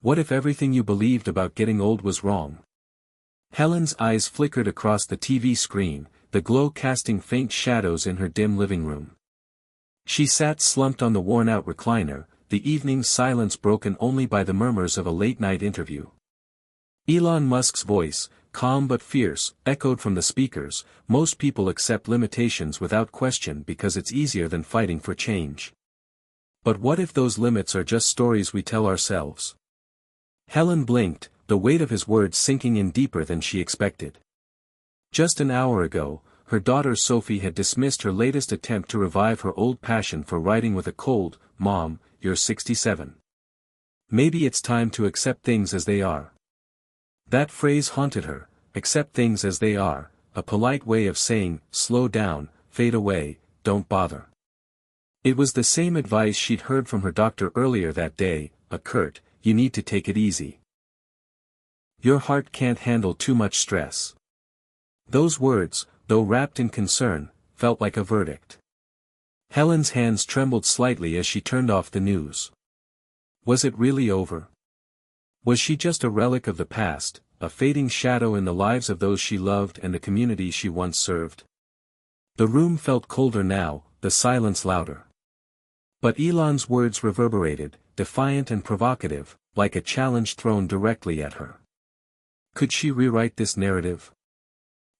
What if everything you believed about getting old was wrong? Helen's eyes flickered across the TV screen, the glow casting faint shadows in her dim living room. She sat slumped on the worn-out recliner, the evening's silence broken only by the murmurs of a late-night interview. Elon Musk's voice, calm but fierce, echoed from the speakers. Most people accept limitations without question because it's easier than fighting for change. But what if those limits are just stories we tell ourselves? Helen blinked, the weight of his words sinking in deeper than she expected. Just an hour ago, her daughter Sophie had dismissed her latest attempt to revive her old passion for writing with a cold, "Mom, you're 67. Maybe it's time to accept things as they are." That phrase haunted her, accept things as they are, a polite way of saying, slow down, fade away, don't bother. It was the same advice she'd heard from her doctor earlier that day, a curt, you need to take it easy. Your heart can't handle too much stress. Those words, though wrapped in concern, felt like a verdict. Helen's hands trembled slightly as she turned off the news. Was it really over? Was she just a relic of the past, a fading shadow in the lives of those she loved and the community she once served? The room felt colder now, the silence louder. But Elon's words reverberated, defiant and provocative, like a challenge thrown directly at her. Could she rewrite this narrative?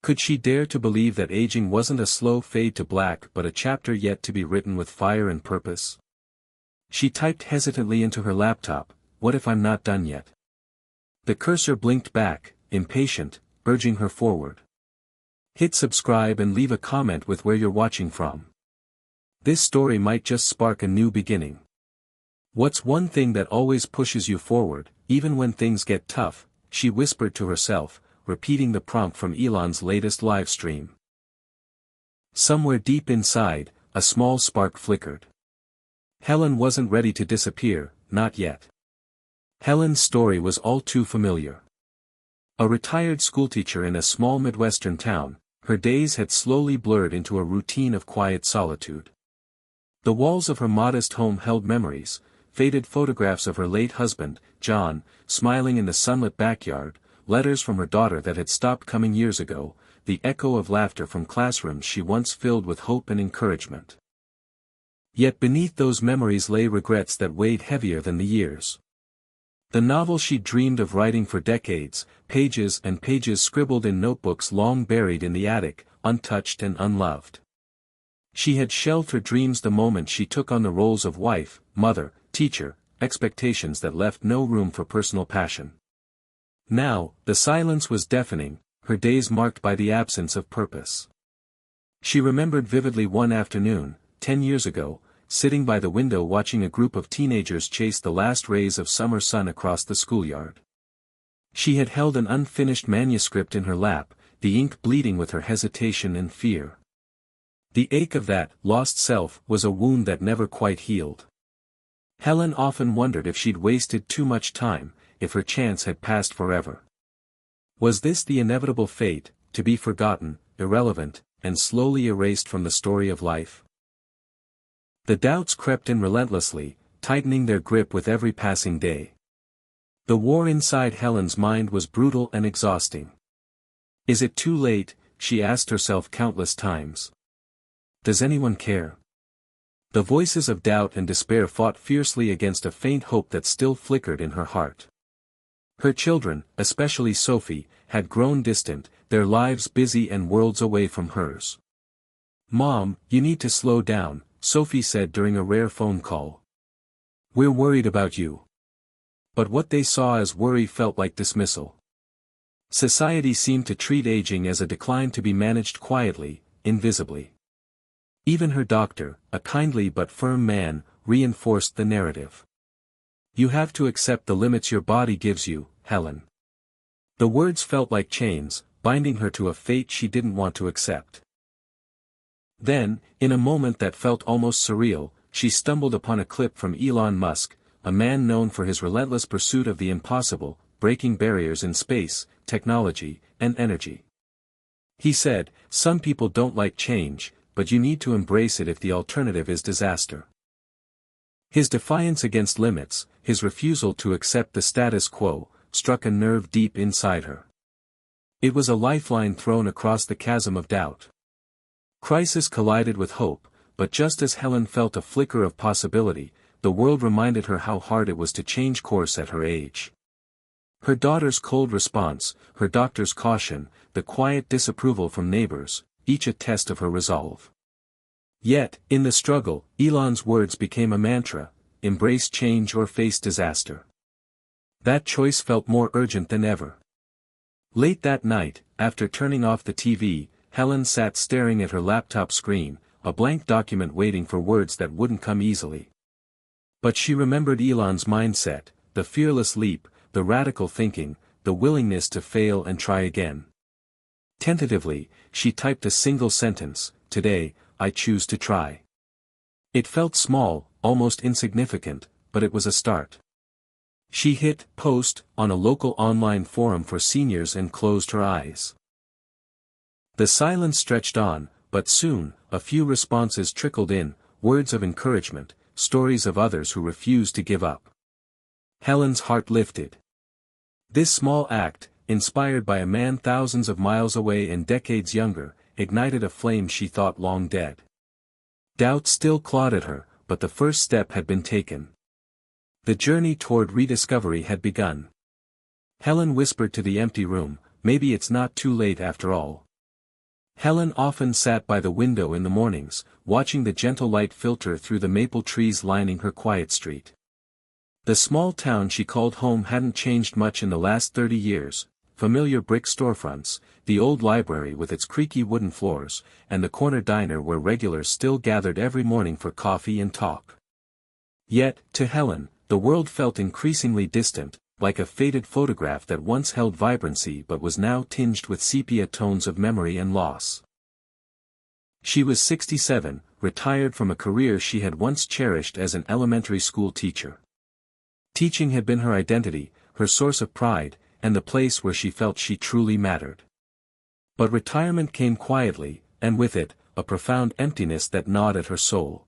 Could she dare to believe that aging wasn't a slow fade to black but a chapter yet to be written with fire and purpose? She typed hesitantly into her laptop, "What if I'm not done yet?" The cursor blinked back, impatient, urging her forward. Hit subscribe and leave a comment with where you're watching from. This story might just spark a new beginning. What's one thing that always pushes you forward, even when things get tough? She whispered to herself, repeating the prompt from Elon's latest live stream. Somewhere deep inside, a small spark flickered. Helen wasn't ready to disappear, not yet. Helen's story was all too familiar. A retired schoolteacher in a small Midwestern town, her days had slowly blurred into a routine of quiet solitude. The walls of her modest home held memories, faded photographs of her late husband, John, smiling in the sunlit backyard, letters from her daughter that had stopped coming years ago, the echo of laughter from classrooms she once filled with hope and encouragement. Yet beneath those memories lay regrets that weighed heavier than the years. The novel she'd dreamed of writing for decades, pages and pages scribbled in notebooks long buried in the attic, untouched and unloved. She had shelved her dreams the moment she took on the roles of wife, mother, teacher, expectations that left no room for personal passion. Now, the silence was deafening, her days marked by the absence of purpose. She remembered vividly one afternoon, 10 years ago, sitting by the window watching a group of teenagers chase the last rays of summer sun across the schoolyard. She had held an unfinished manuscript in her lap, the ink bleeding with her hesitation and fear. The ache of that lost self was a wound that never quite healed. Helen often wondered if she'd wasted too much time, if her chance had passed forever. Was this the inevitable fate, to be forgotten, irrelevant, and slowly erased from the story of life? The doubts crept in relentlessly, tightening their grip with every passing day. The war inside Helen's mind was brutal and exhausting. Is it too late? She asked herself countless times. Does anyone care? The voices of doubt and despair fought fiercely against a faint hope that still flickered in her heart. Her children, especially Sophie, had grown distant, their lives busy and worlds away from hers. "Mom, you need to slow down," Sophie said during a rare phone call. "We're worried about you." But what they saw as worry felt like dismissal. Society seemed to treat aging as a decline to be managed quietly, invisibly. Even her doctor, a kindly but firm man, reinforced the narrative. "You have to accept the limits your body gives you, Helen." The words felt like chains, binding her to a fate she didn't want to accept. Then, in a moment that felt almost surreal, she stumbled upon a clip from Elon Musk, a man known for his relentless pursuit of the impossible, breaking barriers in space, technology, and energy. He said, "Some people don't like change, but you need to embrace it if the alternative is disaster." His defiance against limits, his refusal to accept the status quo, struck a nerve deep inside her. It was a lifeline thrown across the chasm of doubt. Crisis collided with hope, but just as Helen felt a flicker of possibility, the world reminded her how hard it was to change course at her age. Her daughter's cold response, her doctor's caution, the quiet disapproval from neighbors, each a test of her resolve. Yet, in the struggle, Elon's words became a mantra: embrace change or face disaster. That choice felt more urgent than ever. Late that night, after turning off the TV, Helen sat staring at her laptop screen, a blank document waiting for words that wouldn't come easily. But she remembered Elon's mindset, the fearless leap, the radical thinking, the willingness to fail and try again. Tentatively, she typed a single sentence: today, I choose to try. It felt small, almost insignificant, but it was a start. She hit post on a local online forum for seniors and closed her eyes. The silence stretched on, but soon, a few responses trickled in, words of encouragement, stories of others who refused to give up. Helen's heart lifted. This small act, inspired by a man thousands of miles away and decades younger, ignited a flame she thought long dead. Doubt still clawed at her, but the first step had been taken. The journey toward rediscovery had begun. Helen whispered to the empty room, maybe it's not too late after all. Helen often sat by the window in the mornings, watching the gentle light filter through the maple trees lining her quiet street. The small town she called home hadn't changed much in the last 30 years, familiar brick storefronts, the old library with its creaky wooden floors, and the corner diner where regulars still gathered every morning for coffee and talk. Yet, to Helen, the world felt increasingly distant, like a faded photograph that once held vibrancy but was now tinged with sepia tones of memory and loss. She was 67, retired from a career she had once cherished as an elementary school teacher. Teaching had been her identity, her source of pride, and the place where she felt she truly mattered. But retirement came quietly, and with it, a profound emptiness that gnawed at her soul.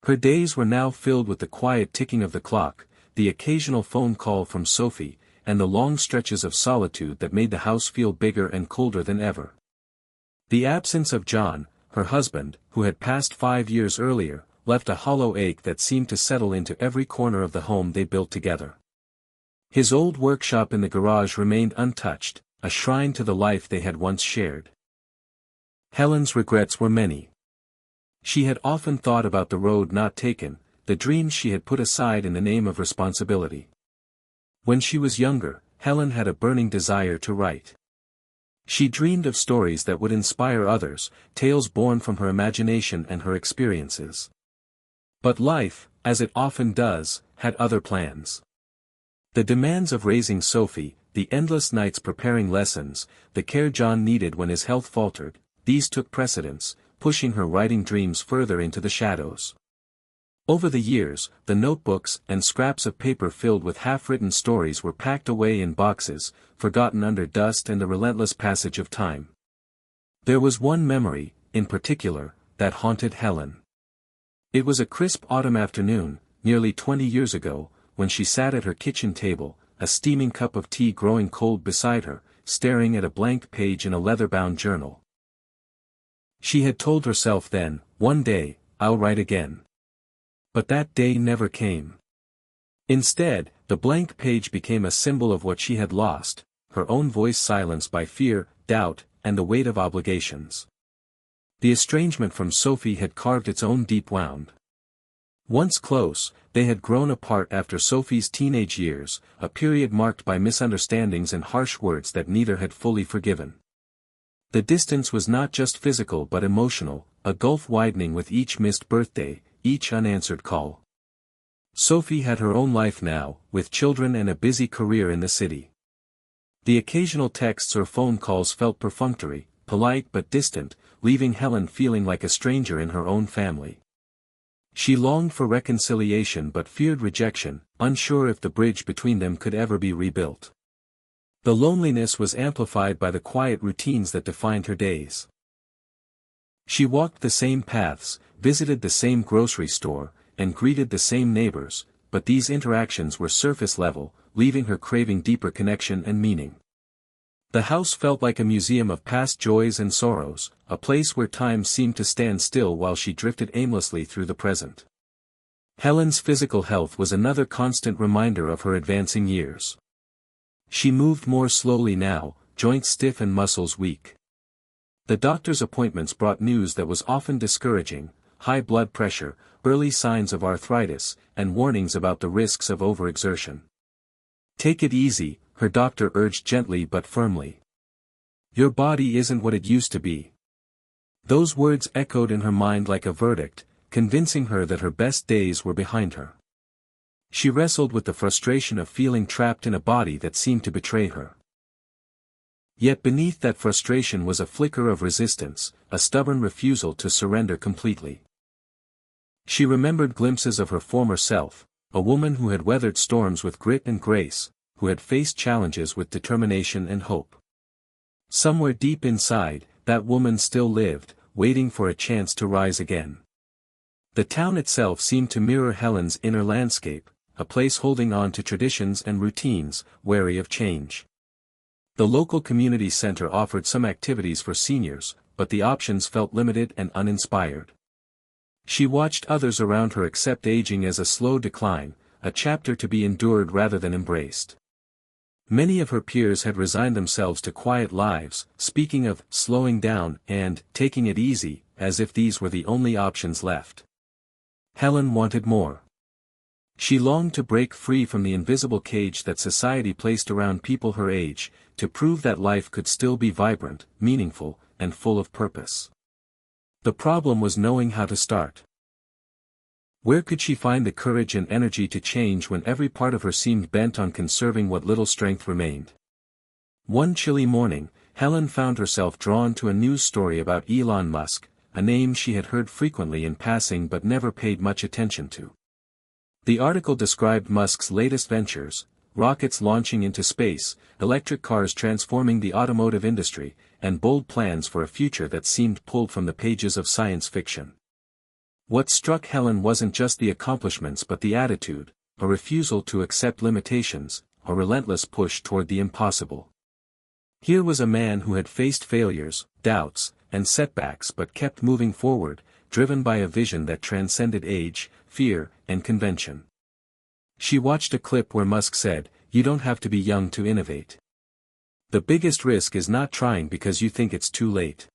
Her days were now filled with the quiet ticking of the clock, the occasional phone call from Sophie, and the long stretches of solitude that made the house feel bigger and colder than ever. The absence of John, her husband, who had passed 5 years earlier, left a hollow ache that seemed to settle into every corner of the home they built together. His old workshop in the garage remained untouched, a shrine to the life they had once shared. Helen's regrets were many. She had often thought about the road not taken, the dreams she had put aside in the name of responsibility. When she was younger, Helen had a burning desire to write. She dreamed of stories that would inspire others, tales born from her imagination and her experiences. But life, as it often does, had other plans. The demands of raising Sophie, the endless nights preparing lessons, the care John needed when his health faltered, these took precedence, pushing her writing dreams further into the shadows. Over the years, the notebooks and scraps of paper filled with half-written stories were packed away in boxes, forgotten under dust and the relentless passage of time. There was one memory, in particular, that haunted Helen. It was a crisp autumn afternoon, nearly 20 years ago, when she sat at her kitchen table, a steaming cup of tea growing cold beside her, staring at a blank page in a leather-bound journal. She had told herself then, one day, I'll write again. But that day never came. Instead, the blank page became a symbol of what she had lost, her own voice silenced by fear, doubt, and the weight of obligations. The estrangement from Sophie had carved its own deep wound. Once close, they had grown apart after Sophie's teenage years, a period marked by misunderstandings and harsh words that neither had fully forgiven. The distance was not just physical but emotional, a gulf widening with each missed birthday, each unanswered call. Sophie had her own life now, with children and a busy career in the city. The occasional texts or phone calls felt perfunctory, polite but distant, leaving Helen feeling like a stranger in her own family. She longed for reconciliation but feared rejection, unsure if the bridge between them could ever be rebuilt. The loneliness was amplified by the quiet routines that defined her days. She walked the same paths, visited the same grocery store, and greeted the same neighbors, but these interactions were surface level, leaving her craving deeper connection and meaning. The house felt like a museum of past joys and sorrows, a place where time seemed to stand still while she drifted aimlessly through the present. Helen's physical health was another constant reminder of her advancing years. She moved more slowly now, joints stiff and muscles weak. The doctor's appointments brought news that was often discouraging: high blood pressure, early signs of arthritis, and warnings about the risks of overexertion. "Take it easy," her doctor urged gently but firmly. "Your body isn't what it used to be." Those words echoed in her mind like a verdict, convincing her that her best days were behind her. She wrestled with the frustration of feeling trapped in a body that seemed to betray her. Yet beneath that frustration was a flicker of resistance, a stubborn refusal to surrender completely. She remembered glimpses of her former self, a woman who had weathered storms with grit and grace, who had faced challenges with determination and hope. Somewhere deep inside, that woman still lived, waiting for a chance to rise again. The town itself seemed to mirror Helen's inner landscape, a place holding on to traditions and routines, wary of change. The local community center offered some activities for seniors, but the options felt limited and uninspired. She watched others around her accept aging as a slow decline, a chapter to be endured rather than embraced. Many of her peers had resigned themselves to quiet lives, speaking of slowing down and taking it easy, as if these were the only options left. Helen wanted more. She longed to break free from the invisible cage that society placed around people her age, to prove that life could still be vibrant, meaningful, and full of purpose. The problem was knowing how to start. Where could she find the courage and energy to change when every part of her seemed bent on conserving what little strength remained? One chilly morning, Helen found herself drawn to a news story about Elon Musk, a name she had heard frequently in passing but never paid much attention to. The article described Musk's latest ventures: rockets launching into space, electric cars transforming the automotive industry, and bold plans for a future that seemed pulled from the pages of science fiction. What struck Helen wasn't just the accomplishments but the attitude, a refusal to accept limitations, a relentless push toward the impossible. Here was a man who had faced failures, doubts, and setbacks but kept moving forward, driven by a vision that transcended age, fear, and convention. She watched a clip where Musk said, "You don't have to be young to innovate. The biggest risk is not trying because you think it's too late."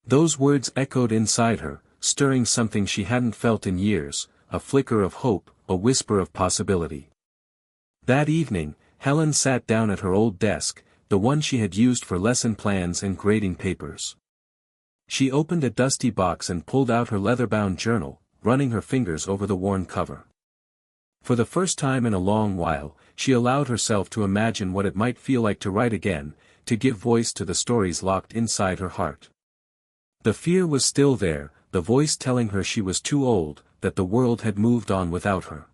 Those words echoed inside her, stirring something she hadn't felt in years, a flicker of hope, a whisper of possibility. That evening, Helen sat down at her old desk, the one she had used for lesson plans and grading papers. She opened a dusty box and pulled out her leather-bound journal, running her fingers over the worn cover. For the first time in a long while, she allowed herself to imagine what it might feel like to write again, to give voice to the stories locked inside her heart. The fear was still there, the voice telling her she was too old, that the world had moved on without her.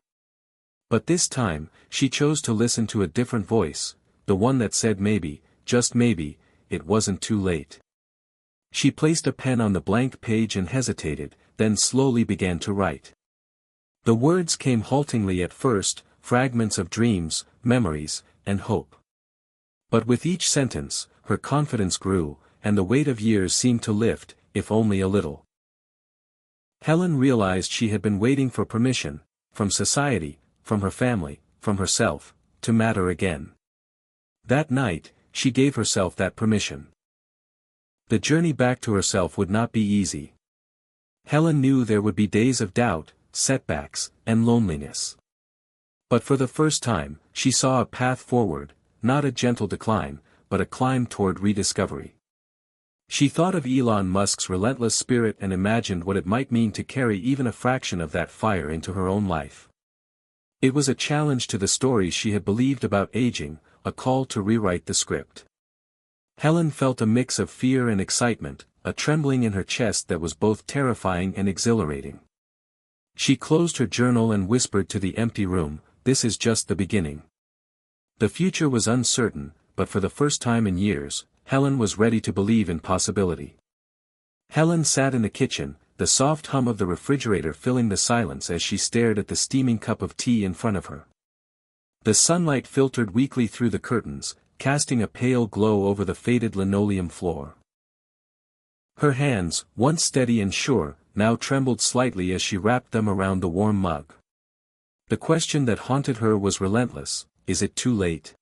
But this time, she chose to listen to a different voice, the one that said maybe, just maybe, it wasn't too late. She placed a pen on the blank page and hesitated, then slowly began to write. The words came haltingly at first, fragments of dreams, memories, and hope. But with each sentence, her confidence grew, and the weight of years seemed to lift, if only a little. Helen realized she had been waiting for permission, from society, from her family, from herself, to matter again. That night, she gave herself that permission. The journey back to herself would not be easy. Helen knew there would be days of doubt, setbacks, and loneliness. But for the first time, she saw a path forward, not a gentle decline, but a climb toward rediscovery. She thought of Elon Musk's relentless spirit and imagined what it might mean to carry even a fraction of that fire into her own life. It was a challenge to the stories she had believed about aging, a call to rewrite the script. Helen felt a mix of fear and excitement, a trembling in her chest that was both terrifying and exhilarating. She closed her journal and whispered to the empty room, "This is just the beginning." The future was uncertain, but for the first time in years, Helen was ready to believe in possibility. Helen sat in the kitchen, the soft hum of the refrigerator filling the silence as she stared at the steaming cup of tea in front of her. The sunlight filtered weakly through the curtains, casting a pale glow over the faded linoleum floor. Her hands, once steady and sure, now trembled slightly as she wrapped them around the warm mug. The question that haunted her was relentless: is it too late?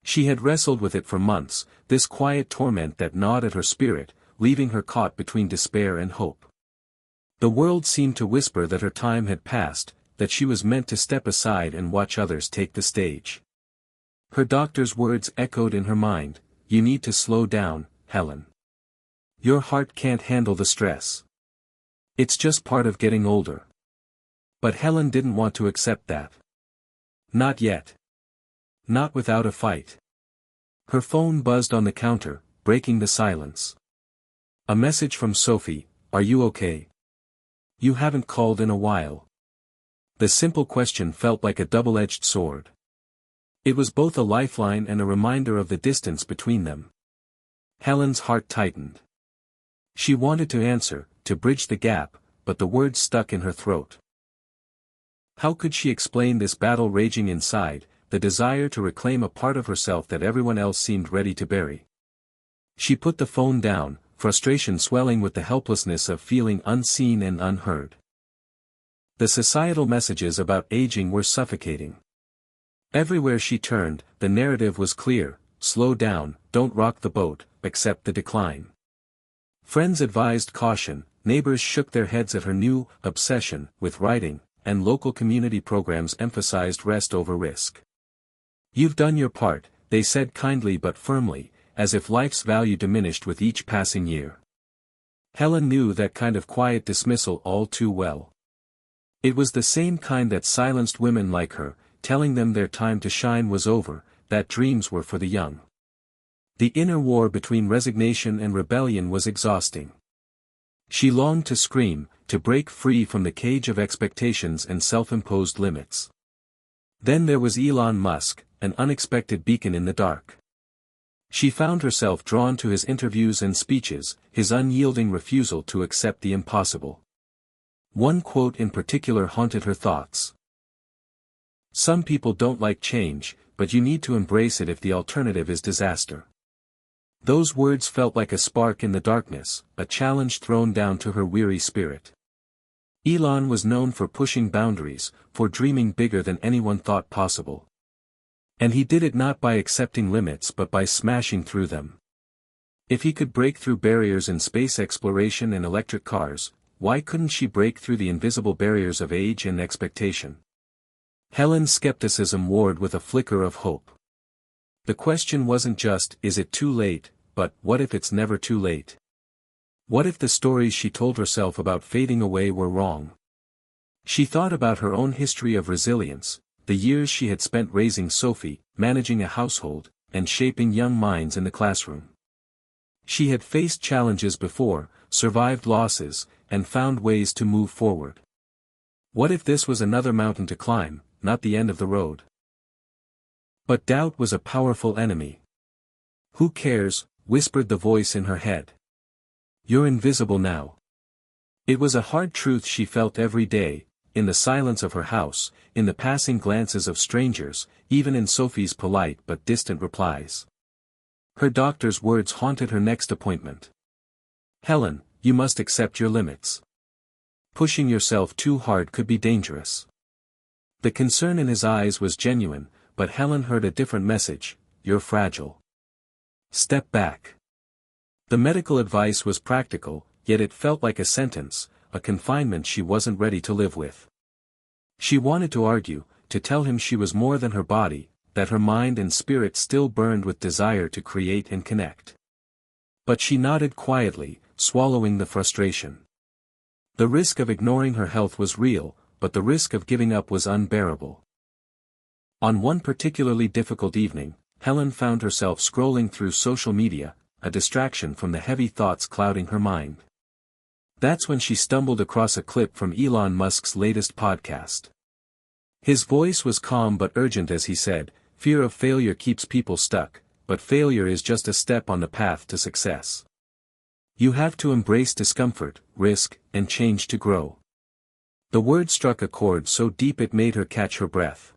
She had wrestled with it for months, this quiet torment that gnawed at her spirit, leaving her caught between despair and hope. The world seemed to whisper that her time had passed, that she was meant to step aside and watch others take the stage. Her doctor's words echoed in her mind: "You need to slow down, Helen. Your heart can't handle the stress. It's just part of getting older." But Helen didn't want to accept that. Not yet. Not without a fight. Her phone buzzed on the counter, breaking the silence. A message from Sophie: "Are you okay? You haven't called in a while." The simple question felt like a double-edged sword. It was both a lifeline and a reminder of the distance between them. Helen's heart tightened. She wanted to answer, to bridge the gap, but the words stuck in her throat. How could she explain this battle raging inside, the desire to reclaim a part of herself that everyone else seemed ready to bury? She put the phone down, frustration swelling with the helplessness of feeling unseen and unheard. The societal messages about aging were suffocating. Everywhere she turned, the narrative was clear: slow down, don't rock the boat, accept the decline. Friends advised caution, neighbors shook their heads at her new obsession with writing, and local community programs emphasized rest over risk. "You've done your part," they said kindly but firmly, as if life's value diminished with each passing year. Helen knew that kind of quiet dismissal all too well. It was the same kind that silenced women like her, telling them their time to shine was over, that dreams were for the young. The inner war between resignation and rebellion was exhausting. She longed to scream, to break free from the cage of expectations and self-imposed limits. Then there was Elon Musk, an unexpected beacon in the dark. She found herself drawn to his interviews and speeches, his unyielding refusal to accept the impossible. One quote in particular haunted her thoughts. "Some people don't like change, but you need to embrace it if the alternative is disaster." Those words felt like a spark in the darkness, a challenge thrown down to her weary spirit. Elon was known for pushing boundaries, for dreaming bigger than anyone thought possible. And he did it not by accepting limits but by smashing through them. If he could break through barriers in space exploration and electric cars, why couldn't she break through the invisible barriers of age and expectation? Helen's skepticism warred with a flicker of hope. The question wasn't just, is it too late, but, what if it's never too late? What if the stories she told herself about fading away were wrong? She thought about her own history of resilience, the years she had spent raising Sophie, managing a household, and shaping young minds in the classroom. She had faced challenges before, survived losses, and found ways to move forward. What if this was another mountain to climb, not the end of the road? But doubt was a powerful enemy. "Who cares?" whispered the voice in her head. "You're invisible now." It was a hard truth she felt every day, in the silence of her house, in the passing glances of strangers, even in Sophie's polite but distant replies. Her doctor's words haunted her next appointment. "Helen, you must accept your limits. Pushing yourself too hard could be dangerous." The concern in his eyes was genuine, but Helen heard a different message: "You're fragile. Step back." The medical advice was practical, yet it felt like a sentence, a confinement she wasn't ready to live with. She wanted to argue, to tell him she was more than her body, that her mind and spirit still burned with desire to create and connect. But she nodded quietly, swallowing the frustration. The risk of ignoring her health was real, but the risk of giving up was unbearable. On one particularly difficult evening, Helen found herself scrolling through social media, a distraction from the heavy thoughts clouding her mind. That's when she stumbled across a clip from Elon Musk's latest podcast. His voice was calm but urgent as he said, "Fear of failure keeps people stuck, but failure is just a step on the path to success." You have to embrace discomfort, risk, and change to grow. The word struck a chord so deep it made her catch her breath.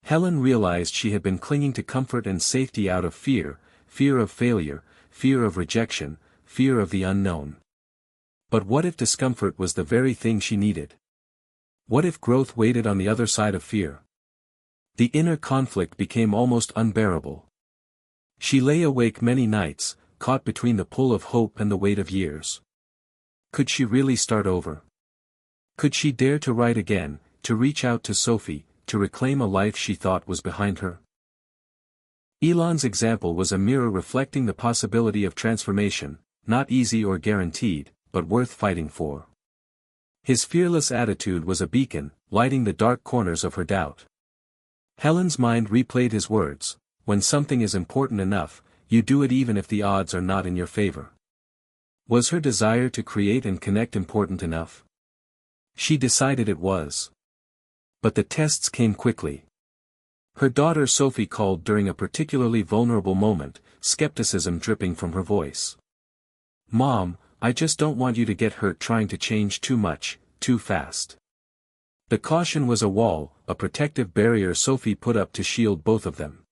Helen realized she had been clinging to comfort and safety out of fear, fear of failure, fear of rejection, fear of the unknown. But what if discomfort was the very thing she needed? What if growth waited on the other side of fear? The inner conflict became almost unbearable. She lay awake many nights, caught between the pull of hope and the weight of years. Could she really start over? Could she dare to write again, to reach out to Sophie, to reclaim a life she thought was behind her? Elon's example was a mirror reflecting the possibility of transformation, not easy or guaranteed, but worth fighting for. His fearless attitude was a beacon, lighting the dark corners of her doubt. Helen's mind replayed his words, "When something is important enough, you do it even if the odds are not in your favor." Was her desire to create and connect important enough? She decided it was. But the tests came quickly. Her daughter Sophie called during a particularly vulnerable moment, skepticism dripping from her voice. "Mom, I just don't want you to get hurt trying to change too much, too fast." The caution was a wall, a protective barrier Sophie put up to shield both of them.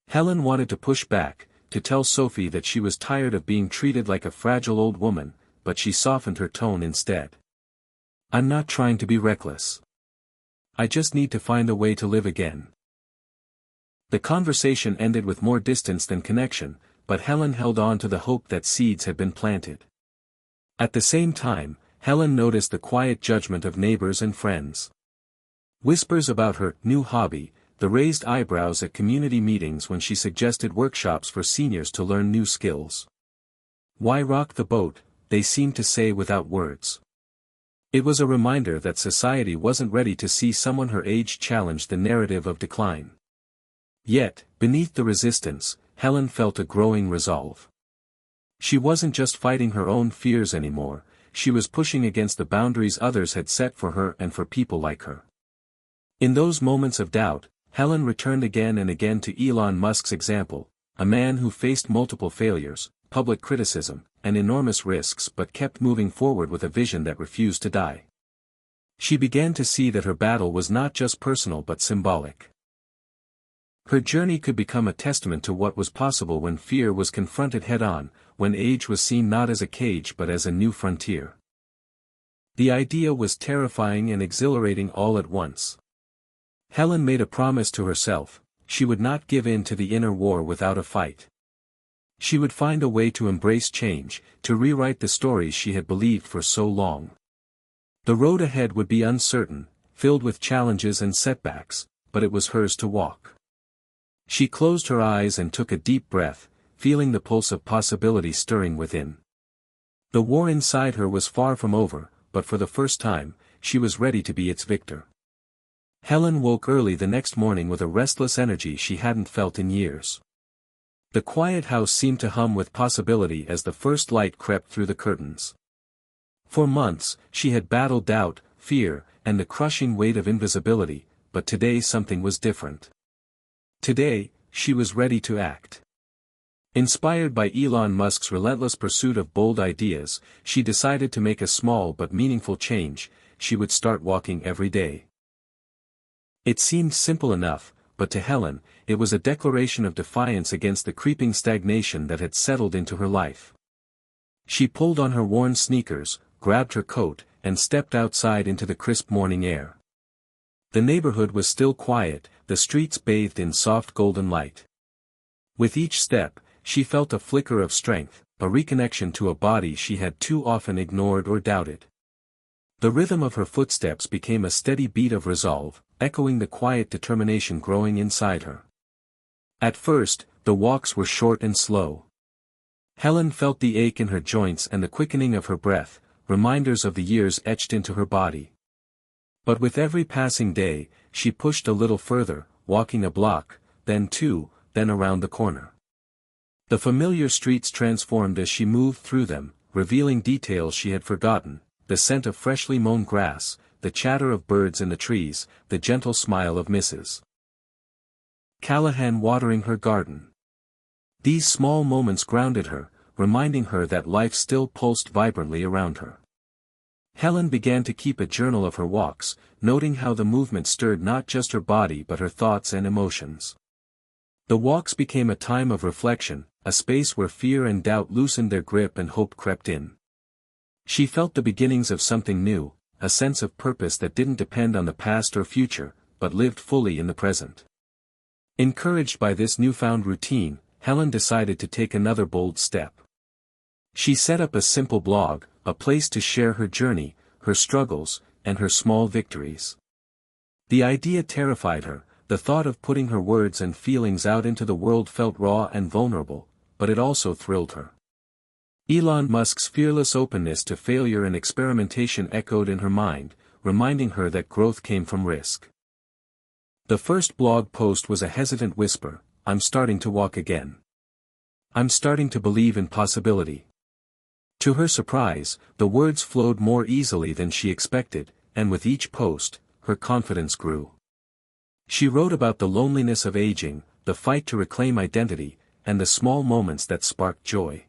Helen wanted to push back, to tell Sophie that she was tired of being treated like a fragile old woman, but she softened her tone instead. "I'm not trying to be reckless. I just need to find a way to live again." The conversation ended with more distance than connection, but Helen held on to the hope that seeds had been planted. At the same time, Helen noticed the quiet judgment of neighbors and friends. Whispers about her new hobby, the raised eyebrows at community meetings when she suggested workshops for seniors to learn new skills. "Why rock the boat?" they seemed to say without words. It was a reminder that society wasn't ready to see someone her age challenge the narrative of decline. Yet, beneath the resistance, Helen felt a growing resolve. She wasn't just fighting her own fears anymore, she was pushing against the boundaries others had set for her and for people like her. In those moments of doubt, Helen returned again and again to Elon Musk's example, a man who faced multiple failures, public criticism, and enormous risks but kept moving forward with a vision that refused to die. She began to see that her battle was not just personal but symbolic. Her journey could become a testament to what was possible when fear was confronted head-on, when age was seen not as a cage but as a new frontier. The idea was terrifying and exhilarating all at once. Helen made a promise to herself: she would not give in to the inner war without a fight. She would find a way to embrace change, to rewrite the stories she had believed for so long. The road ahead would be uncertain, filled with challenges and setbacks, but it was hers to walk. She closed her eyes and took a deep breath, feeling the pulse of possibility stirring within. The war inside her was far from over, but for the first time, she was ready to be its victor. Helen woke early the next morning with a restless energy she hadn't felt in years. The quiet house seemed to hum with possibility as the first light crept through the curtains. For months, she had battled doubt, fear, and the crushing weight of invisibility, but today something was different. Today, she was ready to act. Inspired by Elon Musk's relentless pursuit of bold ideas, she decided to make a small but meaningful change: she would start walking every day. It seemed simple enough, but to Helen, it was a declaration of defiance against the creeping stagnation that had settled into her life. She pulled on her worn sneakers, grabbed her coat, and stepped outside into the crisp morning air. The neighborhood was still quiet, the streets bathed in soft golden light. With each step, she felt a flicker of strength, a reconnection to a body she had too often ignored or doubted. The rhythm of her footsteps became a steady beat of resolve, echoing the quiet determination growing inside her. At first, the walks were short and slow. Helen felt the ache in her joints and the quickening of her breath, reminders of the years etched into her body. But with every passing day, she pushed a little further, walking a block, then two, then around the corner. The familiar streets transformed as she moved through them, revealing details she had forgotten: the scent of freshly mown grass, the chatter of birds in the trees, the gentle smile of Mrs. Callahan watering her garden. These small moments grounded her, reminding her that life still pulsed vibrantly around her. Helen began to keep a journal of her walks, noting how the movement stirred not just her body but her thoughts and emotions. The walks became a time of reflection, a space where fear and doubt loosened their grip and hope crept in. She felt the beginnings of something new, a sense of purpose that didn't depend on the past or future, but lived fully in the present. Encouraged by this newfound routine, Helen decided to take another bold step. She set up a simple blog, a place to share her journey, her struggles, and her small victories. The idea terrified her. The thought of putting her words and feelings out into the world felt raw and vulnerable, but it also thrilled her. Elon Musk's fearless openness to failure and experimentation echoed in her mind, reminding her that growth came from risk. The first blog post was a hesitant whisper, "I'm starting to walk again. I'm starting to believe in possibility." To her surprise, the words flowed more easily than she expected, and with each post, her confidence grew. She wrote about the loneliness of aging, the fight to reclaim identity, and the small moments that sparked joy.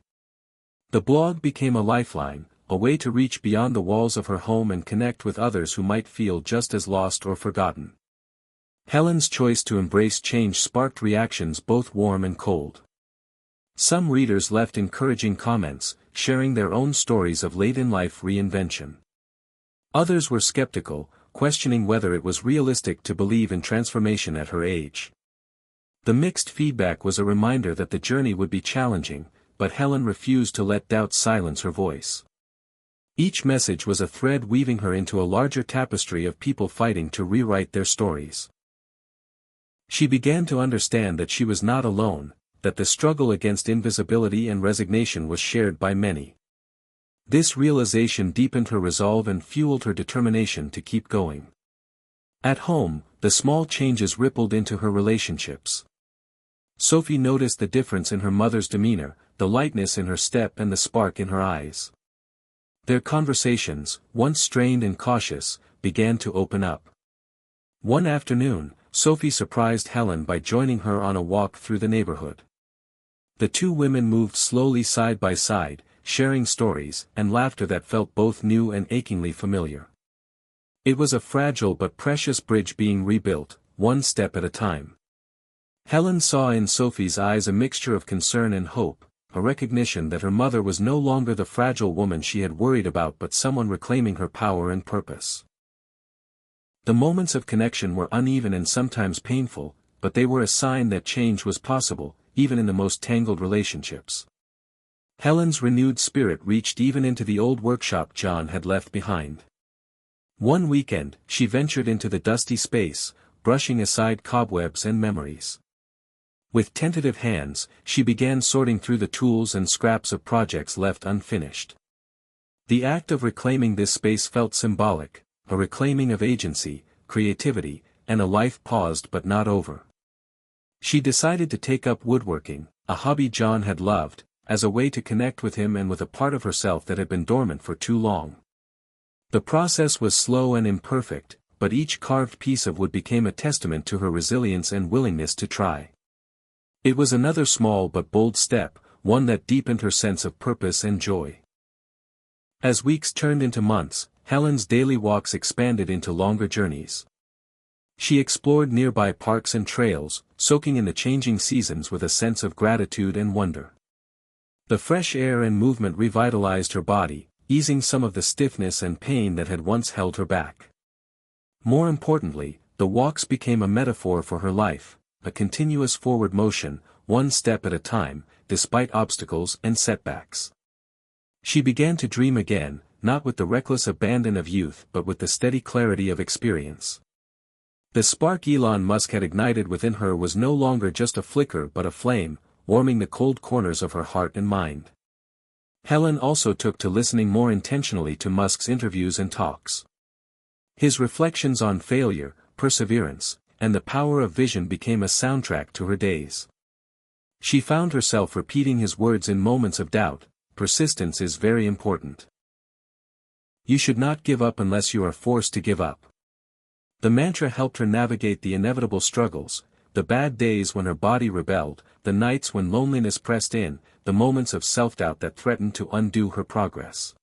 The blog became a lifeline, a way to reach beyond the walls of her home and connect with others who might feel just as lost or forgotten. Helen's choice to embrace change sparked reactions both warm and cold. Some readers left encouraging comments, sharing their own stories of late-in-life reinvention. Others were skeptical, questioning whether it was realistic to believe in transformation at her age. The mixed feedback was a reminder that the journey would be challenging, but Helen refused to let doubt silence her voice. Each message was a thread weaving her into a larger tapestry of people fighting to rewrite their stories. She began to understand that she was not alone, that the struggle against invisibility and resignation was shared by many. This realization deepened her resolve and fueled her determination to keep going. At home, the small changes rippled into her relationships. Sophie noticed the difference in her mother's demeanor, the lightness in her step and the spark in her eyes. Their conversations, once strained and cautious, began to open up. One afternoon, Sophie surprised Helen by joining her on a walk through the neighborhood. The two women moved slowly side by side, sharing stories and laughter that felt both new and achingly familiar. It was a fragile but precious bridge being rebuilt, one step at a time. Helen saw in Sophie's eyes a mixture of concern and hope, a recognition that her mother was no longer the fragile woman she had worried about but someone reclaiming her power and purpose. The moments of connection were uneven and sometimes painful, but they were a sign that change was possible, even in the most tangled relationships. Helen's renewed spirit reached even into the old workshop John had left behind. One weekend, she ventured into the dusty space, brushing aside cobwebs and memories. With tentative hands, she began sorting through the tools and scraps of projects left unfinished. The act of reclaiming this space felt symbolic, a reclaiming of agency, creativity, and a life paused but not over. She decided to take up woodworking, a hobby John had loved, as a way to connect with him and with a part of herself that had been dormant for too long. The process was slow and imperfect, but each carved piece of wood became a testament to her resilience and willingness to try. It was another small but bold step, one that deepened her sense of purpose and joy. As weeks turned into months, Helen's daily walks expanded into longer journeys. She explored nearby parks and trails, soaking in the changing seasons with a sense of gratitude and wonder. The fresh air and movement revitalized her body, easing some of the stiffness and pain that had once held her back. More importantly, the walks became a metaphor for her life, a continuous forward motion, one step at a time, despite obstacles and setbacks. She began to dream again, not with the reckless abandon of youth but with the steady clarity of experience. The spark Elon Musk had ignited within her was no longer just a flicker but a flame, warming the cold corners of her heart and mind. Helen also took to listening more intentionally to Musk's interviews and talks. His reflections on failure, perseverance, and the power of vision became a soundtrack to her days. She found herself repeating his words in moments of doubt: persistence is very important. You should not give up unless you are forced to give up. The mantra helped her navigate the inevitable struggles, the bad days when her body rebelled, the nights when loneliness pressed in, the moments of self-doubt that threatened to undo her progress.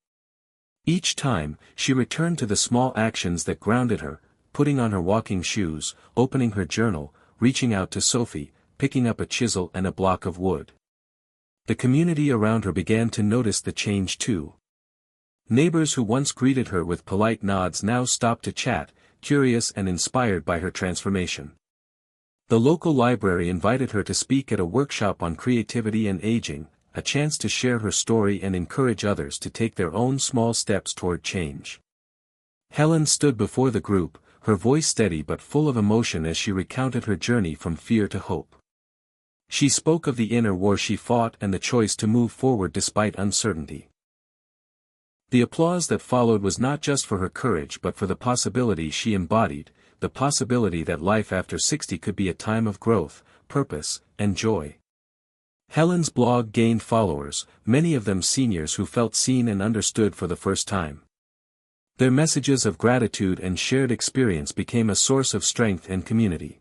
Each time, she returned to the small actions that grounded her, putting on her walking shoes, opening her journal, reaching out to Sophie, picking up a chisel and a block of wood. The community around her began to notice the change too. Neighbors who once greeted her with polite nods now stopped to chat, curious and inspired by her transformation. The local library invited her to speak at a workshop on creativity and aging, a chance to share her story and encourage others to take their own small steps toward change. Helen stood before the group, her voice steady but full of emotion as she recounted her journey from fear to hope. She spoke of the inner war she fought and the choice to move forward despite uncertainty. The applause that followed was not just for her courage but for the possibility she embodied, the possibility that life after 60 could be a time of growth, purpose, and joy. Helen's blog gained followers, many of them seniors who felt seen and understood for the first time. Their messages of gratitude and shared experience became a source of strength and community.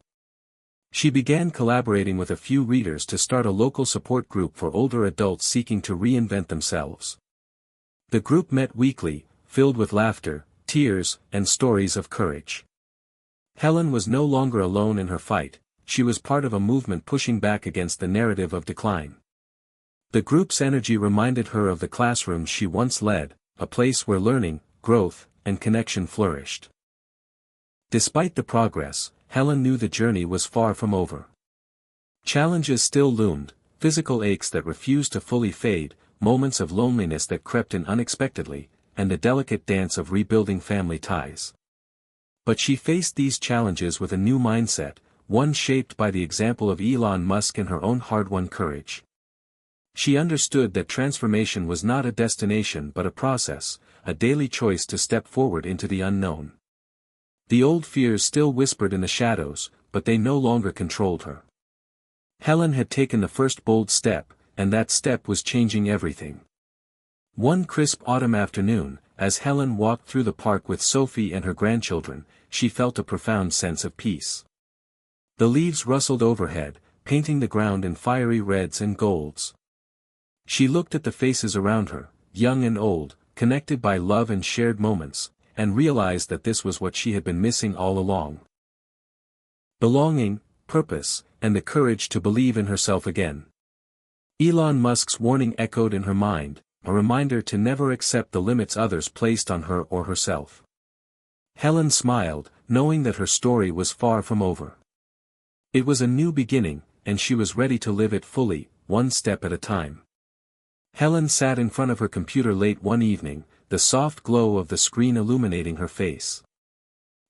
She began collaborating with a few readers to start a local support group for older adults seeking to reinvent themselves. The group met weekly, filled with laughter, tears, and stories of courage. Helen was no longer alone in her fight, she was part of a movement pushing back against the narrative of decline. The group's energy reminded her of the classroom she once led, a place where learning, growth, and connection flourished. Despite the progress, Helen knew the journey was far from over. Challenges still loomed, physical aches that refused to fully fade, moments of loneliness that crept in unexpectedly, and the delicate dance of rebuilding family ties. But she faced these challenges with a new mindset, one shaped by the example of Elon Musk and her own hard-won courage. She understood that transformation was not a destination but a process, a daily choice to step forward into the unknown. The old fears still whispered in the shadows, but they no longer controlled her. Helen had taken the first bold step, and that step was changing everything. One crisp autumn afternoon, as Helen walked through the park with Sophie and her grandchildren, she felt a profound sense of peace. The leaves rustled overhead, painting the ground in fiery reds and golds. She looked at the faces around her, young and old, connected by love and shared moments, and realized that this was what she had been missing all along. Belonging, purpose, and the courage to believe in herself again. Elon Musk's warning echoed in her mind, a reminder to never accept the limits others placed on her or herself. Helen smiled, knowing that her story was far from over. It was a new beginning, and she was ready to live it fully, one step at a time. Helen sat in front of her computer late one evening, the soft glow of the screen illuminating her face.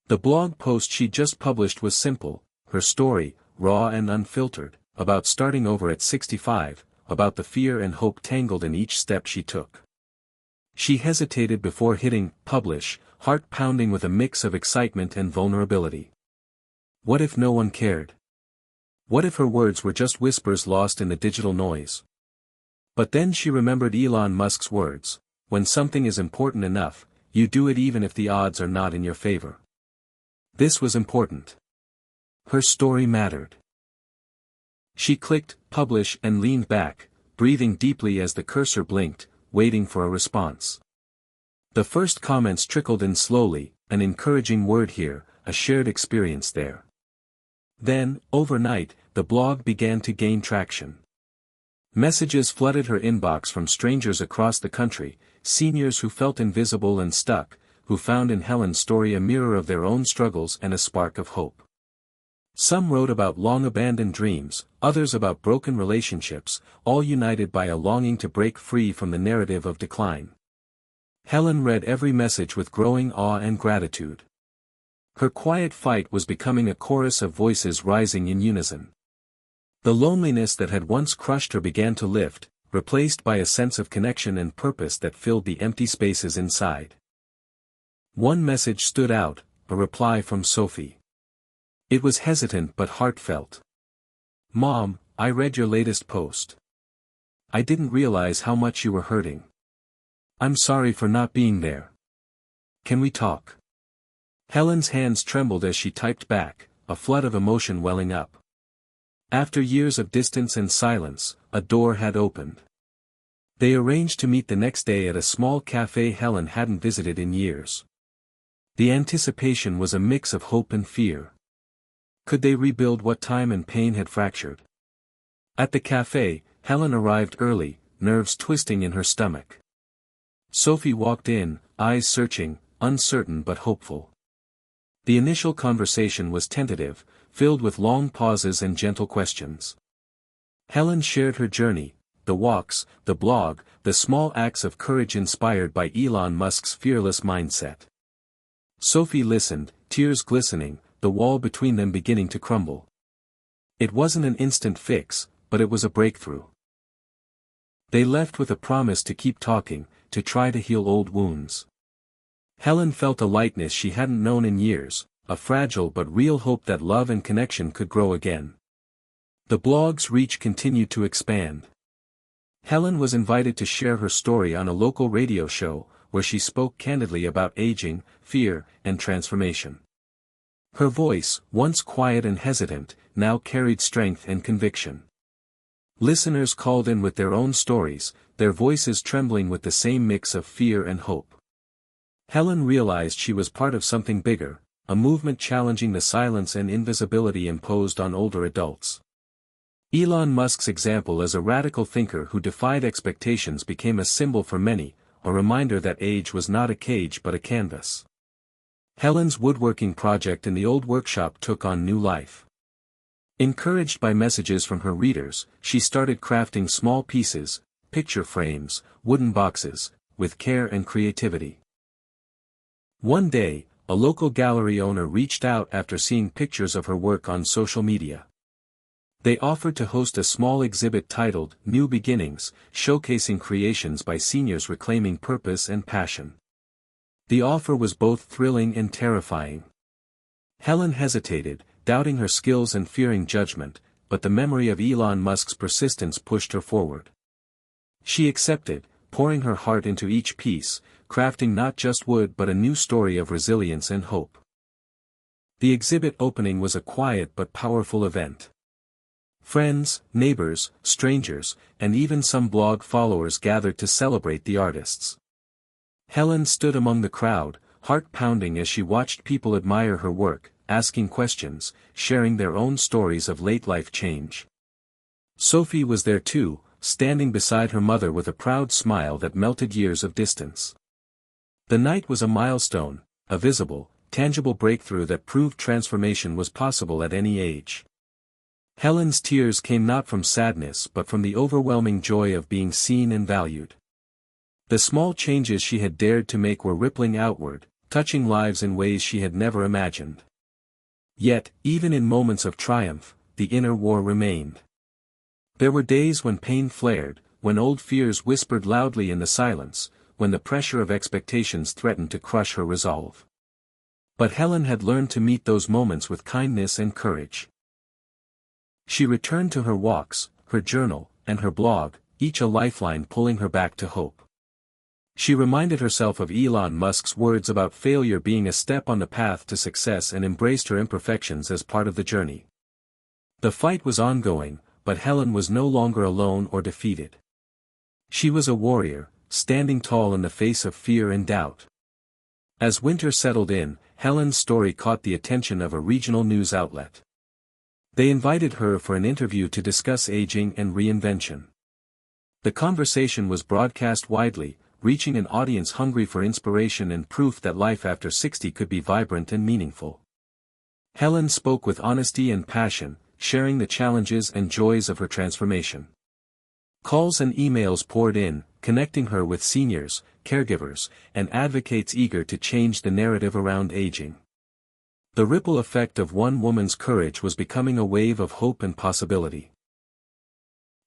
The blog post she just published was simple, her story, raw and unfiltered, about starting over at 65, about the fear and hope tangled in each step she took. She hesitated before hitting publish, heart pounding with a mix of excitement and vulnerability. What if no one cared? What if her words were just whispers lost in the digital noise? But then she remembered Elon Musk's words, when something is important enough, you do it even if the odds are not in your favor. This was important. Her story mattered. She clicked publish and leaned back, breathing deeply as the cursor blinked, waiting for a response. The first comments trickled in slowly, an encouraging word here, a shared experience there. Then, overnight, the blog began to gain traction. Messages flooded her inbox from strangers across the country, seniors who felt invisible and stuck, who found in Helen's story a mirror of their own struggles and a spark of hope. Some wrote about long-abandoned dreams, others about broken relationships, all united by a longing to break free from the narrative of decline. Helen read every message with growing awe and gratitude. Her quiet fight was becoming a chorus of voices rising in unison. The loneliness that had once crushed her began to lift, replaced by a sense of connection and purpose that filled the empty spaces inside. One message stood out, a reply from Sophie. It was hesitant but heartfelt. Mom, I read your latest post. I didn't realize how much you were hurting. I'm sorry for not being there. Can we talk? Helen's hands trembled as she typed back, a flood of emotion welling up. After years of distance and silence, a door had opened. They arranged to meet the next day at a small cafe Helen hadn't visited in years. The anticipation was a mix of hope and fear. Could they rebuild what time and pain had fractured? At the cafe, Helen arrived early, nerves twisting in her stomach. Sophie walked in, eyes searching, uncertain but hopeful. The initial conversation was tentative, filled with long pauses and gentle questions. Helen shared her journey, the walks, the blog, the small acts of courage inspired by Elon Musk's fearless mindset. Sophie listened, tears glistening, the wall between them beginning to crumble. It wasn't an instant fix, but it was a breakthrough. They left with a promise to keep talking, to try to heal old wounds. Helen felt a lightness she hadn't known in years, a fragile but real hope that love and connection could grow again. The blog's reach continued to expand. Helen was invited to share her story on a local radio show, where she spoke candidly about aging, fear, and transformation. Her voice, once quiet and hesitant, now carried strength and conviction. Listeners called in with their own stories, their voices trembling with the same mix of fear and hope. Helen realized she was part of something bigger, a movement challenging the silence and invisibility imposed on older adults. Elon Musk's example as a radical thinker who defied expectations became a symbol for many, a reminder that age was not a cage but a canvas. Helen's woodworking project in the old workshop took on new life. Encouraged by messages from her readers, she started crafting small pieces, picture frames, wooden boxes, with care and creativity. One day, a local gallery owner reached out after seeing pictures of her work on social media. They offered to host a small exhibit titled New Beginnings, showcasing creations by seniors reclaiming purpose and passion. The offer was both thrilling and terrifying. Helen hesitated, doubting her skills and fearing judgment, but the memory of Elon Musk's persistence pushed her forward. She accepted, pouring her heart into each piece, crafting not just wood but a new story of resilience and hope. The exhibit opening was a quiet but powerful event. Friends, neighbors, strangers, and even some blog followers gathered to celebrate the artists. Helen stood among the crowd, heart pounding as she watched people admire her work, asking questions, sharing their own stories of late-life change. Sophie was there too, standing beside her mother with a proud smile that melted years of distance. The night was a milestone, a visible, tangible breakthrough that proved transformation was possible at any age. Helen's tears came not from sadness but from the overwhelming joy of being seen and valued. The small changes she had dared to make were rippling outward, touching lives in ways she had never imagined. Yet, even in moments of triumph, the inner war remained. There were days when pain flared, when old fears whispered loudly in the silence, when the pressure of expectations threatened to crush her resolve. But Helen had learned to meet those moments with kindness and courage. She returned to her walks, her journal, and her blog, each a lifeline pulling her back to hope. She reminded herself of Elon Musk's words about failure being a step on the path to success and embraced her imperfections as part of the journey. The fight was ongoing, but Helen was no longer alone or defeated. She was a warrior, standing tall in the face of fear and doubt. As winter settled in, Helen's story caught the attention of a regional news outlet. They invited her for an interview to discuss aging and reinvention. The conversation was broadcast widely, reaching an audience hungry for inspiration and proof that life after 60 could be vibrant and meaningful. Helen spoke with honesty and passion, sharing the challenges and joys of her transformation. Calls and emails poured in, connecting her with seniors, caregivers, and advocates eager to change the narrative around aging. The ripple effect of one woman's courage was becoming a wave of hope and possibility.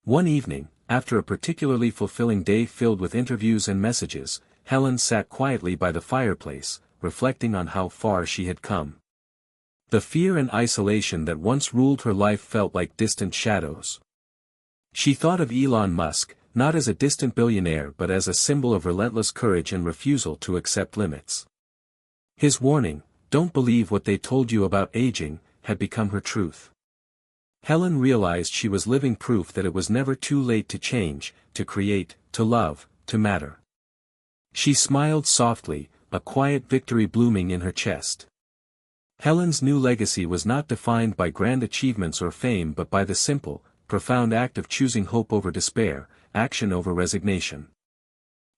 One evening, after a particularly fulfilling day filled with interviews and messages, Helen sat quietly by the fireplace, reflecting on how far she had come. The fear and isolation that once ruled her life felt like distant shadows. She thought of Elon Musk, not as a distant billionaire but as a symbol of relentless courage and refusal to accept limits. His warning, "Don't believe what they told you about aging," had become her truth. Helen realized she was living proof that it was never too late to change, to create, to love, to matter. She smiled softly, a quiet victory blooming in her chest. Helen's new legacy was not defined by grand achievements or fame but by the simple, profound act of choosing hope over despair, action over resignation.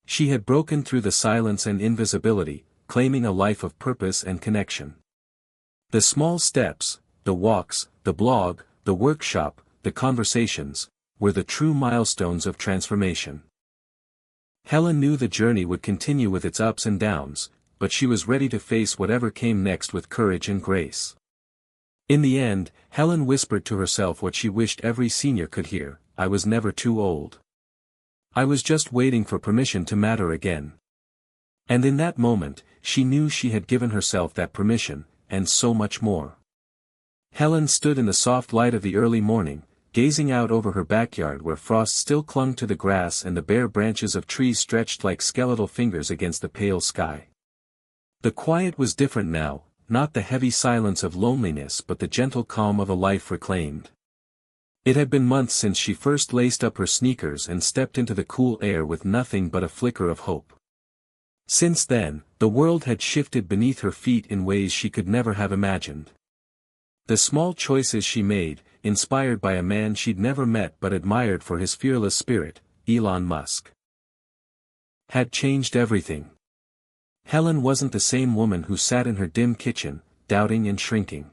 She had broken through the silence and invisibility, claiming a life of purpose and connection. The small steps, the walks, the blog, the workshop, the conversations, were the true milestones of transformation. Helen knew the journey would continue with its ups and downs, but she was ready to face whatever came next with courage and grace. In the end, Helen whispered to herself what she wished every senior could hear: I was never too old. I was just waiting for permission to matter again. And in that moment, she knew she had given herself that permission, and so much more. Helen stood in the soft light of the early morning, gazing out over her backyard where frost still clung to the grass and the bare branches of trees stretched like skeletal fingers against the pale sky. The quiet was different now, not the heavy silence of loneliness but the gentle calm of a life reclaimed. It had been months since she first laced up her sneakers and stepped into the cool air with nothing but a flicker of hope. Since then, the world had shifted beneath her feet in ways she could never have imagined. The small choices she made, inspired by a man she'd never met but admired for his fearless spirit, Elon Musk, had changed everything. Helen wasn't the same woman who sat in her dim kitchen, doubting and shrinking.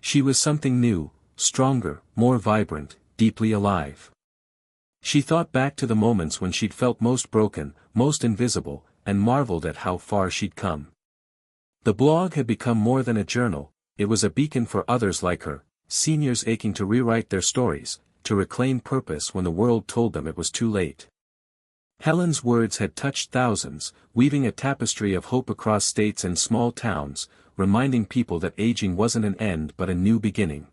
She was something new, stronger, more vibrant, deeply alive. She thought back to the moments when she'd felt most broken, most invisible, and marveled at how far she'd come. The blog had become more than a journal, it was a beacon for others like her, seniors aching to rewrite their stories, to reclaim purpose when the world told them it was too late. Helen's words had touched thousands, weaving a tapestry of hope across states and small towns, reminding people that aging wasn't an end but a new beginning.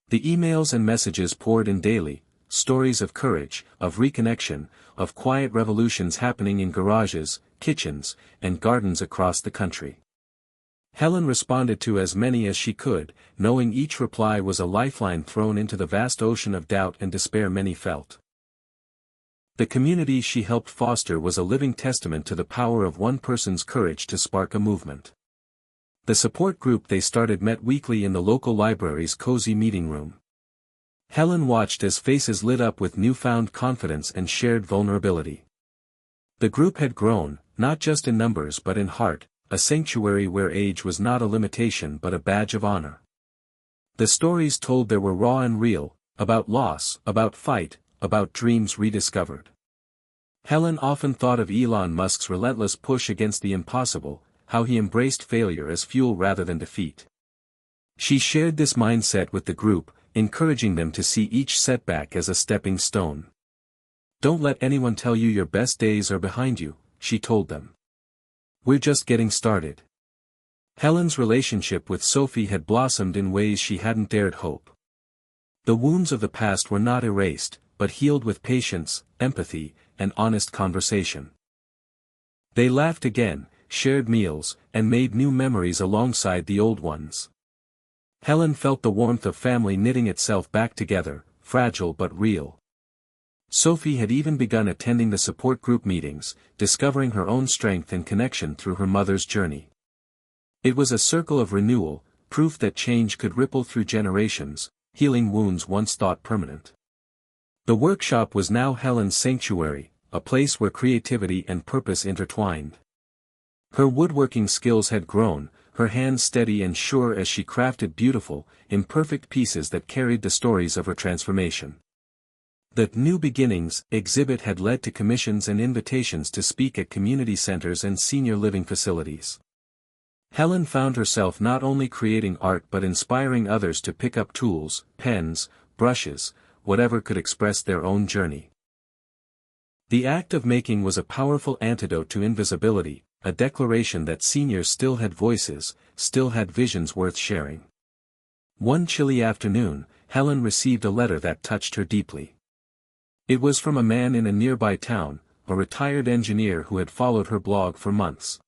The emails and messages poured in daily, stories of courage, of reconnection, of quiet revolutions happening in garages, kitchens, and gardens across the country. Helen responded to as many as she could, knowing each reply was a lifeline thrown into the vast ocean of doubt and despair many felt. The community she helped foster was a living testament to the power of one person's courage to spark a movement. The support group they started met weekly in the local library's cozy meeting room. Helen watched as faces lit up with newfound confidence and shared vulnerability. The group had grown, not just in numbers but in heart, a sanctuary where age was not a limitation but a badge of honor. The stories told there were raw and real, about loss, about fight, about dreams rediscovered. Helen often thought of Elon Musk's relentless push against the impossible, how he embraced failure as fuel rather than defeat. She shared this mindset with the group, encouraging them to see each setback as a stepping stone. Don't let anyone tell you your best days are behind you, she told them. We're just getting started. Helen's relationship with Sophie had blossomed in ways she hadn't dared hope. The wounds of the past were not erased, but healed with patience, empathy, and honest conversation. They laughed again, shared meals, and made new memories alongside the old ones. Helen felt the warmth of family knitting itself back together, fragile but real. Sophie had even begun attending the support group meetings, discovering her own strength and connection through her mother's journey. It was a circle of renewal, proof that change could ripple through generations, healing wounds once thought permanent. The workshop was now Helen's sanctuary, a place where creativity and purpose intertwined. Her woodworking skills had grown, her hands steady and sure as she crafted beautiful, imperfect pieces that carried the stories of her transformation. The New Beginnings exhibit had led to commissions and invitations to speak at community centers and senior living facilities. Helen found herself not only creating art but inspiring others to pick up tools, pens, brushes, whatever could express their own journey. The act of making was a powerful antidote to invisibility, a declaration that seniors still had voices, still had visions worth sharing. One chilly afternoon, Helen received a letter that touched her deeply. It was from a man in a nearby town, a retired engineer who had followed her blog for months.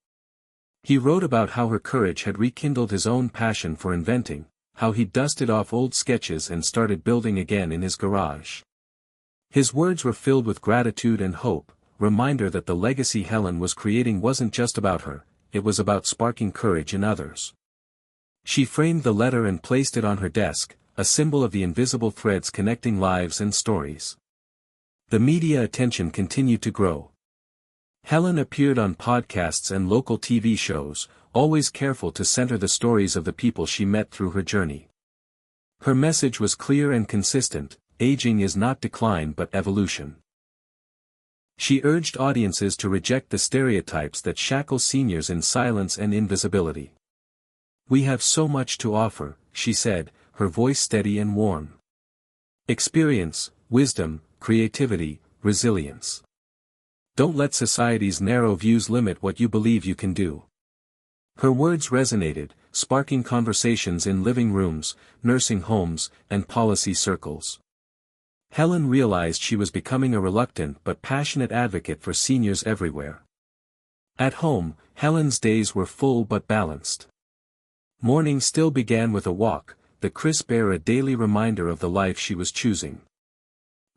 He wrote about how her courage had rekindled his own passion for inventing, how he'd dusted off old sketches and started building again in his garage. His words were filled with gratitude and hope, reminder that the legacy Helen was creating wasn't just about her, it was about sparking courage in others. She framed the letter and placed it on her desk, a symbol of the invisible threads connecting lives and stories. The media attention continued to grow. Helen appeared on podcasts and local TV shows, always careful to center the stories of the people she met through her journey. Her message was clear and consistent: aging is not decline but evolution. She urged audiences to reject the stereotypes that shackle seniors in silence and invisibility. "We have so much to offer," she said, her voice steady and warm. "Experience, wisdom, creativity, resilience. Don't let society's narrow views limit what you believe you can do." Her words resonated, sparking conversations in living rooms, nursing homes, and policy circles. Helen realized she was becoming a reluctant but passionate advocate for seniors everywhere. At home, Helen's days were full but balanced. Morning still began with a walk, the crisp air a daily reminder of the life she was choosing.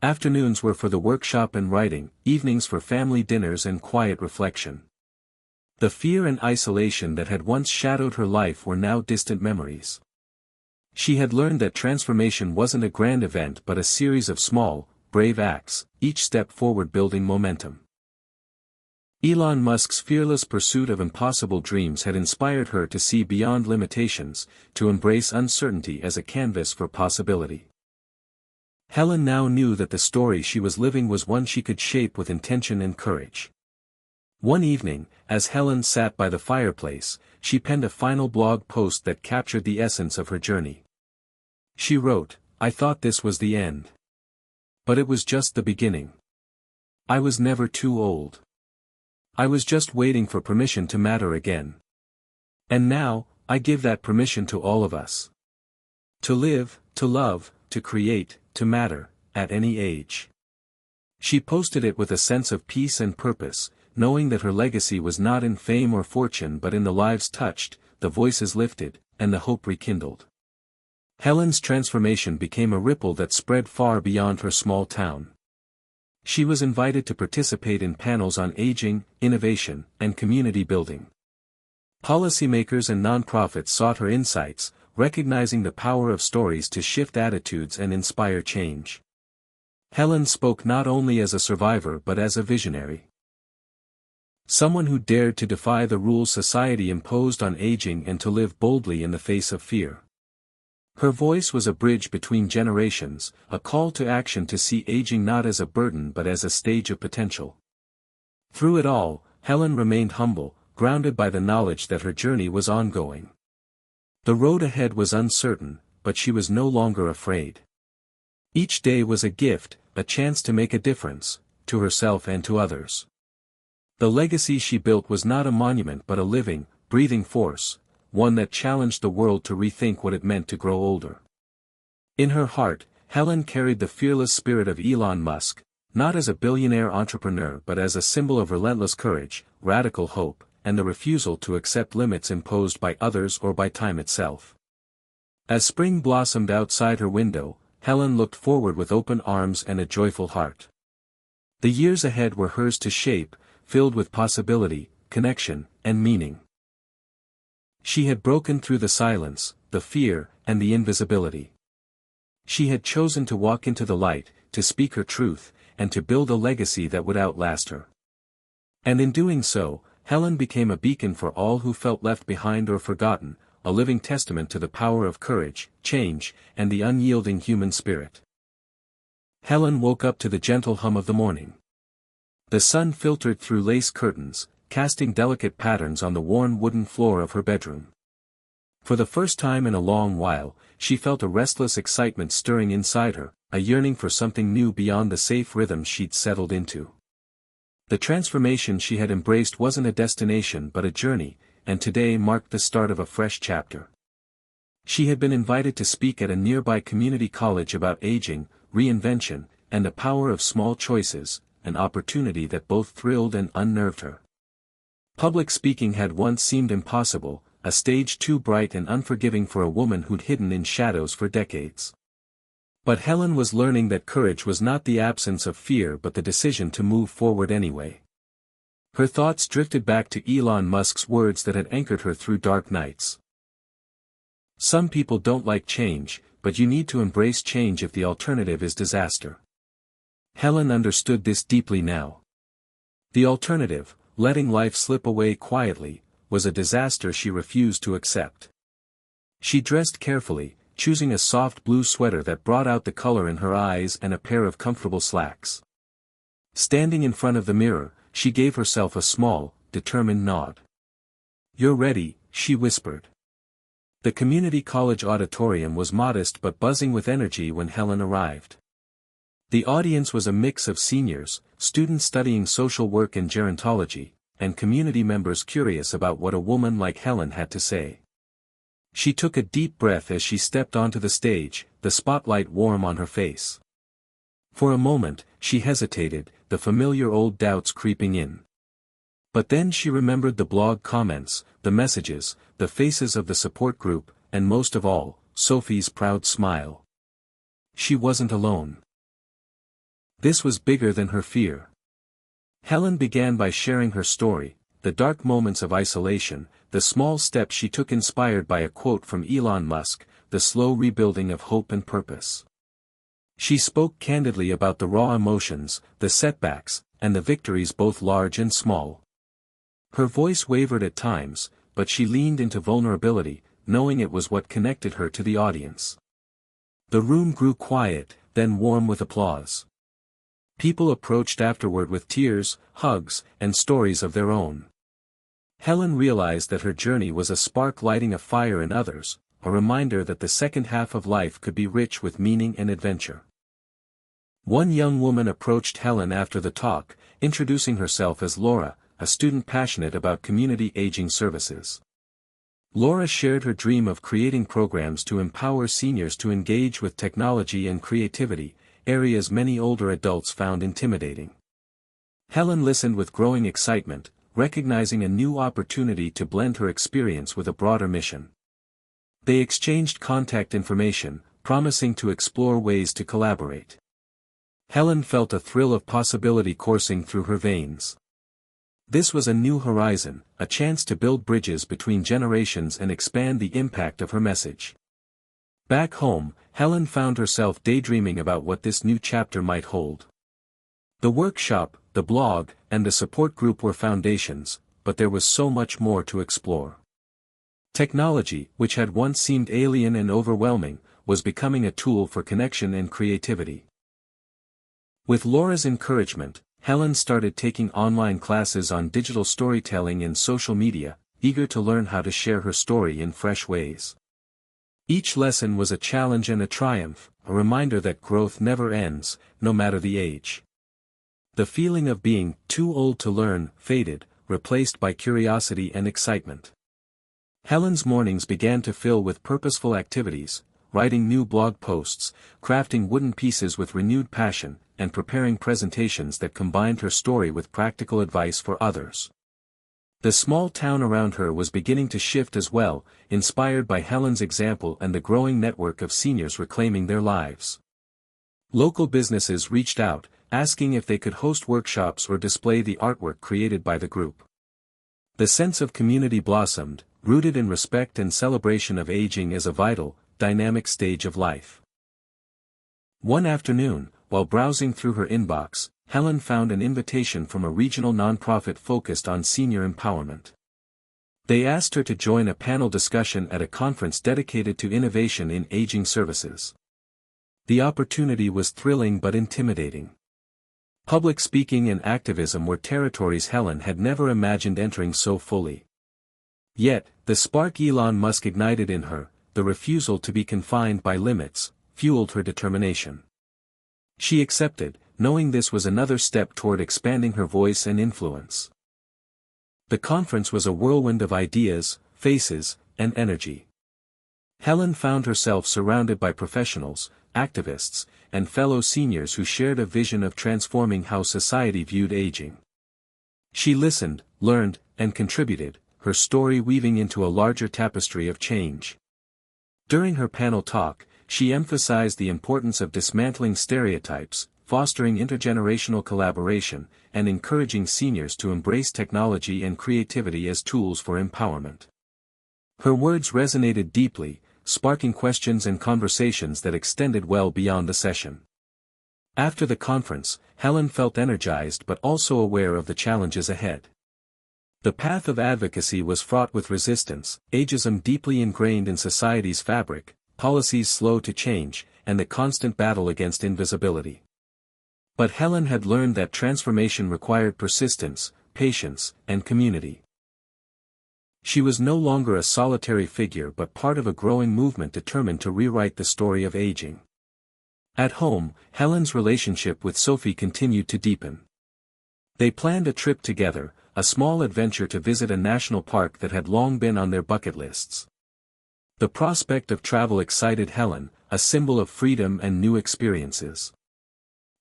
Afternoons were for the workshop and writing, evenings for family dinners and quiet reflection. The fear and isolation that had once shadowed her life were now distant memories. She had learned that transformation wasn't a grand event but a series of small, brave acts, each step forward building momentum. Elon Musk's fearless pursuit of impossible dreams had inspired her to see beyond limitations, to embrace uncertainty as a canvas for possibility. Helen now knew that the story she was living was one she could shape with intention and courage. One evening, as Helen sat by the fireplace, she penned a final blog post that captured the essence of her journey. She wrote, "I thought this was the end. But it was just the beginning. I was never too old. I was just waiting for permission to matter again. And now, I give that permission to all of us. To live, to love, to create, to matter, at any age." She posted it with a sense of peace and purpose, knowing that her legacy was not in fame or fortune but in the lives touched, the voices lifted, and the hope rekindled. Helen's transformation became a ripple that spread far beyond her small town. She was invited to participate in panels on aging, innovation, and community building. Policymakers and nonprofits sought her insights, recognizing the power of stories to shift attitudes and inspire change. Helen spoke not only as a survivor but as a visionary. Someone who dared to defy the rules society imposed on aging and to live boldly in the face of fear. Her voice was a bridge between generations, a call to action to see aging not as a burden but as a stage of potential. Through it all, Helen remained humble, grounded by the knowledge that her journey was ongoing. The road ahead was uncertain, but she was no longer afraid. Each day was a gift, a chance to make a difference, to herself and to others. The legacy she built was not a monument but a living, breathing force, one that challenged the world to rethink what it meant to grow older. In her heart, Helen carried the fearless spirit of Elon Musk, not as a billionaire entrepreneur but as a symbol of relentless courage, radical hope, and the refusal to accept limits imposed by others or by time itself. As spring blossomed outside her window, Helen looked forward with open arms and a joyful heart. The years ahead were hers to shape, filled with possibility, connection, and meaning. She had broken through the silence, the fear, and the invisibility. She had chosen to walk into the light, to speak her truth, and to build a legacy that would outlast her. And in doing so, Helen became a beacon for all who felt left behind or forgotten, a living testament to the power of courage, change, and the unyielding human spirit. Helen woke up to the gentle hum of the morning. The sun filtered through lace curtains, casting delicate patterns on the worn wooden floor of her bedroom. For the first time in a long while, she felt a restless excitement stirring inside her, a yearning for something new beyond the safe rhythm she'd settled into. The transformation she had embraced wasn't a destination but a journey, and today marked the start of a fresh chapter. She had been invited to speak at a nearby community college about aging, reinvention, and the power of small choices, an opportunity that both thrilled and unnerved her. Public speaking had once seemed impossible, a stage too bright and unforgiving for a woman who'd hidden in shadows for decades. But Helen was learning that courage was not the absence of fear but the decision to move forward anyway. Her thoughts drifted back to Elon Musk's words that had anchored her through dark nights. Some people don't like change, but you need to embrace change if the alternative is disaster. Helen understood this deeply now. The alternative, letting life slip away quietly, was a disaster she refused to accept. She dressed carefully, choosing a soft blue sweater that brought out the color in her eyes and a pair of comfortable slacks. Standing in front of the mirror, she gave herself a small, determined nod. "You're ready," she whispered. The community college auditorium was modest but buzzing with energy when Helen arrived. The audience was a mix of seniors, students studying social work and gerontology, and community members curious about what a woman like Helen had to say. She took a deep breath as she stepped onto the stage, the spotlight warm on her face. For a moment, she hesitated, the familiar old doubts creeping in. But then she remembered the blog comments, the messages, the faces of the support group, and most of all, Sophie's proud smile. She wasn't alone. This was bigger than her fear. Helen began by sharing her story, the dark moments of isolation, the small steps she took inspired by a quote from Elon Musk, the slow rebuilding of hope and purpose. She spoke candidly about the raw emotions, the setbacks, and the victories both large and small. Her voice wavered at times, but she leaned into vulnerability, knowing it was what connected her to the audience. The room grew quiet, then warm with applause. People approached afterward with tears, hugs, and stories of their own. Helen realized that her journey was a spark lighting a fire in others, a reminder that the second half of life could be rich with meaning and adventure. One young woman approached Helen after the talk, introducing herself as Laura, a student passionate about community aging services. Laura shared her dream of creating programs to empower seniors to engage with technology and creativity, areas many older adults found intimidating. Helen listened with growing excitement, recognizing a new opportunity to blend her experience with a broader mission. They exchanged contact information, promising to explore ways to collaborate. Helen felt a thrill of possibility coursing through her veins. This was a new horizon, a chance to build bridges between generations and expand the impact of her message. Back home, Helen found herself daydreaming about what this new chapter might hold. The workshop, the blog, and the support group were foundations, but there was so much more to explore. Technology, which had once seemed alien and overwhelming, was becoming a tool for connection and creativity. With Laura's encouragement, Helen started taking online classes on digital storytelling and social media, eager to learn how to share her story in fresh ways. Each lesson was a challenge and a triumph, a reminder that growth never ends, no matter the age. The feeling of being too old to learn faded, replaced by curiosity and excitement. Helen's mornings began to fill with purposeful activities, writing new blog posts, crafting wooden pieces with renewed passion, and preparing presentations that combined her story with practical advice for others. The small town around her was beginning to shift as well, inspired by Helen's example and the growing network of seniors reclaiming their lives. Local businesses reached out, asking if they could host workshops or display the artwork created by the group. The sense of community blossomed, rooted in respect and celebration of aging as a vital, dynamic stage of life. One afternoon, while browsing through her inbox, Helen found an invitation from a regional nonprofit focused on senior empowerment. They asked her to join a panel discussion at a conference dedicated to innovation in aging services. The opportunity was thrilling but intimidating. Public speaking and activism were territories Helen had never imagined entering so fully. Yet, the spark Elon Musk ignited in her, the refusal to be confined by limits, fueled her determination. She accepted, knowing this was another step toward expanding her voice and influence. The conference was a whirlwind of ideas, faces, and energy. Helen found herself surrounded by professionals, activists, and fellow seniors who shared a vision of transforming how society viewed aging. She listened, learned, and contributed, her story weaving into a larger tapestry of change. During her panel talk, she emphasized the importance of dismantling stereotypes, fostering intergenerational collaboration, and encouraging seniors to embrace technology and creativity as tools for empowerment. Her words resonated deeply, sparking questions and conversations that extended well beyond the session. After the conference, Helen felt energized but also aware of the challenges ahead. The path of advocacy was fraught with resistance, ageism deeply ingrained in society's fabric, policies slow to change, and the constant battle against invisibility. But Helen had learned that transformation required persistence, patience, and community. She was no longer a solitary figure but part of a growing movement determined to rewrite the story of aging. At home, Helen's relationship with Sophie continued to deepen. They planned a trip together, a small adventure to visit a national park that had long been on their bucket lists. The prospect of travel excited Helen, a symbol of freedom and new experiences.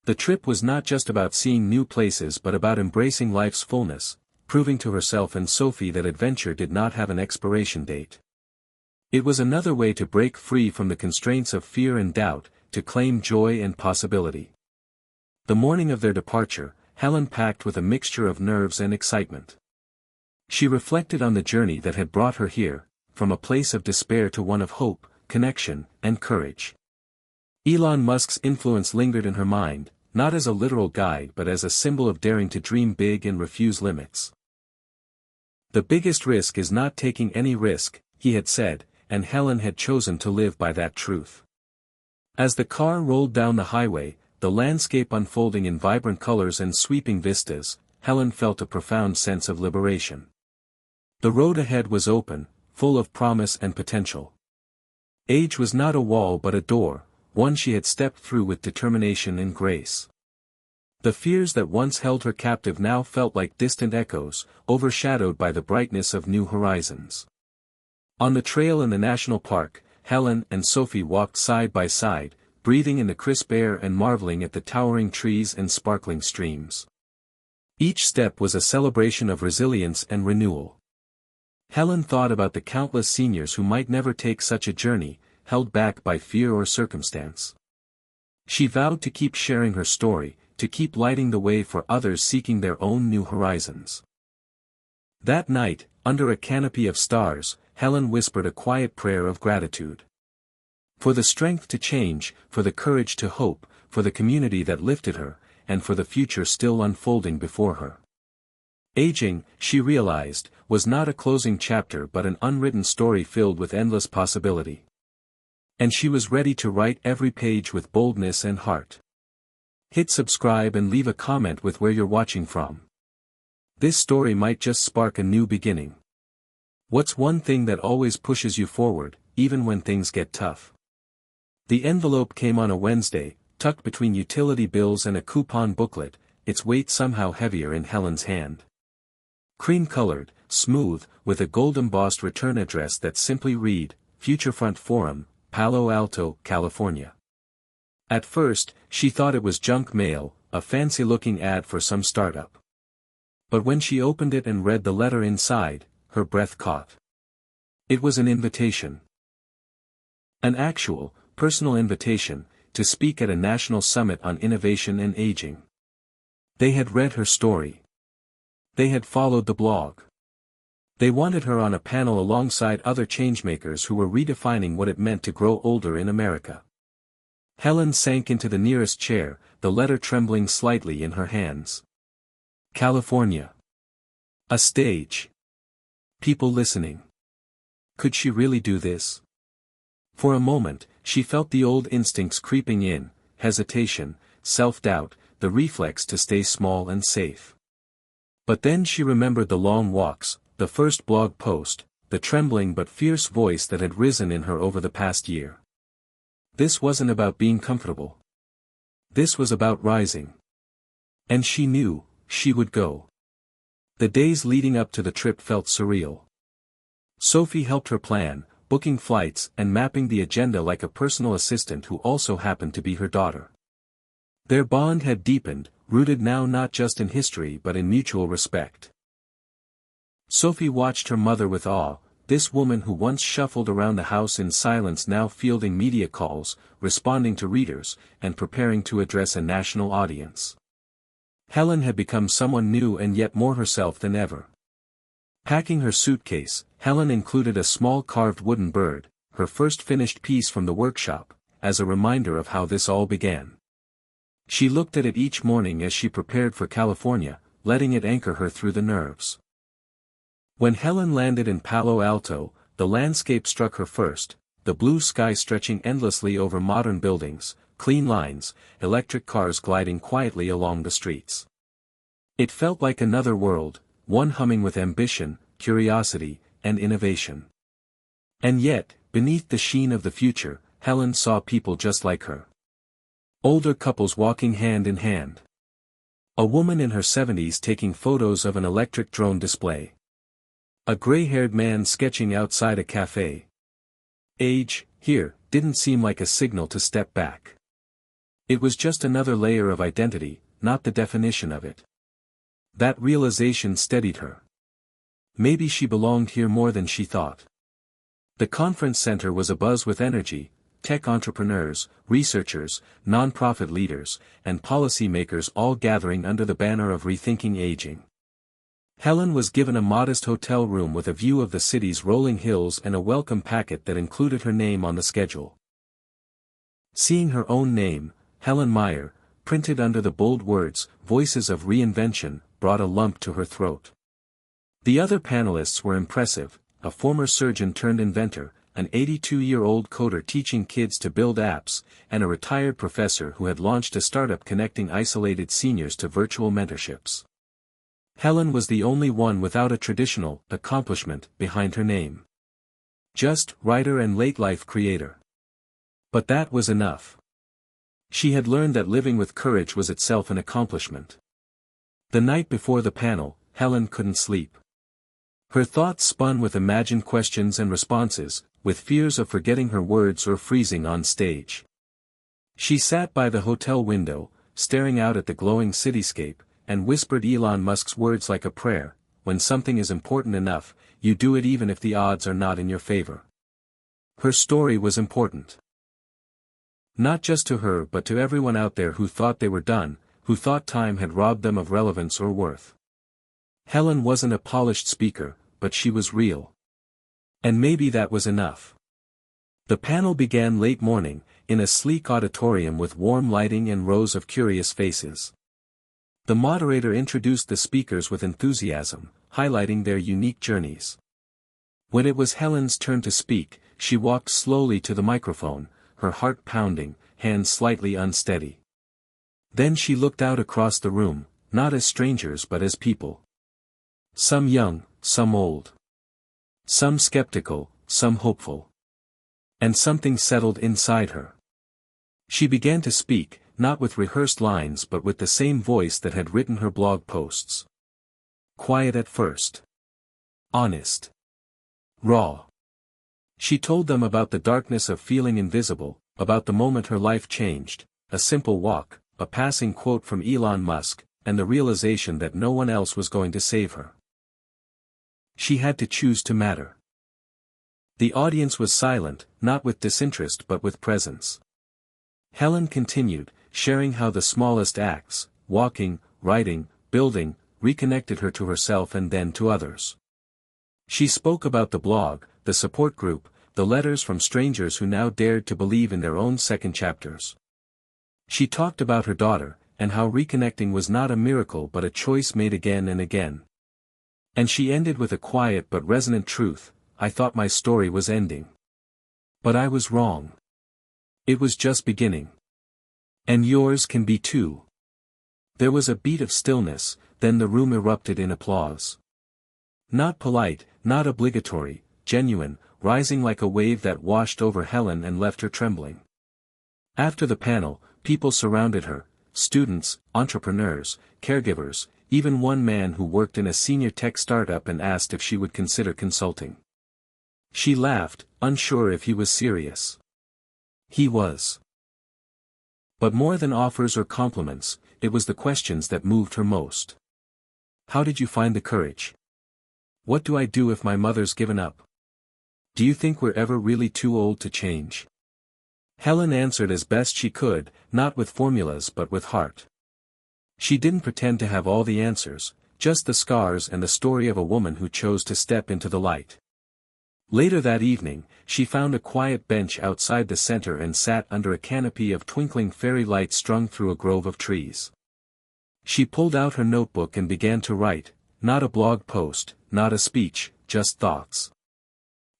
The trip was not just about seeing new places but about embracing life's fullness, proving to herself and Sophie that adventure did not have an expiration date. It was another way to break free from the constraints of fear and doubt, to claim joy and possibility. The morning of their departure, Helen packed with a mixture of nerves and excitement. She reflected on the journey that had brought her here, from a place of despair to one of hope, connection, and courage. Elon Musk's influence lingered in her mind, not as a literal guide but as a symbol of daring to dream big and refuse limits. The biggest risk is not taking any risk, he had said, and Helen had chosen to live by that truth. As the car rolled down the highway, the landscape unfolding in vibrant colors and sweeping vistas, Helen felt a profound sense of liberation. The road ahead was open, full of promise and potential. Age was not a wall but a door, one she had stepped through with determination and grace. The fears that once held her captive now felt like distant echoes, overshadowed by the brightness of new horizons. On the trail in the national park, Helen and Sophie walked side by side, breathing in the crisp air and marveling at the towering trees and sparkling streams. Each step was a celebration of resilience and renewal. Helen thought about the countless seniors who might never take such a journey, held back by fear or circumstance. She vowed to keep sharing her story, to keep lighting the way for others seeking their own new horizons. That night, under a canopy of stars, Helen whispered a quiet prayer of gratitude. For the strength to change, for the courage to hope, for the community that lifted her, and for the future still unfolding before her. Aging, she realized, was not a closing chapter but an unwritten story filled with endless possibility. And she was ready to write every page with boldness and heart. Hit subscribe and leave a comment with where you're watching from. This story might just spark a new beginning. What's one thing that always pushes you forward, even when things get tough? The envelope came on a Wednesday, tucked between utility bills and a coupon booklet, its weight somehow heavier in Helen's hand. Cream-colored, smooth, with a gold-embossed return address that simply read, Futurefront Forum, Palo Alto, California. At first, she thought it was junk mail, a fancy-looking ad for some startup. But when she opened it and read the letter inside, her breath caught. It was an invitation. An actual, personal invitation, to speak at a national summit on innovation and aging. They had read her story. They had followed the blog. They wanted her on a panel alongside other changemakers who were redefining what it meant to grow older in America. Helen sank into the nearest chair, the letter trembling slightly in her hands. California. A stage. People listening. Could she really do this? For a moment, she felt the old instincts creeping in, hesitation, self-doubt, the reflex to stay small and safe. But then she remembered the long walks, the first blog post, the trembling but fierce voice that had risen in her over the past year. This wasn't about being comfortable. This was about rising. And she knew, she would go. The days leading up to the trip felt surreal. Sophie helped her plan, booking flights and mapping the agenda like a personal assistant who also happened to be her daughter. Their bond had deepened, rooted now not just in history but in mutual respect. Sophie watched her mother with awe, this woman who once shuffled around the house in silence now fielding media calls, responding to readers, and preparing to address a national audience. Helen had become someone new and yet more herself than ever. Packing her suitcase, Helen included a small carved wooden bird, her first finished piece from the workshop, as a reminder of how this all began. She looked at it each morning as she prepared for California, letting it anchor her through the nerves. When Helen landed in Palo Alto, the landscape struck her first, the blue sky stretching endlessly over modern buildings, clean lines, electric cars gliding quietly along the streets. It felt like another world, one humming with ambition, curiosity, and innovation. And yet, beneath the sheen of the future, Helen saw people just like her. Older couples walking hand in hand. A woman in her 70s taking photos of an electric drone display. A gray-haired man sketching outside a cafe. Age, here, didn't seem like a signal to step back. It was just another layer of identity, not the definition of it. That realization steadied her. Maybe she belonged here more than she thought. The conference center was abuzz with energy, tech entrepreneurs, researchers, nonprofit leaders, and policymakers all gathering under the banner of rethinking aging. Helen was given a modest hotel room with a view of the city's rolling hills and a welcome packet that included her name on the schedule. Seeing her own name, Helen Meyer, printed under the bold words, "Voices of Reinvention," brought a lump to her throat. The other panelists were impressive, a former surgeon turned inventor, an 82-year-old coder teaching kids to build apps, and a retired professor who had launched a startup connecting isolated seniors to virtual mentorships. Helen was the only one without a traditional accomplishment behind her name. Just writer and late-life creator. But that was enough. She had learned that living with courage was itself an accomplishment. The night before the panel, Helen couldn't sleep. Her thoughts spun with imagined questions and responses, with fears of forgetting her words or freezing on stage. She sat by the hotel window, staring out at the glowing cityscape, and whispered Elon Musk's words like a prayer, "When something is important enough, you do it even if the odds are not in your favor." Her story was important. Not just to her but to everyone out there who thought they were done, who thought time had robbed them of relevance or worth. Helen wasn't a polished speaker, but she was real. And maybe that was enough. The panel began late morning, in a sleek auditorium with warm lighting and rows of curious faces. The moderator introduced the speakers with enthusiasm, highlighting their unique journeys. When it was Helen's turn to speak, she walked slowly to the microphone, her heart pounding, hands slightly unsteady. Then she looked out across the room, not as strangers but as people. Some young, some old. Some skeptical, some hopeful. And something settled inside her. She began to speak, not with rehearsed lines but with the same voice that had written her blog posts. Quiet at first. Honest. Raw. She told them about the darkness of feeling invisible, about the moment her life changed, a simple walk, a passing quote from Elon Musk, and the realization that no one else was going to save her. She had to choose to matter. The audience was silent, not with disinterest but with presence. Helen continued, sharing how the smallest acts, walking, writing, building, reconnected her to herself and then to others. She spoke about the blog, the support group, the letters from strangers who now dared to believe in their own second chapters. She talked about her daughter, and how reconnecting was not a miracle but a choice made again and again. And she ended with a quiet but resonant truth, "I thought my story was ending. But I was wrong. It was just beginning. And yours can be too." There was a beat of stillness, then the room erupted in applause. Not polite, not obligatory, genuine, rising like a wave that washed over Helen and left her trembling. After the panel, people surrounded her, students, entrepreneurs, caregivers, even one man who worked in a senior tech startup and asked if she would consider consulting. She laughed, unsure if he was serious. He was. But more than offers or compliments, it was the questions that moved her most. How did you find the courage? What do I do if my mother's given up? Do you think we're ever really too old to change? Helen answered as best she could, not with formulas but with heart. She didn't pretend to have all the answers, just the scars and the story of a woman who chose to step into the light. Later that evening, she found a quiet bench outside the center and sat under a canopy of twinkling fairy lights strung through a grove of trees. She pulled out her notebook and began to write, not a blog post, not a speech, just thoughts.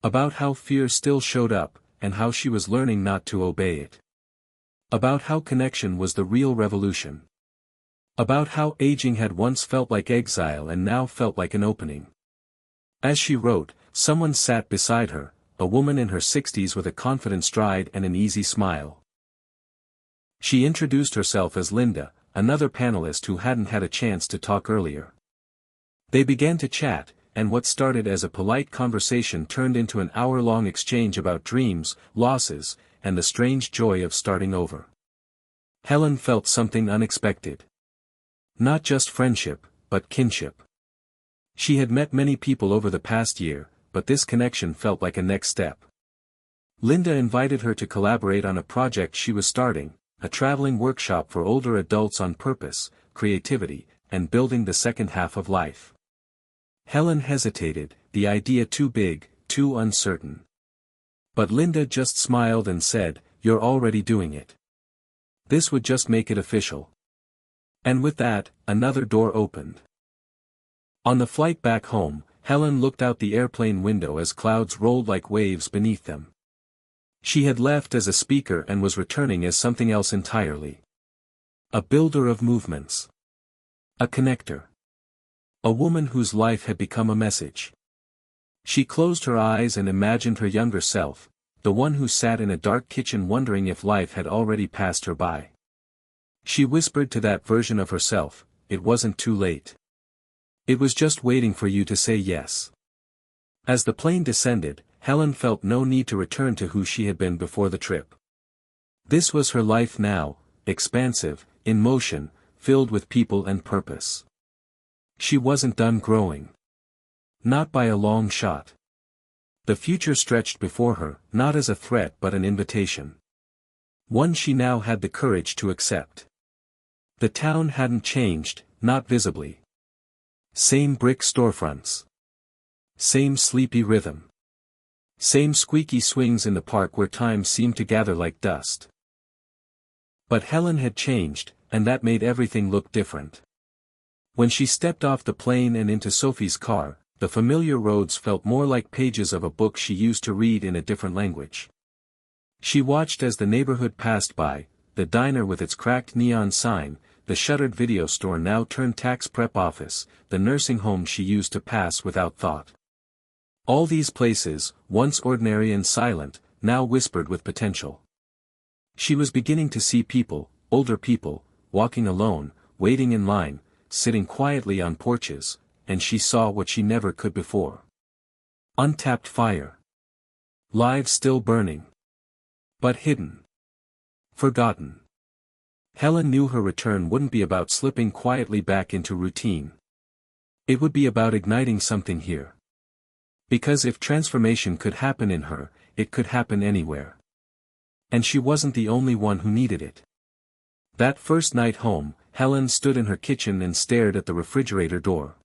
About how fear still showed up, and how she was learning not to obey it. About how connection was the real revolution. About how aging had once felt like exile and now felt like an opening. As she wrote, someone sat beside her, a woman in her 60s with a confident stride and an easy smile. She introduced herself as Linda, another panelist who hadn't had a chance to talk earlier. They began to chat, and what started as a polite conversation turned into an hour-long exchange about dreams, losses, and the strange joy of starting over. Helen felt something unexpected. Not just friendship, but kinship. She had met many people over the past year, but this connection felt like a next step. Linda invited her to collaborate on a project she was starting, a traveling workshop for older adults on purpose, creativity, and building the second half of life. Helen hesitated, the idea too big, too uncertain. But Linda just smiled and said, "You're already doing it. This would just make it official." And with that, another door opened. On the flight back home, Helen looked out the airplane window as clouds rolled like waves beneath them. She had left as a speaker and was returning as something else entirely. A builder of movements. A connector. A woman whose life had become a message. She closed her eyes and imagined her younger self, the one who sat in a dark kitchen wondering if life had already passed her by. She whispered to that version of herself, "It wasn't too late. It was just waiting for you to say yes." As the plane descended, Helen felt no need to return to who she had been before the trip. This was her life now, expansive, in motion, filled with people and purpose. She wasn't done growing. Not by a long shot. The future stretched before her, not as a threat but an invitation. One she now had the courage to accept. The town hadn't changed, not visibly. Same brick storefronts. Same sleepy rhythm. Same squeaky swings in the park where time seemed to gather like dust. But Helen had changed, and that made everything look different. When she stepped off the plane and into Sophie's car, the familiar roads felt more like pages of a book she used to read in a different language. She watched as the neighborhood passed by, the diner with its cracked neon sign, the shuttered video store now turned tax prep office, the nursing home she used to pass without thought. All these places, once ordinary and silent, now whispered with potential. She was beginning to see people, older people, walking alone, waiting in line, sitting quietly on porches, and she saw what she never could before. Untapped fire. Lives still burning. But hidden. Forgotten. Helen knew her return wouldn't be about slipping quietly back into routine. It would be about igniting something here. Because if transformation could happen in her, it could happen anywhere. And she wasn't the only one who needed it. That first night home, Helen stood in her kitchen and stared at the refrigerator door.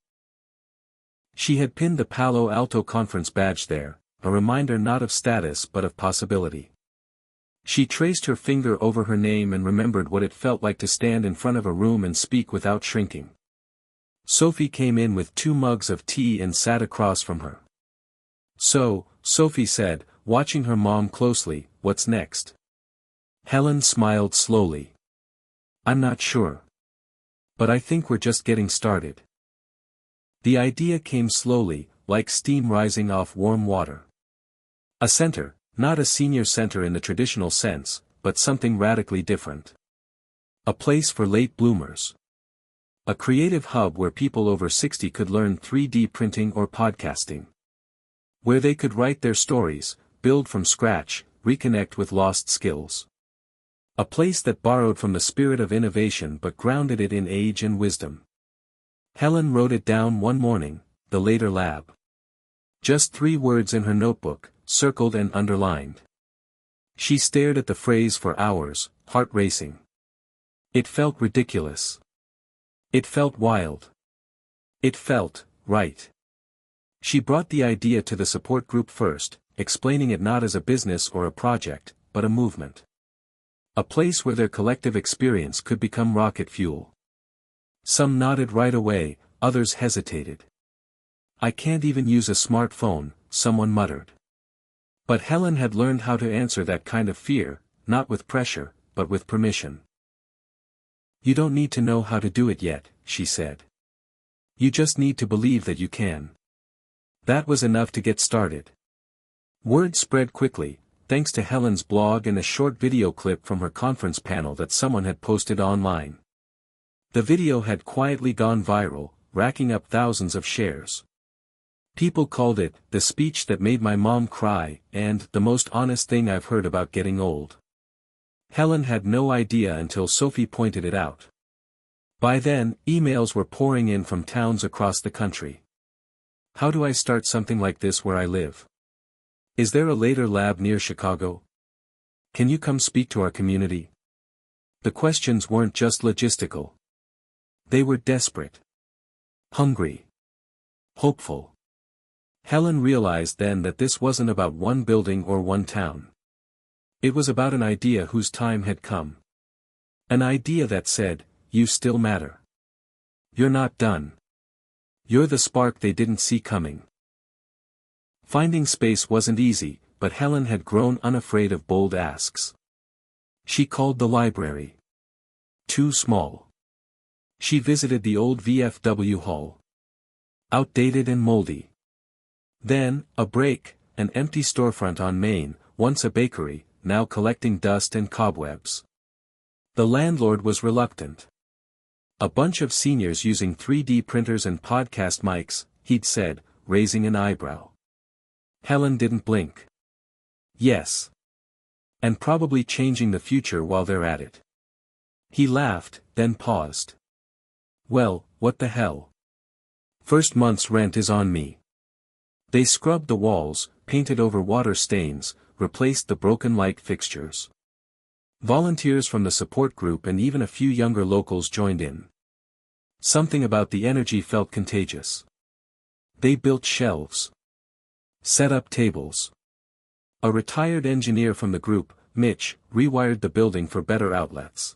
She had pinned the Palo Alto conference badge there, a reminder not of status but of possibility. She traced her finger over her name and remembered what it felt like to stand in front of a room and speak without shrinking. Sophie came in with 2 mugs of tea and sat across from her. "So," Sophie said, watching her mom closely, "what's next?" Helen smiled slowly. "I'm not sure. But I think we're just getting started." The idea came slowly, like steam rising off warm water. A center, not a senior center in the traditional sense, but something radically different. A place for late bloomers. A creative hub where people over 60 could learn 3D printing or podcasting. Where they could write their stories, build from scratch, reconnect with lost skills. A place that borrowed from the spirit of innovation but grounded it in age and wisdom. Helen wrote it down one morning, the later lab. Just 3 words in her notebook, circled and underlined. She stared at the phrase for hours, heart racing. It felt ridiculous. It felt wild. It felt right. She brought the idea to the support group first, explaining it not as a business or a project, but a movement. A place where their collective experience could become rocket fuel. Some nodded right away, others hesitated. I can't even use a smartphone, someone muttered. But Helen had learned how to answer that kind of fear, not with pressure, but with permission. You don't need to know how to do it yet, she said. You just need to believe that you can. That was enough to get started. Word spread quickly, thanks to Helen's blog and a short video clip from her conference panel that someone had posted online. The video had quietly gone viral, racking up thousands of shares. People called it, "the speech that made my mom cry," and, "the most honest thing I've heard about getting old." Helen had no idea until Sophie pointed it out. By then, emails were pouring in from towns across the country. How do I start something like this where I live? Is there a later lab near Chicago? Can you come speak to our community? The questions weren't just logistical. They were desperate. Hungry. Hopeful. Helen realized then that this wasn't about one building or one town. It was about an idea whose time had come. An idea that said, you still matter. You're not done. You're the spark they didn't see coming. Finding space wasn't easy, but Helen had grown unafraid of bold asks. She called the library. Too small. She visited the old VFW hall. Outdated and moldy. Then, a break, an empty storefront on Main, once a bakery, now collecting dust and cobwebs. The landlord was reluctant. A bunch of seniors using 3D printers and podcast mics, he'd said, raising an eyebrow. Helen didn't blink. Yes. And probably changing the future while they're at it. He laughed, then paused. Well, what the hell? First month's rent is on me. They scrubbed the walls, painted over water stains, replaced the broken light fixtures. Volunteers from the support group and even a few younger locals joined in. Something about the energy felt contagious. They built shelves. Set up tables. A retired engineer from the group, Mitch, rewired the building for better outlets.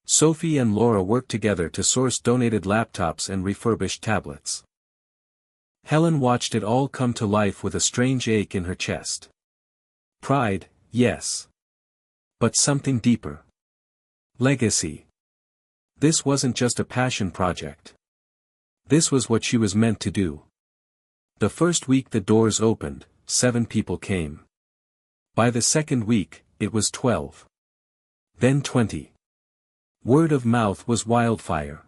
Sophie and Laura worked together to source donated laptops and refurbished tablets. Helen watched it all come to life with a strange ache in her chest. Pride, yes. But something deeper. Legacy. This wasn't just a passion project. This was what she was meant to do. The first week the doors opened, 7 people came. By the second week, it was 12. Then 20. Word of mouth was wildfire.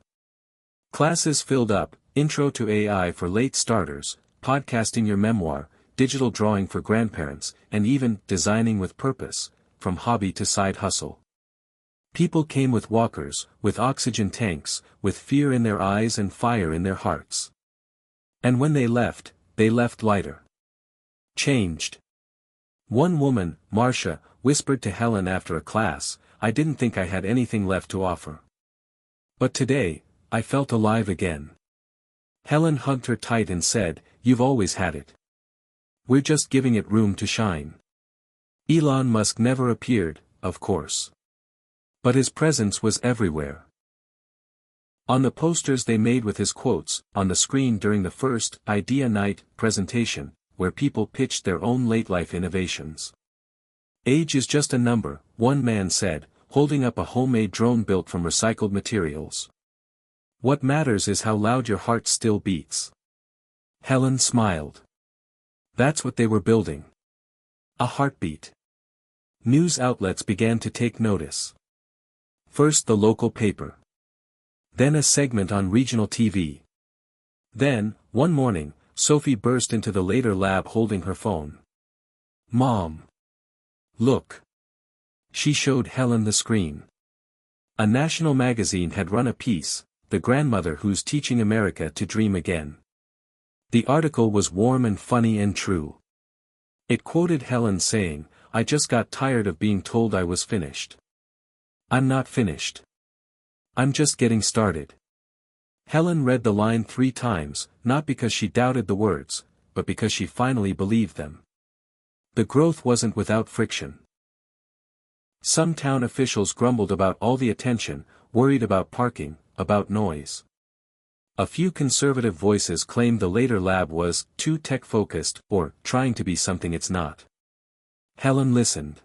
Classes filled up, Intro to AI for late starters, podcasting your memoir, digital drawing for grandparents, and even designing with purpose, from hobby to side hustle. People came with walkers, with oxygen tanks, with fear in their eyes and fire in their hearts. And when they left lighter. Changed. One woman, Marcia, whispered to Helen after a class, "I didn't think I had anything left to offer. But today, I felt alive again." Helen hugged her tight and said, "You've always had it. We're just giving it room to shine." Elon Musk never appeared, of course. But his presence was everywhere. On the posters they made with his quotes, on the screen during the first Idea Night presentation, where people pitched their own late-life innovations. "Age is just a number," one man said, holding up a homemade drone built from recycled materials. "What matters is how loud your heart still beats." Helen smiled. That's what they were building. A heartbeat. News outlets began to take notice. First the local paper. Then a segment on regional TV. Then, one morning, Sophie burst into the later lab holding her phone. "Mom! Look!" She showed Helen the screen. A national magazine had run a piece, "The Grandmother Who's Teaching America to Dream Again." The article was warm and funny and true. It quoted Helen saying, "I just got tired of being told I was finished. I'm not finished. I'm just getting started." Helen read the line 3 times, not because she doubted the words, but because she finally believed them. The growth wasn't without friction. Some town officials grumbled about all the attention, worried about parking, about noise. A few conservative voices claimed the later lab was too tech-focused, or trying to be something it's not. Helen listened.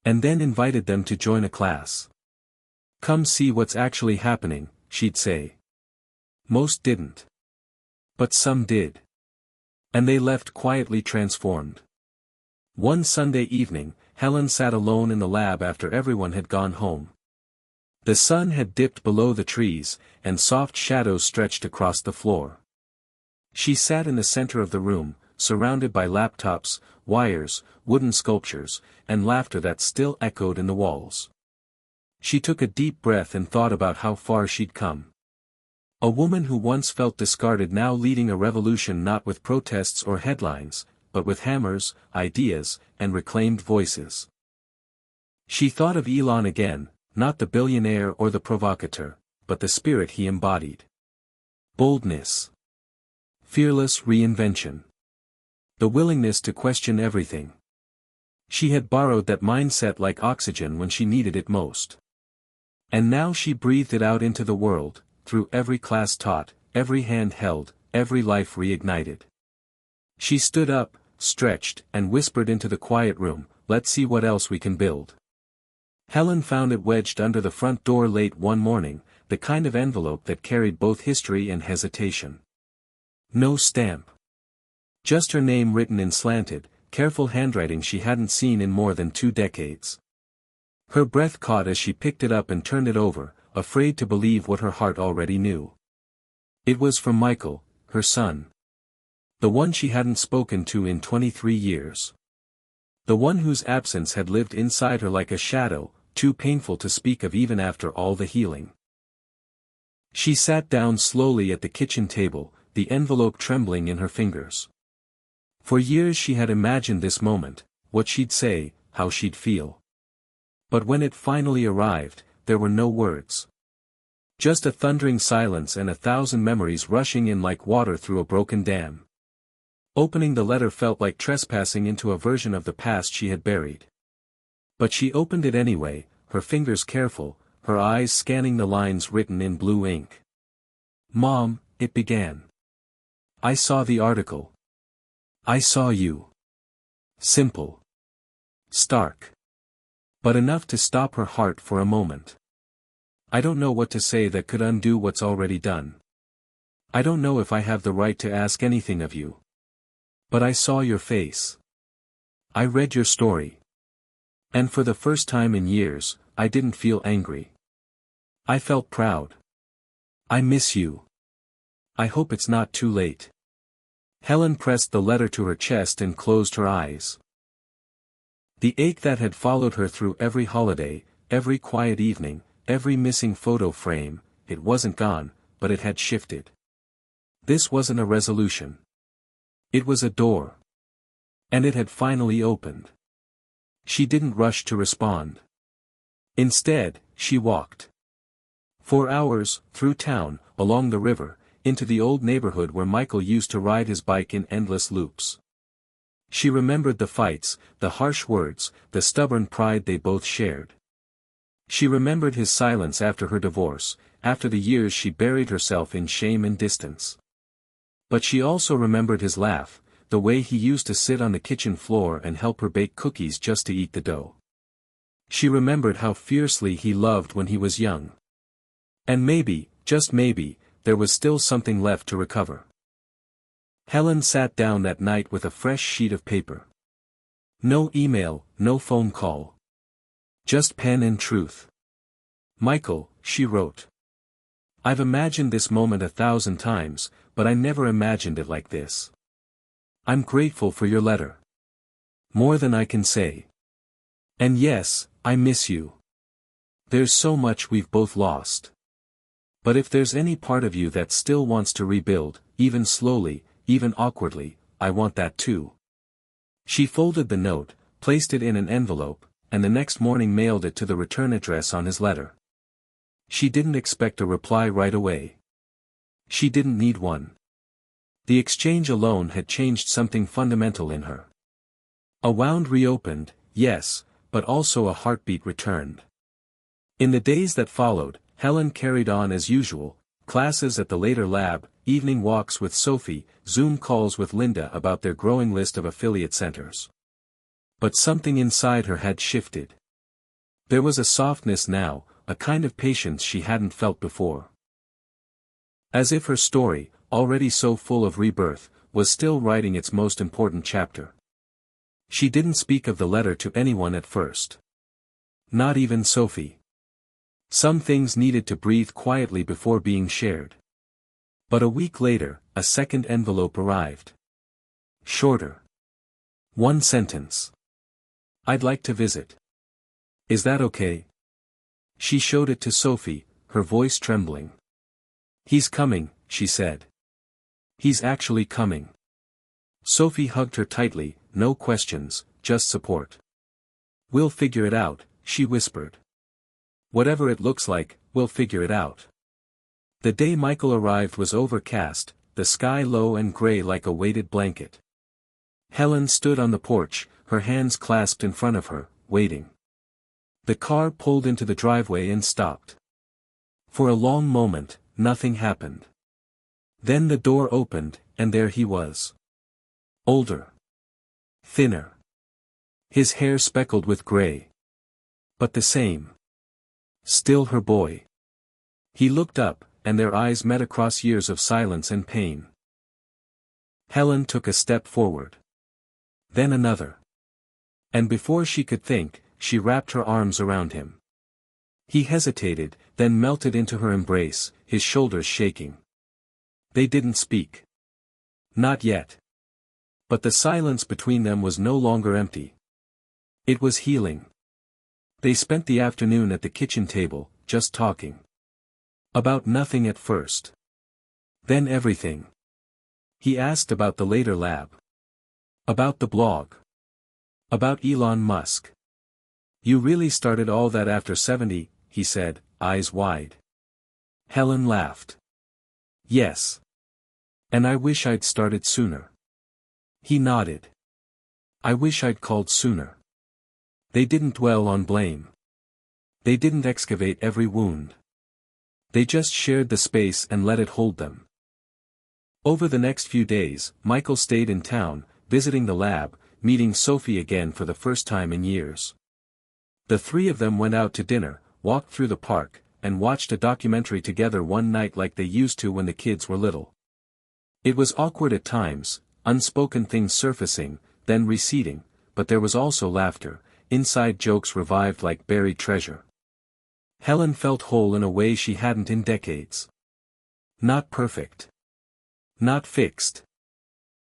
And then invited them to join a class. "Come see what's actually happening," she'd say. Most didn't. But some did. And they left quietly transformed. One Sunday evening, Helen sat alone in the lab after everyone had gone home. The sun had dipped below the trees, and soft shadows stretched across the floor. She sat in the center of the room, surrounded by laptops, wires, wooden sculptures, and laughter that still echoed in the walls. She took a deep breath and thought about how far she'd come. A woman who once felt discarded now leading a revolution not with protests or headlines, but with hammers, ideas, and reclaimed voices. She thought of Elon again, not the billionaire or the provocateur, but the spirit he embodied. Boldness. Fearless reinvention. The willingness to question everything. She had borrowed that mindset like oxygen when she needed it most. And now she breathed it out into the world, through every class taught, every hand held, every life reignited. She stood up, stretched, and whispered into the quiet room, "Let's see what else we can build." Helen found it wedged under the front door late one morning, the kind of envelope that carried both history and hesitation. No stamp. Just her name written in slanted, careful handwriting she hadn't seen in more than 2 decades. Her breath caught as she picked it up and turned it over, afraid to believe what her heart already knew. It was from Michael, her son. The one she hadn't spoken to in 23 years. The one whose absence had lived inside her like a shadow, too painful to speak of even after all the healing. She sat down slowly at the kitchen table, the envelope trembling in her fingers. For years she had imagined this moment, what she'd say, how she'd feel. But when it finally arrived, there were no words. Just a thundering silence and 1,000 memories rushing in like water through a broken dam. Opening the letter felt like trespassing into a version of the past she had buried. But she opened it anyway, her fingers careful, her eyes scanning the lines written in blue ink. "Mom," it began. "I saw the article. I saw you." Simple. Stark. But enough to stop her heart for a moment. "I don't know what to say that could undo what's already done. I don't know if I have the right to ask anything of you. But I saw your face. I read your story. And for the first time in years, I didn't feel angry. I felt proud. I miss you. I hope it's not too late." Helen pressed the letter to her chest and closed her eyes. The ache that had followed her through every holiday, every quiet evening, every missing photo frame, it wasn't gone, but it had shifted. This wasn't a resolution. It was a door. And it had finally opened. She didn't rush to respond. Instead, she walked. For hours, through town, along the river, into the old neighborhood where Michael used to ride his bike in endless loops. She remembered the fights, the harsh words, the stubborn pride they both shared. She remembered his silence after her divorce, after the years she buried herself in shame and distance. But she also remembered his laugh, the way he used to sit on the kitchen floor and help her bake cookies just to eat the dough. She remembered how fiercely he loved when he was young. And maybe, just maybe, there was still something left to recover. Helen sat down that night with a fresh sheet of paper. No email, no phone call. Just pen and truth. "Michael," she wrote. "I've imagined this moment 1,000 times, but I never imagined it like this. I'm grateful for your letter. More than I can say. And yes, I miss you. There's so much we've both lost. But if there's any part of you that still wants to rebuild, even slowly, even awkwardly, "I want that too." She folded the note, placed it in an envelope, and the next morning mailed it to the return address on his letter. She didn't expect a reply right away. She didn't need one. The exchange alone had changed something fundamental in her. A wound reopened, yes, but also a heartbeat returned. In the days that followed, Helen carried on as usual, classes at the later lab, evening walks with Sophie, Zoom calls with Linda about their growing list of affiliate centers. But something inside her had shifted. There was a softness now, a kind of patience she hadn't felt before. As if her story, already so full of rebirth, was still writing its most important chapter. She didn't speak of the letter to anyone at first. Not even Sophie. Some things needed to breathe quietly before being shared. But a week later, a second envelope arrived. Shorter. One sentence. "I'd like to visit. Is that okay?" She showed it to Sophie, her voice trembling. "He's coming," she said. "He's actually coming." Sophie hugged her tightly, no questions, just support. "We'll figure it out," she whispered. "Whatever it looks like, we'll figure it out." The day Michael arrived was overcast, the sky low and gray like a weighted blanket. Helen stood on the porch, her hands clasped in front of her, waiting. The car pulled into the driveway and stopped. For a long moment, nothing happened. Then the door opened, and there he was. Older. Thinner. His hair speckled with gray. But the same. Still her boy. He looked up, and their eyes met across years of silence and pain. Helen took a step forward. Then another. And before she could think, she wrapped her arms around him. He hesitated, then melted into her embrace, his shoulders shaking. They didn't speak. Not yet. But the silence between them was no longer empty. It was healing. They spent the afternoon at the kitchen table, just talking. About nothing at first. Then everything. He asked about the later lab. About the blog. About Elon Musk. "You really started all that after 70, he said, eyes wide. Helen laughed. "Yes. And I wish I'd started sooner." He nodded. "I wish I'd called sooner." They didn't dwell on blame. They didn't excavate every wound. They just shared the space and let it hold them. Over the next few days, Michael stayed in town, visiting the lab, meeting Sophie again for the first time in years. The three of them went out to dinner, walked through the park, and watched a documentary together one night like they used to when the kids were little. It was awkward at times, unspoken things surfacing, then receding, but there was also laughter, inside jokes revived like buried treasure. Helen felt whole in a way she hadn't in decades. Not perfect. Not fixed.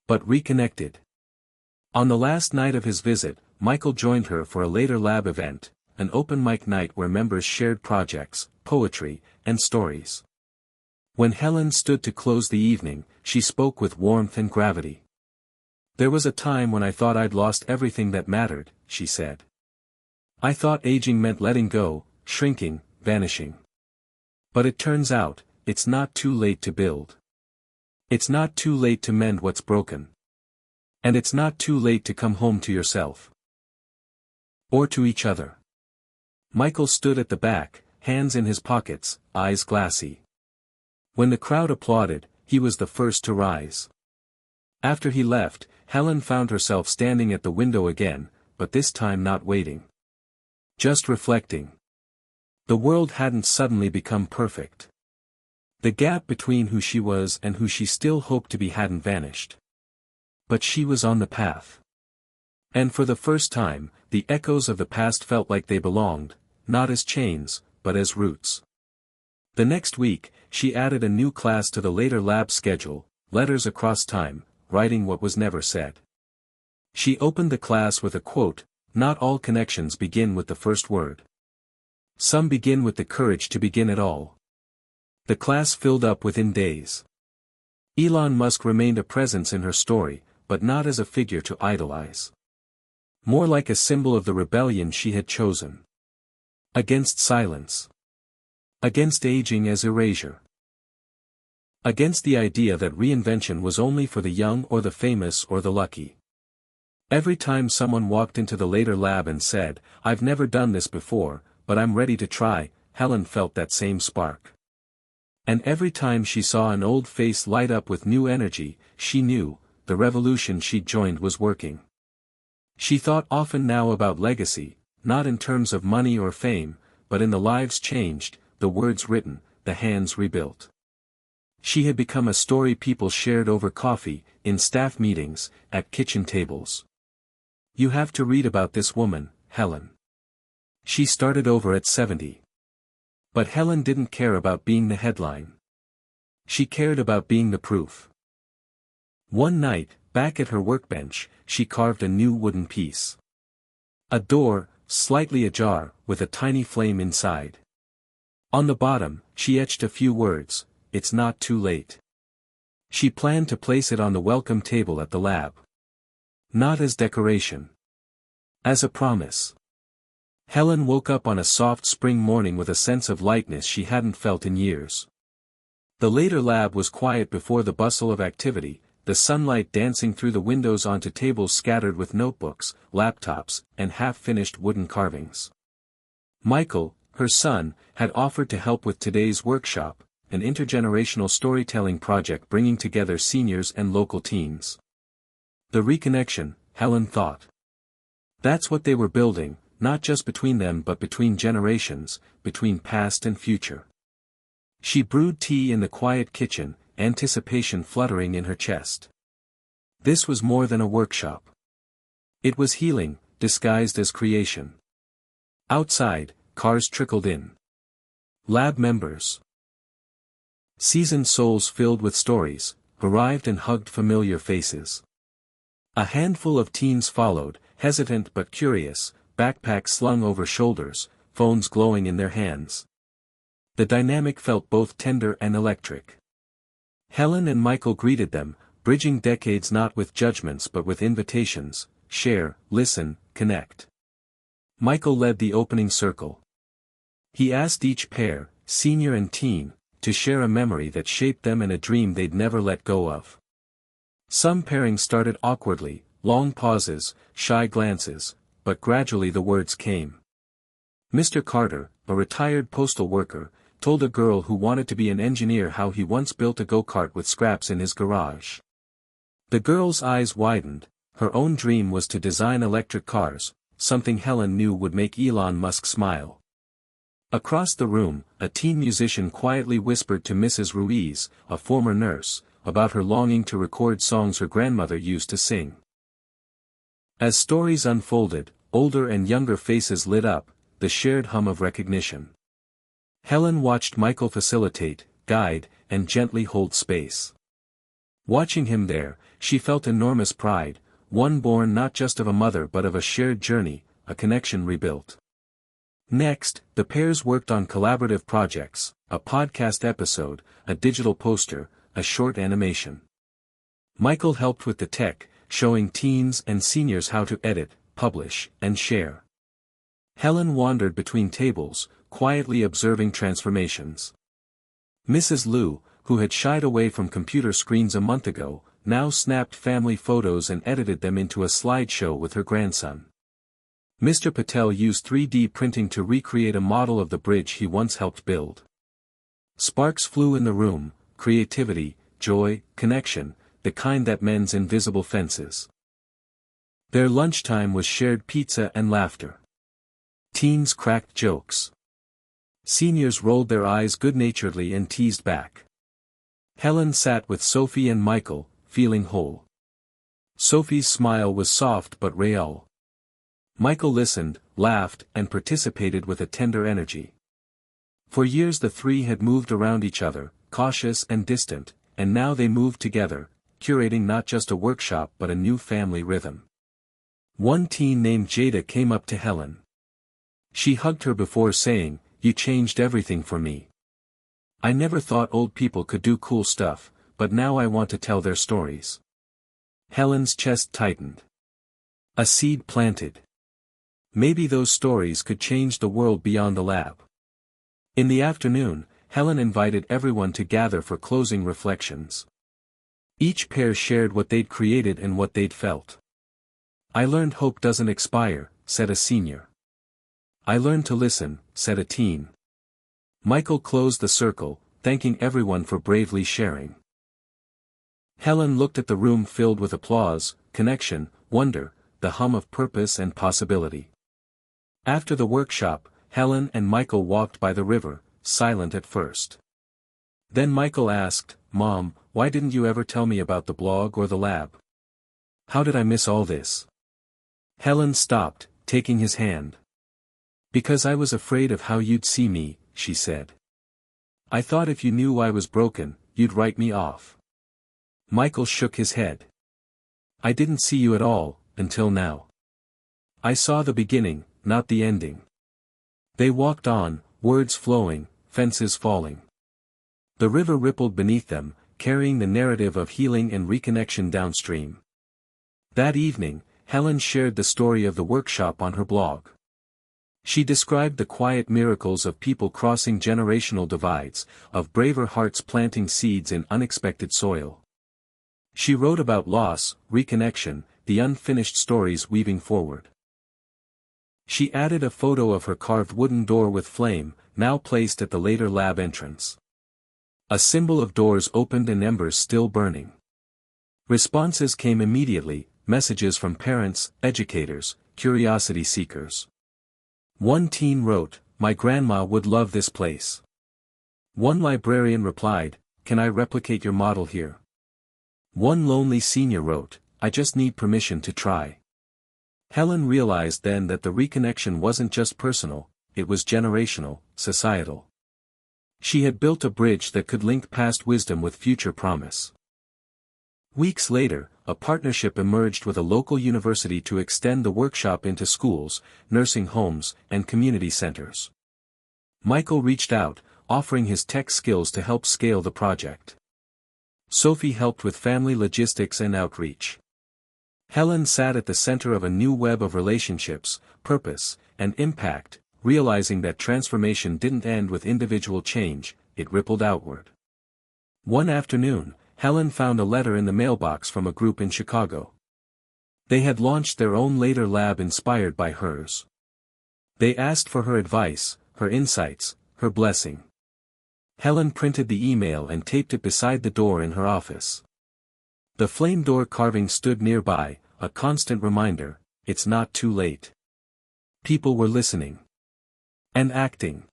But reconnected. On the last night of his visit, Michael joined her for a later lab event, an open mic night where members shared projects, poetry, and stories. When Helen stood to close the evening, she spoke with warmth and gravity. "There was a time when I thought I'd lost everything that mattered," she said. "I thought aging meant letting go, shrinking, vanishing. But it turns out, it's not too late to build. It's not too late to mend what's broken. And it's not too late to come home to yourself. Or to each other." Michael stood at the back, hands in his pockets, eyes glassy. When the crowd applauded, he was the first to rise. After he left, Helen found herself standing at the window again, but this time not waiting. Just reflecting. The world hadn't suddenly become perfect. The gap between who she was and who she still hoped to be hadn't vanished. But she was on the path. And for the first time, the echoes of the past felt like they belonged, not as chains, but as roots. The next week, she added a new class to the later lab schedule, Letters Across Time, Writing What Was Never Said. She opened the class with a quote, "Not all connections begin with the first word. Some begin with the courage to begin at all." The class filled up within days. Elon Musk remained a presence in her story, but not as a figure to idolize. More like a symbol of the rebellion she had chosen. Against silence. Against aging as erasure. Against the idea that reinvention was only for the young or the famous or the lucky. Every time someone walked into the later lab and said, "I've never done this before, but I'm ready to try," Helen felt that same spark. And every time she saw an old face light up with new energy, she knew, the revolution she'd joined was working. She thought often now about legacy, not in terms of money or fame, but in the lives changed, the words written, the hands rebuilt. She had become a story people shared over coffee, in staff meetings, at kitchen tables. "You have to read about this woman, Helen. She started over at 70. But Helen didn't care about being the headline. She cared about being the proof. One night, back at her workbench, she carved a new wooden piece. A door, slightly ajar, with a tiny flame inside. On the bottom, she etched a few words, "It's not too late." She planned to place it on the welcome table at the lab. Not as decoration. As a promise. Helen woke up on a soft spring morning with a sense of lightness she hadn't felt in years. The later lab was quiet before the bustle of activity, the sunlight dancing through the windows onto tables scattered with notebooks, laptops, and half-finished wooden carvings. Michael, her son, had offered to help with today's workshop, an intergenerational storytelling project bringing together seniors and local teens. The reconnection, Helen thought. That's what they were building, not just between them but between generations, between past and future. She brewed tea in the quiet kitchen, anticipation fluttering in her chest. This was more than a workshop. It was healing, disguised as creation. Outside, cars trickled in. Lab members. Seasoned souls filled with stories, arrived and hugged familiar faces. A handful of teens followed, hesitant but curious, backpacks slung over shoulders, phones glowing in their hands. The dynamic felt both tender and electric. Helen and Michael greeted them, bridging decades not with judgments but with invitations: share, listen, connect. Michael led the opening circle. He asked each pair, senior and teen, to share a memory that shaped them and a dream they'd never let go of. Some pairings started awkwardly, long pauses, shy glances, but gradually the words came. Mr. Carter, a retired postal worker, told a girl who wanted to be an engineer how he once built a go-kart with scraps in his garage. The girl's eyes widened. Her own dream was to design electric cars, something Helen knew would make Elon Musk smile. Across the room, a teen musician quietly whispered to Mrs. Ruiz, a former nurse, about her longing to record songs her grandmother used to sing. As stories unfolded, older and younger faces lit up, the shared hum of recognition. Helen watched Michael facilitate, guide, and gently hold space. Watching him there, she felt enormous pride, one born not just of a mother but of a shared journey, a connection rebuilt. Next, the pairs worked on collaborative projects, a podcast episode, a digital poster, a short animation. Michael helped with the tech, showing teens and seniors how to edit, publish, and share. Helen wandered between tables, quietly observing transformations. Mrs. Liu, who had shied away from computer screens a month ago, now snapped family photos and edited them into a slideshow with her grandson. Mr. Patel used 3D printing to recreate a model of the bridge he once helped build. Sparks flew in the room, creativity, joy, connection, the kind that mends invisible fences. Their lunchtime was shared pizza and laughter. Teens cracked jokes. Seniors rolled their eyes good-naturedly and teased back. Helen sat with Sophie and Michael, feeling whole. Sophie's smile was soft but real. Michael listened, laughed, and participated with a tender energy. For years the three had moved around each other, cautious and distant, and now they moved together, curating not just a workshop but a new family rhythm. One teen named Jada came up to Helen. She hugged her before saying, "You changed everything for me. I never thought old people could do cool stuff, but now I want to tell their stories. Helen's chest tightened. A seed planted. Maybe those stories could change the world beyond the lab. In the afternoon, Helen invited everyone to gather for closing reflections. Each pair shared what they'd created and what they'd felt. I learned hope doesn't expire, said a senior. I learned to listen, said a teen. Michael closed the circle, thanking everyone for bravely sharing. Helen looked at the room filled with applause, connection, wonder, the hum of purpose and possibility. After the workshop, Helen and Michael walked by the river, silent at first. Then Michael asked, "Mom, why didn't you ever tell me about the blog or the lab? How did I miss all this?" Helen stopped, taking his hand. "Because I was afraid of how you'd see me," she said. "I thought if you knew I was broken, you'd write me off." Michael shook his head. "I didn't see you at all, until now. I saw the beginning, not the ending." They walked on, words flowing, fences falling. The river rippled beneath them, carrying the narrative of healing and reconnection downstream. That evening, Helen shared the story of the workshop on her blog. She described the quiet miracles of people crossing generational divides, of braver hearts planting seeds in unexpected soil. She wrote about loss, reconnection, the unfinished stories weaving forward. She added a photo of her carved wooden door with flame, now placed at the later lab entrance. A symbol of doors opened and embers still burning. Responses came immediately, messages from parents, educators, curiosity seekers. One teen wrote, "My grandma would love this place." One librarian replied, "Can I replicate your model here?" One lonely senior wrote, "I just need permission to try." Helen realized then that the reconnection wasn't just personal, it was generational, societal. She had built a bridge that could link past wisdom with future promise. Weeks later, a partnership emerged with a local university to extend the workshop into schools, nursing homes, and community centers. Michael reached out, offering his tech skills to help scale the project. Sophie helped with family logistics and outreach. Helen sat at the center of a new web of relationships, purpose, and impact, realizing that transformation didn't end with individual change, it rippled outward. One afternoon, Helen found a letter in the mailbox from a group in Chicago. They had launched their own later lab inspired by hers. They asked for her advice, her insights, her blessing. Helen printed the email and taped it beside the door in her office. The flame door carving stood nearby, a constant reminder, it's not too late. People were listening. And acting.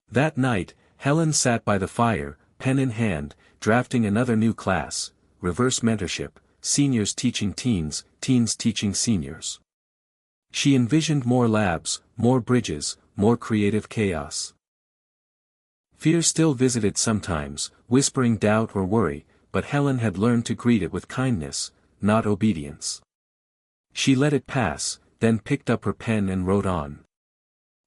That night, Helen sat by the fire, pen in hand, drafting another new class, reverse mentorship, seniors teaching teens, teens teaching seniors. She envisioned more labs, more bridges, more creative chaos. Fear still visited sometimes, whispering doubt or worry, but Helen had learned to greet it with kindness, not obedience. She let it pass, then picked up her pen and wrote on.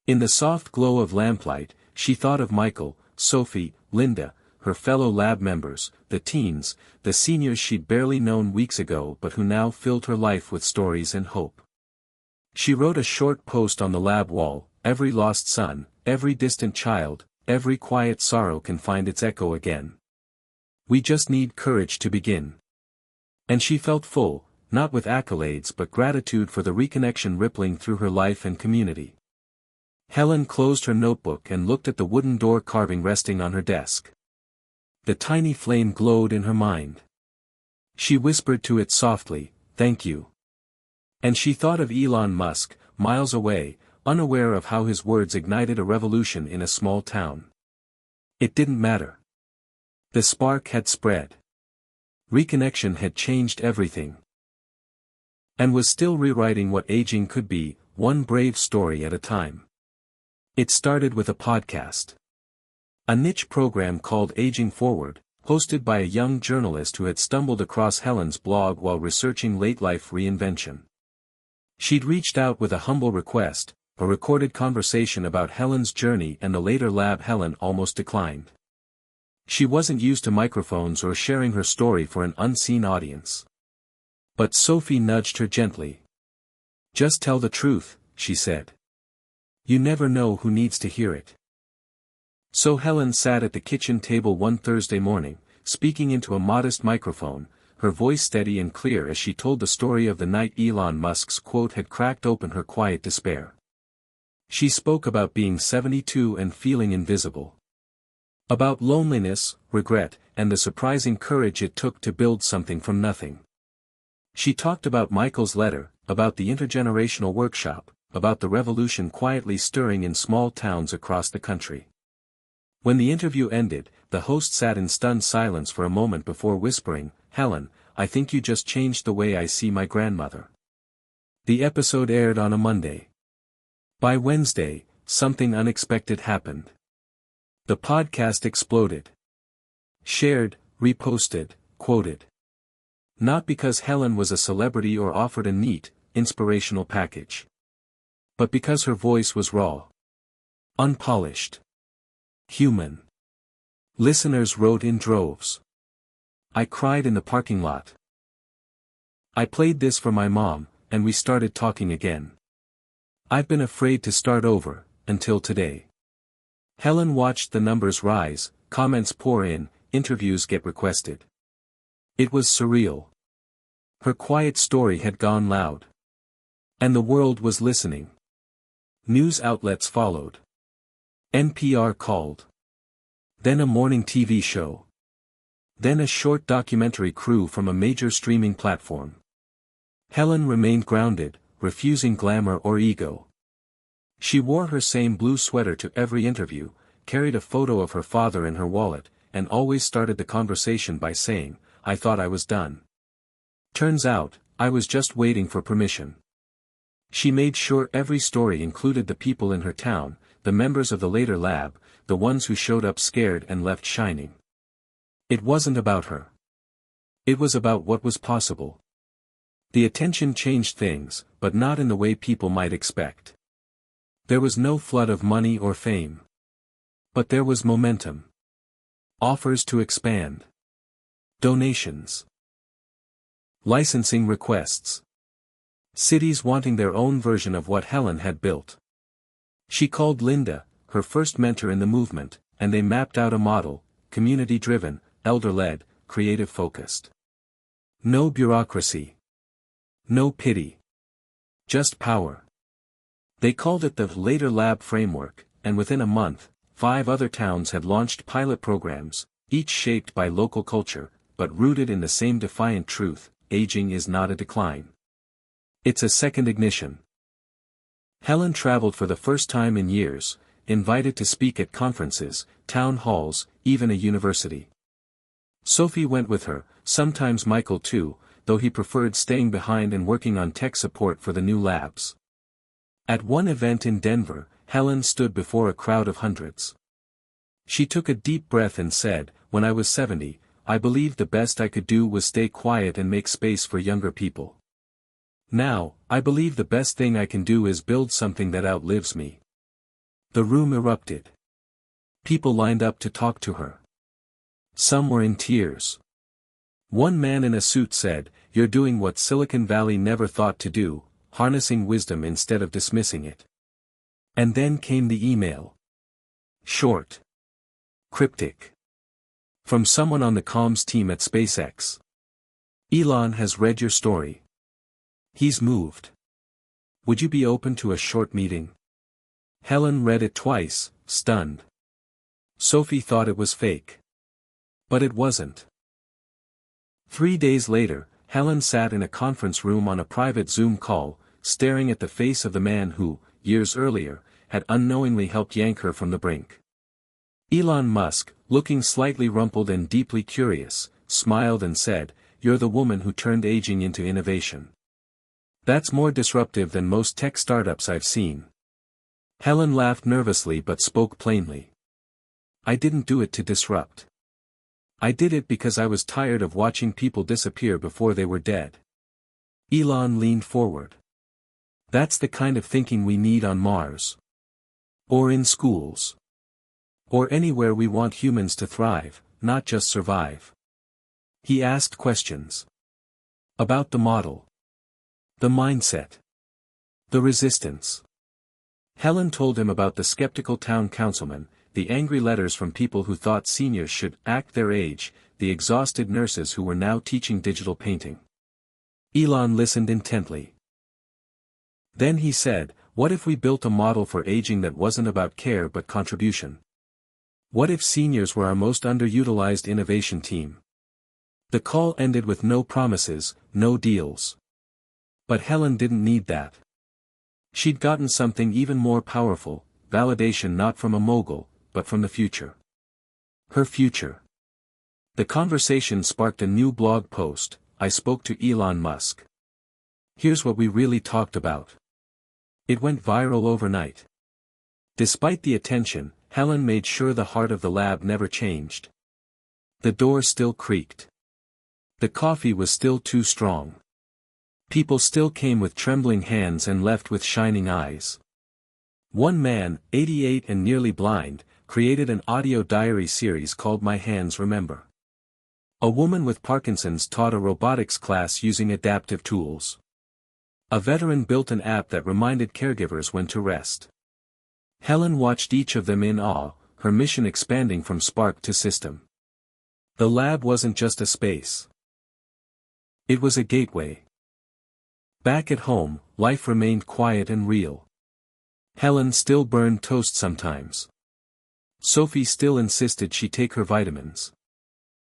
In the soft glow of lamplight, she thought of Michael, Sophie, Linda, her fellow lab members, the teens, the seniors she'd barely known weeks ago but who now filled her life with stories and hope. She wrote a short post on the lab wall, "Every lost son, every distant child, every quiet sorrow can find its echo again. We just need courage to begin." And she felt full, not with accolades but gratitude for the reconnection rippling through her life and community. Helen closed her notebook and looked at the wooden door carving resting on her desk. The tiny flame glowed in her mind. She whispered to it softly, "Thank you." And she thought of Elon Musk, miles away, unaware of how his words ignited a revolution in a small town. It didn't matter. The spark had spread. Reconnection had changed everything. And was still rewriting what aging could be, one brave story at a time. It started with a podcast. A niche program called Aging Forward, hosted by a young journalist who had stumbled across Helen's blog while researching late-life reinvention. She'd reached out with a humble request, a recorded conversation about Helen's journey and the later lab Helen almost declined. She wasn't used to microphones or sharing her story for an unseen audience. But Sophie nudged her gently. "Just tell the truth," she said. "You never know who needs to hear it." So Helen sat at the kitchen table one Thursday morning, speaking into a modest microphone, her voice steady and clear as she told the story of the night Elon Musk's quote had cracked open her quiet despair. She spoke about being 72 and feeling invisible. About loneliness, regret, and the surprising courage it took to build something from nothing. She talked about Michael's letter, about the intergenerational workshop, about the revolution quietly stirring in small towns across the country. When the interview ended, the host sat in stunned silence for a moment before whispering, "Helen, I think you just changed the way I see my grandmother." The episode aired on a Monday. By Wednesday, something unexpected happened. The podcast exploded. Shared, reposted, quoted. Not because Helen was a celebrity or offered a neat, inspirational package. But because her voice was raw. Unpolished. Human. Listeners wrote in droves. "I cried in the parking lot. I played this for my mom, and we started talking again. I've been afraid to start over, until today." Helen watched the numbers rise, comments pour in, interviews get requested. It was surreal. Her quiet story had gone loud. And the world was listening. News outlets followed. NPR called. Then a morning TV show. Then a short documentary crew from a major streaming platform. Helen remained grounded, refusing glamour or ego. She wore her same blue sweater to every interview, carried a photo of her father in her wallet, and always started the conversation by saying, "I thought I was done. Turns out, I was just waiting for permission." She made sure every story included the people in her town, the members of the later lab, the ones who showed up scared and left shining. It wasn't about her. It was about what was possible. The attention changed things, but not in the way people might expect. There was no flood of money or fame. But there was momentum. Offers to expand. Donations. Licensing requests. Cities wanting their own version of what Helen had built. She called Linda, her first mentor in the movement, and they mapped out a model, community-driven, elder-led, creative-focused. No bureaucracy. No pity. Just power. They called it the Later Lab Framework, and within a month, 5 other towns had launched pilot programs, each shaped by local culture, but rooted in the same defiant truth: aging is not a decline. It's a second ignition. Helen traveled for the first time in years, invited to speak at conferences, town halls, even a university. Sophie went with her, sometimes Michael too, though he preferred staying behind and working on tech support for the new labs. At one event in Denver, Helen stood before a crowd of hundreds. She took a deep breath and said, "When I was 70, I believed the best I could do was stay quiet and make space for younger people. Now, I believe the best thing I can do is build something that outlives me." The room erupted. People lined up to talk to her. Some were in tears. One man in a suit said, "You're doing what Silicon Valley never thought to do, harnessing wisdom instead of dismissing it." And then came the email. Short. Cryptic. From someone on the comms team at SpaceX. "Elon has read your story. He's moved. Would you be open to a short meeting?" Helen read it twice, stunned. Sophie thought it was fake. But it wasn't. 3 days later, Helen sat in a conference room on a private Zoom call, staring at the face of the man who, years earlier, had unknowingly helped yank her from the brink. Elon Musk, looking slightly rumpled and deeply curious, smiled and said, "You're the woman who turned aging into innovation. That's more disruptive than most tech startups I've seen." Helen laughed nervously but spoke plainly. "I didn't do it to disrupt. I did it because I was tired of watching people disappear before they were dead." Elon leaned forward. "That's the kind of thinking we need on Mars. Or in schools. Or anywhere we want humans to thrive, not just survive. He asked questions. About the model. The mindset. The resistance. Helen told him about the skeptical town councilman, the angry letters from people who thought seniors should act their age, the exhausted nurses who were now teaching digital painting. Elon listened intently. Then he said, "What if we built a model for aging that wasn't about care but contribution? What if seniors were our most underutilized innovation team?" The call ended with no promises, no deals. But Helen didn't need that. She'd gotten something even more powerful, validation not from a mogul, but from the future. Her future. The conversation sparked a new blog post. I spoke to Elon Musk. Here's what we really talked about. It went viral overnight. Despite the attention, Helen made sure the heart of the lab never changed. The door still creaked. The coffee was still too strong. People still came with trembling hands and left with shining eyes. One man, 88 and nearly blind, created an audio diary series called My Hands Remember. A woman with Parkinson's taught a robotics class using adaptive tools. A veteran built an app that reminded caregivers when to rest. Helen watched each of them in awe, her mission expanding from spark to system. The lab wasn't just a space. It was a gateway. Back at home, life remained quiet and real. Helen still burned toast sometimes. Sophie still insisted she take her vitamins.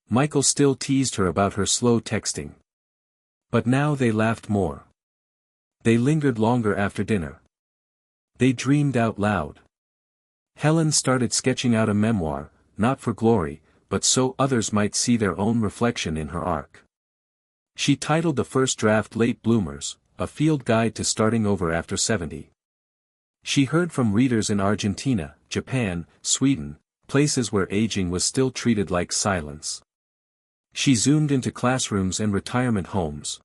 Michael still teased her about her slow texting. But now they laughed more. They lingered longer after dinner. They dreamed out loud. Helen started sketching out a memoir, not for glory, but so others might see their own reflection in her arc. She titled the first draft Late Bloomers, a field guide to starting over after 70. She heard from readers in Argentina, Japan, Sweden, places where aging was still treated like silence. She zoomed into classrooms and retirement homes.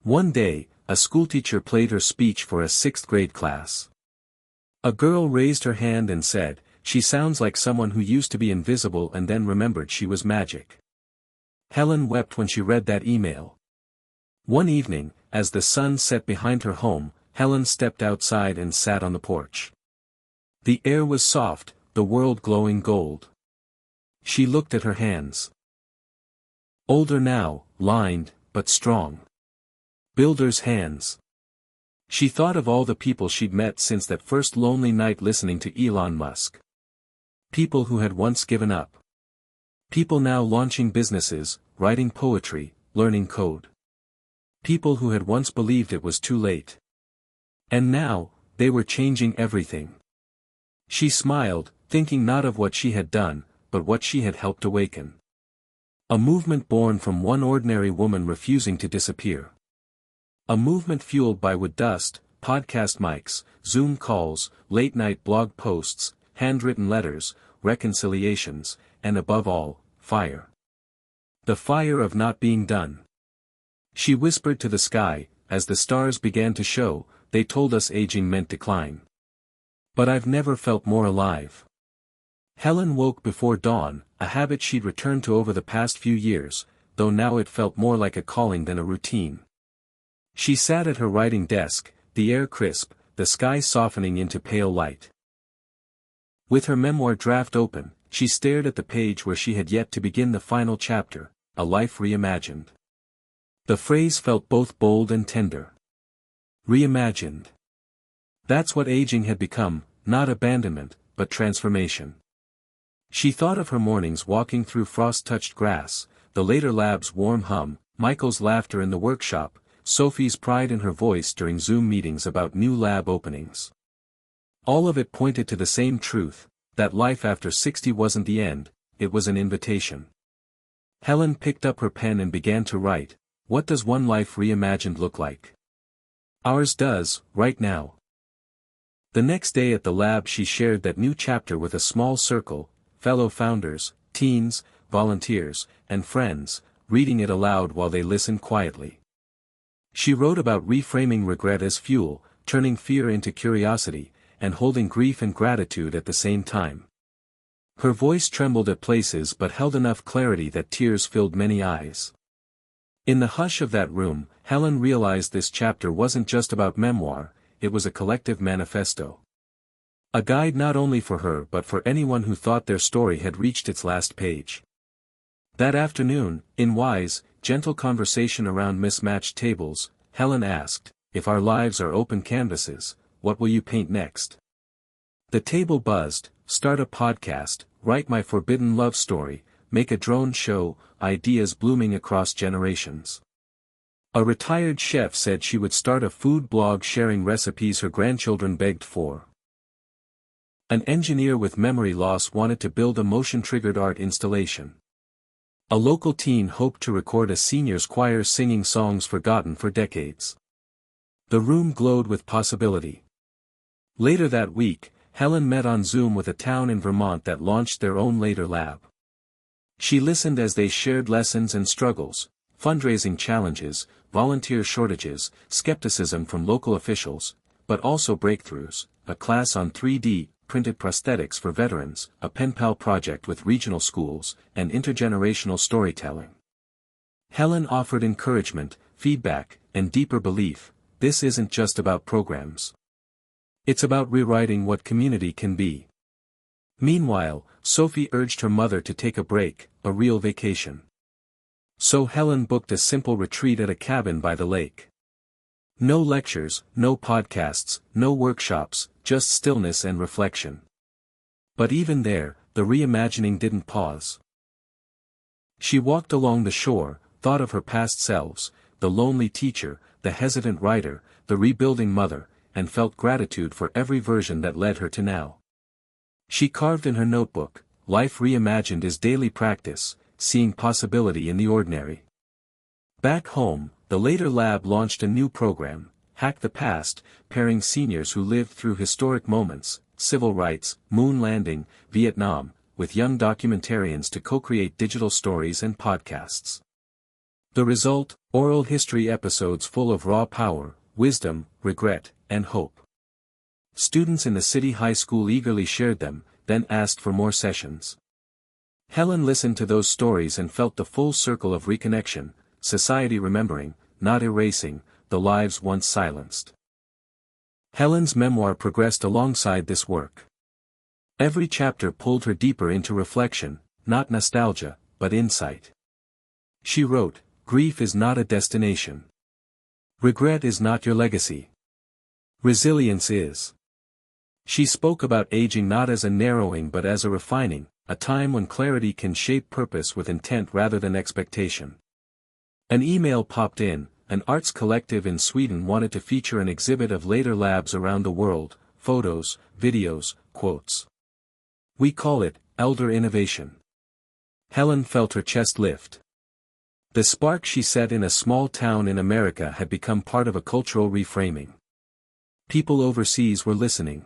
One day, a schoolteacher played her speech for a 6th grade class. A girl raised her hand and said, "She sounds like someone who used to be invisible and then remembered she was magic." Helen wept when she read that email. One evening, as the sun set behind her home, Helen stepped outside and sat on the porch. The air was soft, the world glowing gold. She looked at her hands. Older now, lined, but strong. Builder's hands. She thought of all the people she'd met since that first lonely night listening to Elon Musk. People who had once given up. People now launching businesses, writing poetry, learning code. People who had once believed it was too late. And now, they were changing everything. She smiled, thinking not of what she had done, but what she had helped awaken. A movement born from one ordinary woman refusing to disappear. A movement fueled by wood dust, podcast mics, Zoom calls, late-night blog posts, handwritten letters, reconciliations, and above all, fire. The fire of not being done. She whispered to the sky, as the stars began to show, they told us aging meant decline. But I've never felt more alive. Helen woke before dawn, a habit she'd returned to over the past few years, though now it felt more like a calling than a routine. She sat at her writing desk, the air crisp, the sky softening into pale light. With her memoir draft open, she stared at the page where she had yet to begin the final chapter, A Life Reimagined. The phrase felt both bold and tender. Reimagined. That's what aging had become, not abandonment, but transformation. She thought of her mornings walking through frost-touched grass, the later lab's warm hum, Michael's laughter in the workshop, Sophie's pride in her voice during Zoom meetings about new lab openings. All of it pointed to the same truth, that life after 60 wasn't the end, it was an invitation. Helen picked up her pen and began to write, what does one life reimagined look like? Ours does, right now. The next day at the lab she shared that new chapter with a small circle, fellow founders, teens, volunteers, and friends, reading it aloud while they listened quietly. She wrote about reframing regret as fuel, turning fear into curiosity, and holding grief and gratitude at the same time. Her voice trembled at places but held enough clarity that tears filled many eyes. In the hush of that room, Helen realized this chapter wasn't just about memoir, it was a collective manifesto. A guide not only for her but for anyone who thought their story had reached its last page. That afternoon, in wise, gentle conversation around mismatched tables, Helen asked, "If our lives are open canvases, what will you paint next?" The table buzzed: start a podcast, write my forbidden love story, make a drone show, ideas blooming across generations. A retired chef said she would start a food blog sharing recipes her grandchildren begged for. An engineer with memory loss wanted to build a motion-triggered art installation. A local teen hoped to record a seniors' choir singing songs forgotten for decades. The room glowed with possibility. Later that week, Helen met on Zoom with a town in Vermont that launched their own Later Lab. She listened as they shared lessons and struggles, fundraising challenges, volunteer shortages, skepticism from local officials, but also breakthroughs, a class on 3D printed prosthetics for veterans, a pen pal project with regional schools, and intergenerational storytelling. Helen offered encouragement, feedback, and deeper belief: this isn't just about programs. It's about rewriting what community can be. Meanwhile, Sophie urged her mother to take a break, a real vacation. So Helen booked a simple retreat at a cabin by the lake. No lectures, no podcasts, no workshops, just stillness and reflection. But even there, the reimagining didn't pause. She walked along the shore, thought of her past selves, the lonely teacher, the hesitant writer, the rebuilding mother, and felt gratitude for every version that led her to now. She carved in her notebook, "Life reimagined is daily practice, seeing possibility in the ordinary." Back home, the Later Lab launched a new program, Hack the Past, pairing seniors who lived through historic moments, civil rights, moon landing, Vietnam, with young documentarians to co-create digital stories and podcasts. The result: oral history episodes full of raw power, wisdom, regret, and hope. Students in the city high school eagerly shared them, then asked for more sessions. Helen listened to those stories and felt the full circle of reconnection, society remembering, not erasing, the lives once silenced. Helen's memoir progressed alongside this work. Every chapter pulled her deeper into reflection, not nostalgia, but insight. She wrote, "Grief is not a destination. Regret is not your legacy. Resilience is." She spoke about aging not as a narrowing but as a refining, a time when clarity can shape purpose with intent rather than expectation. An email popped in: an arts collective in Sweden wanted to feature an exhibit of Later Labs around the world, photos, videos, quotes. "We call it Elder Innovation." Helen felt her chest lift. The spark she set in a small town in America had become part of a cultural reframing. People overseas were listening.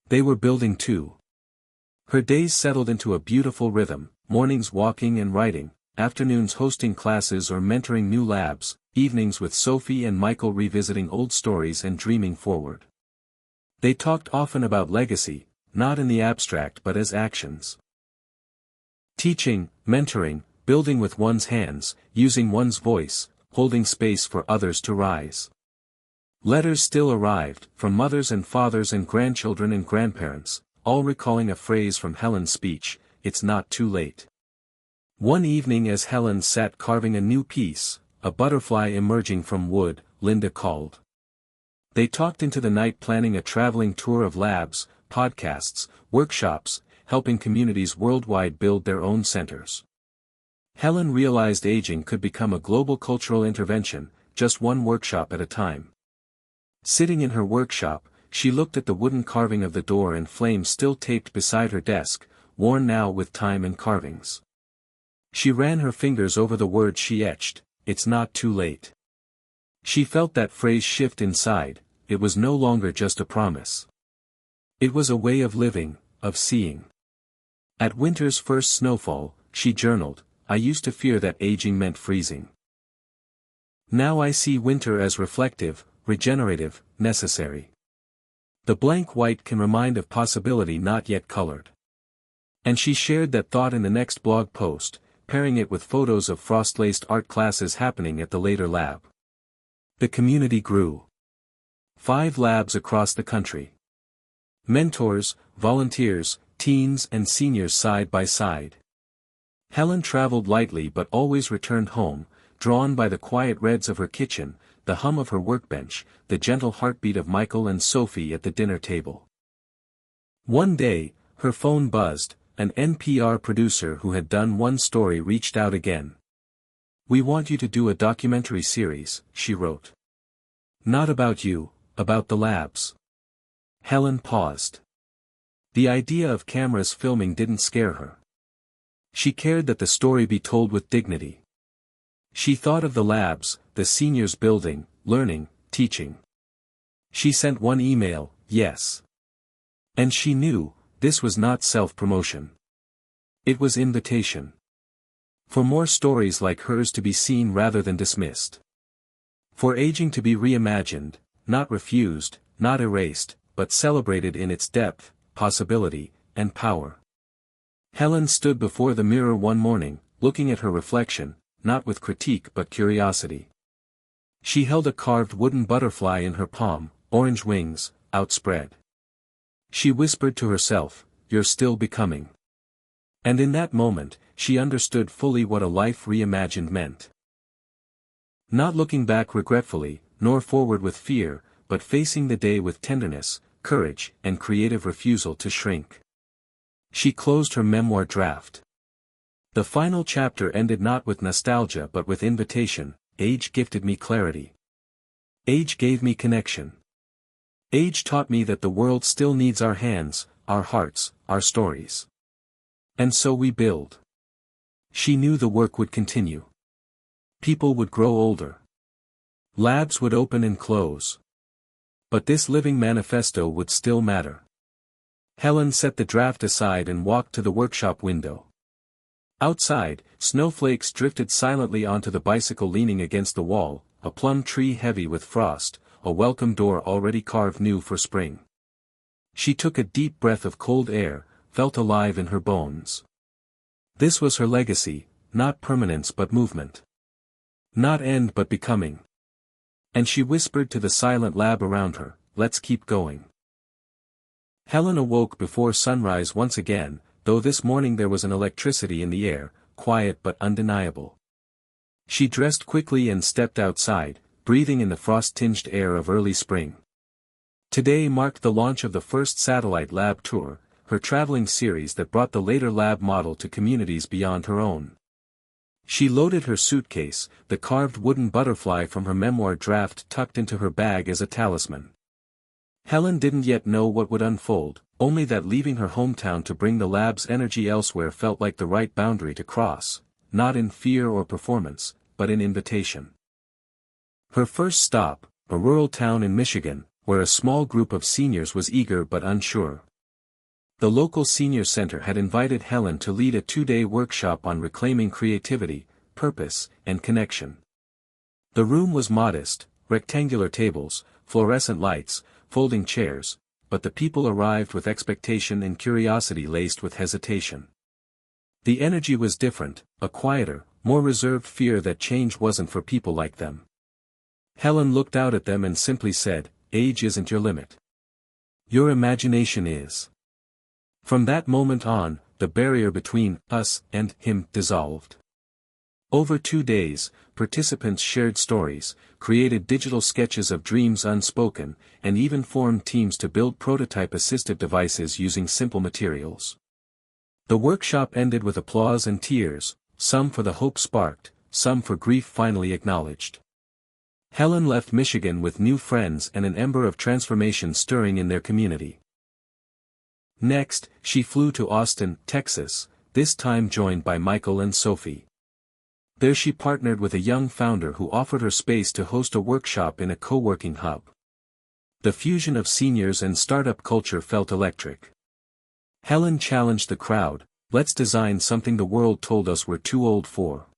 They were building too. Her days settled into a beautiful rhythm, mornings walking and writing, afternoons hosting classes or mentoring new labs, evenings with Sophie and Michael revisiting old stories and dreaming forward. They talked often about legacy, not in the abstract but as actions. Teaching, mentoring, building with one's hands, using one's voice, holding space for others to rise. Letters still arrived, from mothers and fathers and grandchildren and grandparents, all recalling a phrase from Helen's speech: "It's not too late." One evening as Helen sat carving a new piece, a butterfly emerging from wood, Linda called. They talked into the night, planning a traveling tour of labs, podcasts, workshops, helping communities worldwide build their own centers. Helen realized aging could become a global cultural intervention, just one workshop at a time. Sitting in her workshop, she looked at the wooden carving of the door and flame still taped beside her desk, worn now with time and carvings. She ran her fingers over the words she etched: "It's not too late." She felt that phrase shift inside. It was no longer just a promise. It was a way of living, of seeing. At winter's first snowfall, she journaled, "I used to fear that aging meant freezing. Now I see winter as reflective, regenerative, necessary. The blank white can remind of possibility not yet colored." And she shared that thought in the next blog post, pairing it with photos of frost-laced art classes happening at the later lab. The community grew. 5 labs across the country. Mentors, volunteers, teens and seniors side by side. Helen traveled lightly but always returned home, drawn by the quiet reds of her kitchen, the hum of her workbench, the gentle heartbeat of Michael and Sophie at the dinner table. One day, her phone buzzed. An NPR producer who had done one story reached out again. "We want you to do a documentary series," she wrote. "Not about you, about the labs." Helen paused. The idea of cameras filming didn't scare her. She cared that the story be told with dignity. She thought of the labs, the seniors building, learning, teaching. She sent one email, yes. And she knew, this was not self-promotion. It was invitation. For more stories like hers to be seen rather than dismissed. For aging to be reimagined, not refused, not erased, but celebrated in its depth, possibility, and power. Helen stood before the mirror one morning, looking at her reflection, not with critique but curiosity. She held a carved wooden butterfly in her palm, orange wings, outspread. She whispered to herself, "You're still becoming." And in that moment, she understood fully what a life reimagined meant. Not looking back regretfully, nor forward with fear, but facing the day with tenderness, courage, and creative refusal to shrink. She closed her memoir draft. The final chapter ended not with nostalgia but with invitation. Age gifted me clarity. Age gave me connection. Age taught me that the world still needs our hands, our hearts, our stories. And so we build. She knew the work would continue. People would grow older. Labs would open and close. But this living manifesto would still matter. Helen set the draft aside and walked to the workshop window. Outside, snowflakes drifted silently onto the bicycle leaning against the wall, a plum tree heavy with frost, a welcome door already carved new for spring. She took a deep breath of cold air, felt alive in her bones. This was her legacy, not permanence but movement. Not end but becoming. And she whispered to the silent lab around her, "Let's keep going." Helen awoke before sunrise once again, though this morning there was an electricity in the air, quiet but undeniable. She dressed quickly and stepped outside, breathing in the frost-tinged air of early spring. Today marked the launch of the first satellite lab tour, her traveling series that brought the later lab model to communities beyond her own. She loaded her suitcase, the carved wooden butterfly from her memoir draft tucked into her bag as a talisman. Helen didn't yet know what would unfold, only that leaving her hometown to bring the lab's energy elsewhere felt like the right boundary to cross, not in fear or performance, but in invitation. Her first stop, a rural town in Michigan, where a small group of seniors was eager but unsure. The local senior center had invited Helen to lead a 2-day workshop on reclaiming creativity, purpose, and connection. The room was modest, rectangular tables, fluorescent lights, folding chairs, but the people arrived with expectation and curiosity laced with hesitation. The energy was different, a quieter, more reserved fear that change wasn't for people like them. Helen looked out at them and simply said, "Age isn't your limit. Your imagination is." From that moment on, the barrier between us and him dissolved. Over 2 days, participants shared stories, created digital sketches of dreams unspoken, and even formed teams to build prototype-assisted devices using simple materials. The workshop ended with applause and tears, some for the hope sparked, some for grief finally acknowledged. Helen left Michigan with new friends and an ember of transformation stirring in their community. Next, she flew to Austin, Texas, this time joined by Michael and Sophie. There she partnered with a young founder who offered her space to host a workshop in a co-working hub. The fusion of seniors and startup culture felt electric. Helen challenged the crowd, "Let's design something the world told us we're too old for."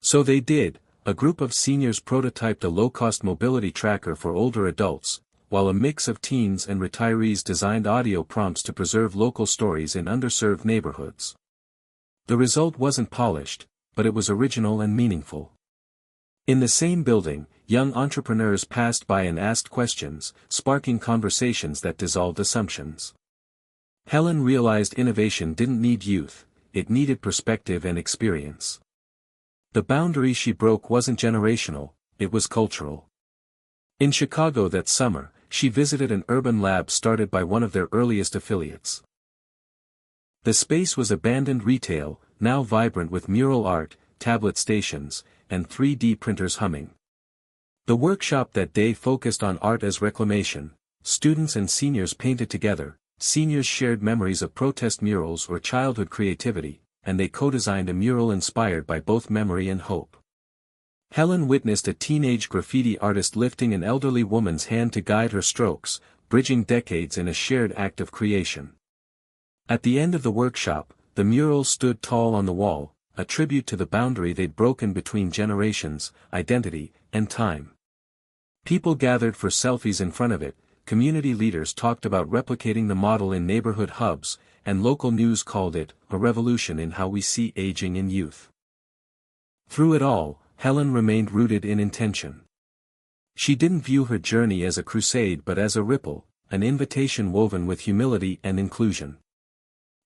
So they did. A group of seniors prototyped a low-cost mobility tracker for older adults, while a mix of teens and retirees designed audio prompts to preserve local stories in underserved neighborhoods. The result wasn't polished, but it was original and meaningful. In the same building, young entrepreneurs passed by and asked questions, sparking conversations that dissolved assumptions. Helen realized innovation didn't need youth, it needed perspective and experience. The boundary she broke wasn't generational, it was cultural. In Chicago that summer, she visited an urban lab started by one of their earliest affiliates. The space was abandoned retail, now vibrant with mural art, tablet stations, and 3D printers humming. The workshop that day focused on art as reclamation. Students and seniors painted together, seniors shared memories of protest murals or childhood creativity, and they co-designed a mural inspired by both memory and hope. Helen witnessed a teenage graffiti artist lifting an elderly woman's hand to guide her strokes, bridging decades in a shared act of creation. At the end of the workshop, the mural stood tall on the wall, a tribute to the boundary they'd broken between generations, identity, and time. People gathered for selfies in front of it, community leaders talked about replicating the model in neighborhood hubs, and local news called it a revolution in how we see aging in youth. Through it all, Helen remained rooted in intention. She didn't view her journey as a crusade but as a ripple, an invitation woven with humility and inclusion.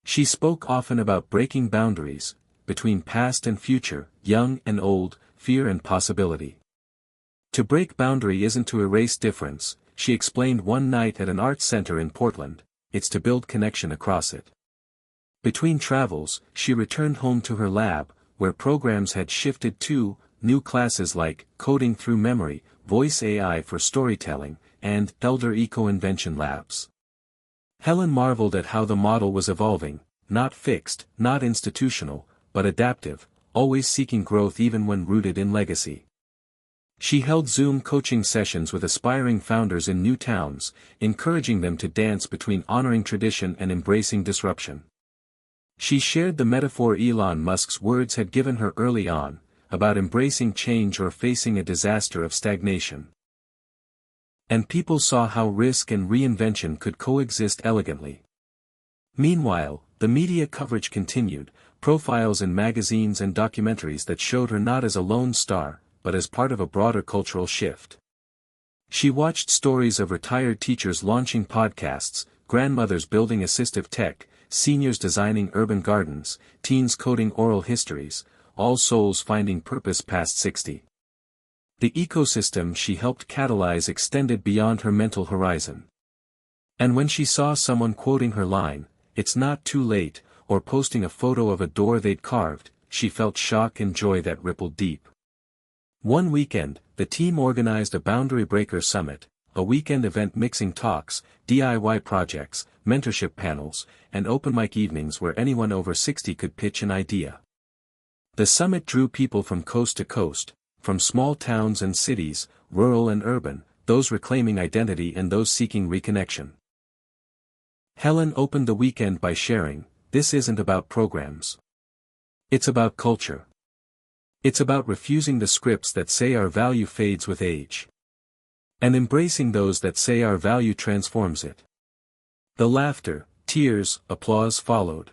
She spoke often about breaking boundaries, between past and future, young and old, fear and possibility. To break boundary isn't to erase difference, she explained one night at an arts center in Portland, it's to build connection across it. Between travels, she returned home to her lab, where programs had shifted to new classes like Coding Through Memory, Voice AI for Storytelling, and Elder Eco-Invention Labs. Helen marveled at how the model was evolving, not fixed, not institutional, but adaptive, always seeking growth even when rooted in legacy. She held Zoom coaching sessions with aspiring founders in new towns, encouraging them to dance between honoring tradition and embracing disruption. She shared the metaphor Elon Musk's words had given her early on, about embracing change or facing a disaster of stagnation. And people saw how risk and reinvention could coexist elegantly. Meanwhile, the media coverage continued, profiles in magazines and documentaries that showed her not as a lone star, but as part of a broader cultural shift. She watched stories of retired teachers launching podcasts, grandmothers building assistive tech, seniors designing urban gardens, teens coding oral histories, all souls finding purpose past 60. The ecosystem she helped catalyze extended beyond her mental horizon. And when she saw someone quoting her line, "It's not too late," or posting a photo of a door they'd carved, she felt shock and joy that rippled deep. One weekend, the team organized a Boundary Breaker Summit, a weekend event mixing talks, DIY projects, mentorship panels, and open mic evenings where anyone over 60 could pitch an idea. The summit drew people from coast to coast, from small towns and cities, rural and urban, those reclaiming identity and those seeking reconnection. Helen opened the weekend by sharing, "This isn't about programs. It's about culture. It's about refusing the scripts that say our value fades with age. And embracing those that say our value transforms it." The laughter, tears, applause followed.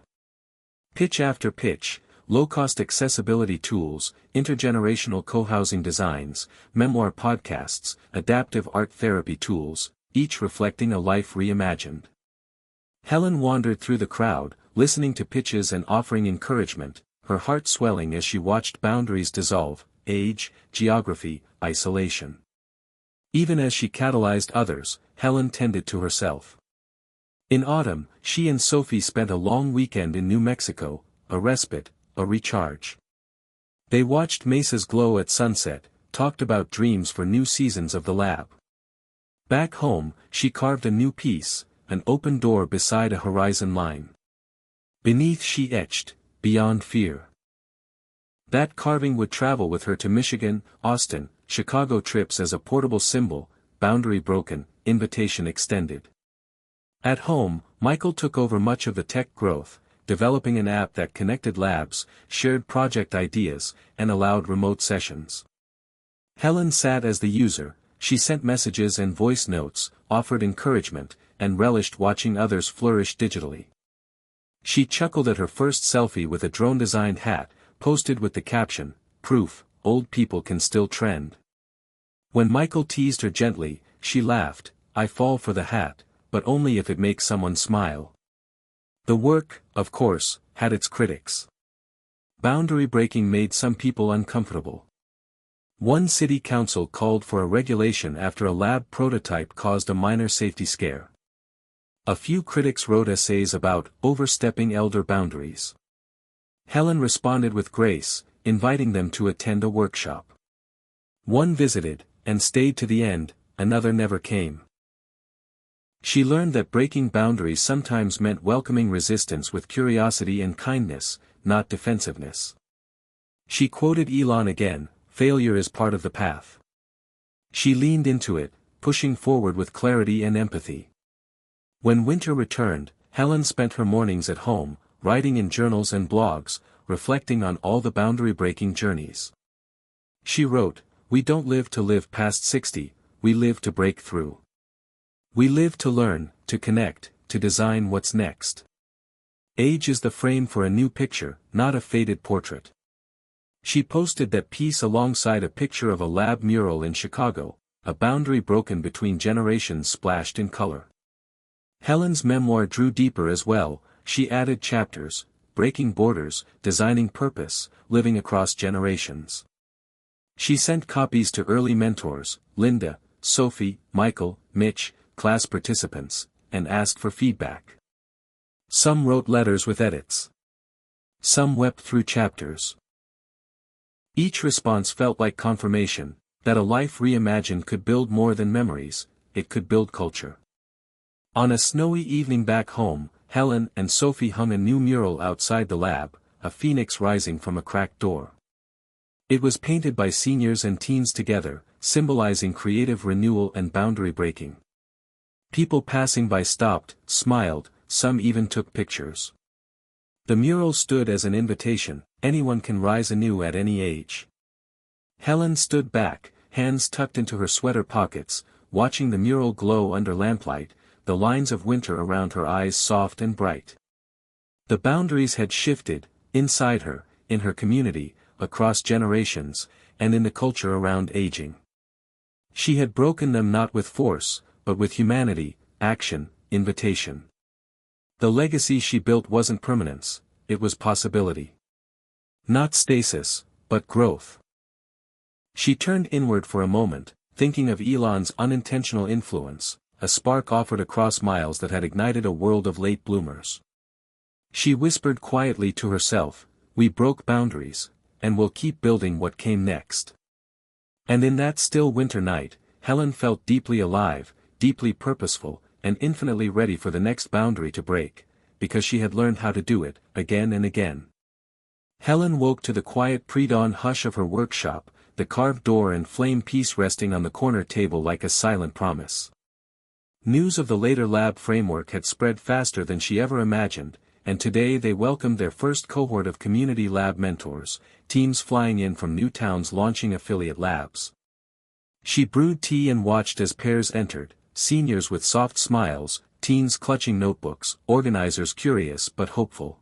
Pitch after pitch, low-cost accessibility tools, intergenerational co-housing designs, memoir podcasts, adaptive art therapy tools, each reflecting a life reimagined. Helen wandered through the crowd, listening to pitches and offering encouragement, her heart swelling as she watched boundaries dissolve, age, geography, isolation. Even as she catalyzed others, Helen tended to herself. In autumn, she and Sophie spent a long weekend in New Mexico, a respite, a recharge. They watched mesas glow at sunset, talked about dreams for new seasons of the lab. Back home, she carved a new piece, an open door beside a horizon line. Beneath she etched, "Beyond Fear." That carving would travel with her to Michigan, Austin, Chicago trips as a portable symbol, boundary broken, invitation extended. At home, Michael took over much of the tech growth, developing an app that connected labs, shared project ideas, and allowed remote sessions. Helen sat as the user, she sent messages and voice notes, offered encouragement, and relished watching others flourish digitally. She chuckled at her first selfie with a drone-designed hat, posted with the caption, "Proof, old people can still trend." When Michael teased her gently, she laughed, "I fall for the hat, but only if it makes someone smile." The work, of course, had its critics. Boundary breaking made some people uncomfortable. One city council called for a regulation after a lab prototype caused a minor safety scare. A few critics wrote essays about overstepping elder boundaries. Helen responded with grace, inviting them to attend a workshop. One visited, and stayed to the end, another never came. She learned that breaking boundaries sometimes meant welcoming resistance with curiosity and kindness, not defensiveness. She quoted Elon again, "Failure is part of the path." She leaned into it, pushing forward with clarity and empathy. When winter returned, Helen spent her mornings at home, writing in journals and blogs, reflecting on all the boundary-breaking journeys. She wrote, "We don't live to live past 60, we live to break through. We live to learn, to connect, to design what's next. Age is the frame for a new picture, not a faded portrait." She posted that piece alongside a picture of a lab mural in Chicago, a boundary broken between generations splashed in color. Helen's memoir drew deeper as well. She added chapters, breaking borders, designing purpose, living across generations. She sent copies to early mentors, Linda, Sophie, Michael, Mitch, class participants, and asked for feedback. Some wrote letters with edits. Some wept through chapters. Each response felt like confirmation, that a life reimagined could build more than memories, it could build culture. On a snowy evening back home, Helen and Sophie hung a new mural outside the lab, a phoenix rising from a cracked door. It was painted by seniors and teens together, symbolizing creative renewal and boundary breaking. People passing by stopped, smiled, some even took pictures. The mural stood as an invitation, anyone can rise anew at any age. Helen stood back, hands tucked into her sweater pockets, watching the mural glow under lamplight, the lines of winter around her eyes soft and bright. The boundaries had shifted, inside her, in her community, across generations, and in the culture around aging. She had broken them not with force, but with humanity, action, invitation. The legacy she built wasn't permanence, it was possibility. Not stasis, but growth. She turned inward for a moment, thinking of Elon's unintentional influence, a spark offered across miles that had ignited a world of late bloomers. She whispered quietly to herself, "We broke boundaries, and we'll keep building what came next." And in that still winter night, Helen felt deeply alive, deeply purposeful, and infinitely ready for the next boundary to break, because she had learned how to do it, again and again. Helen woke to the quiet pre-dawn hush of her workshop, the carved door and flame piece resting on the corner table like a silent promise. News of the later lab framework had spread faster than she ever imagined, and today they welcomed their first cohort of community lab mentors, teams flying in from new towns launching affiliate labs. She brewed tea and watched as pairs entered, seniors with soft smiles, teens clutching notebooks, organizers curious but hopeful.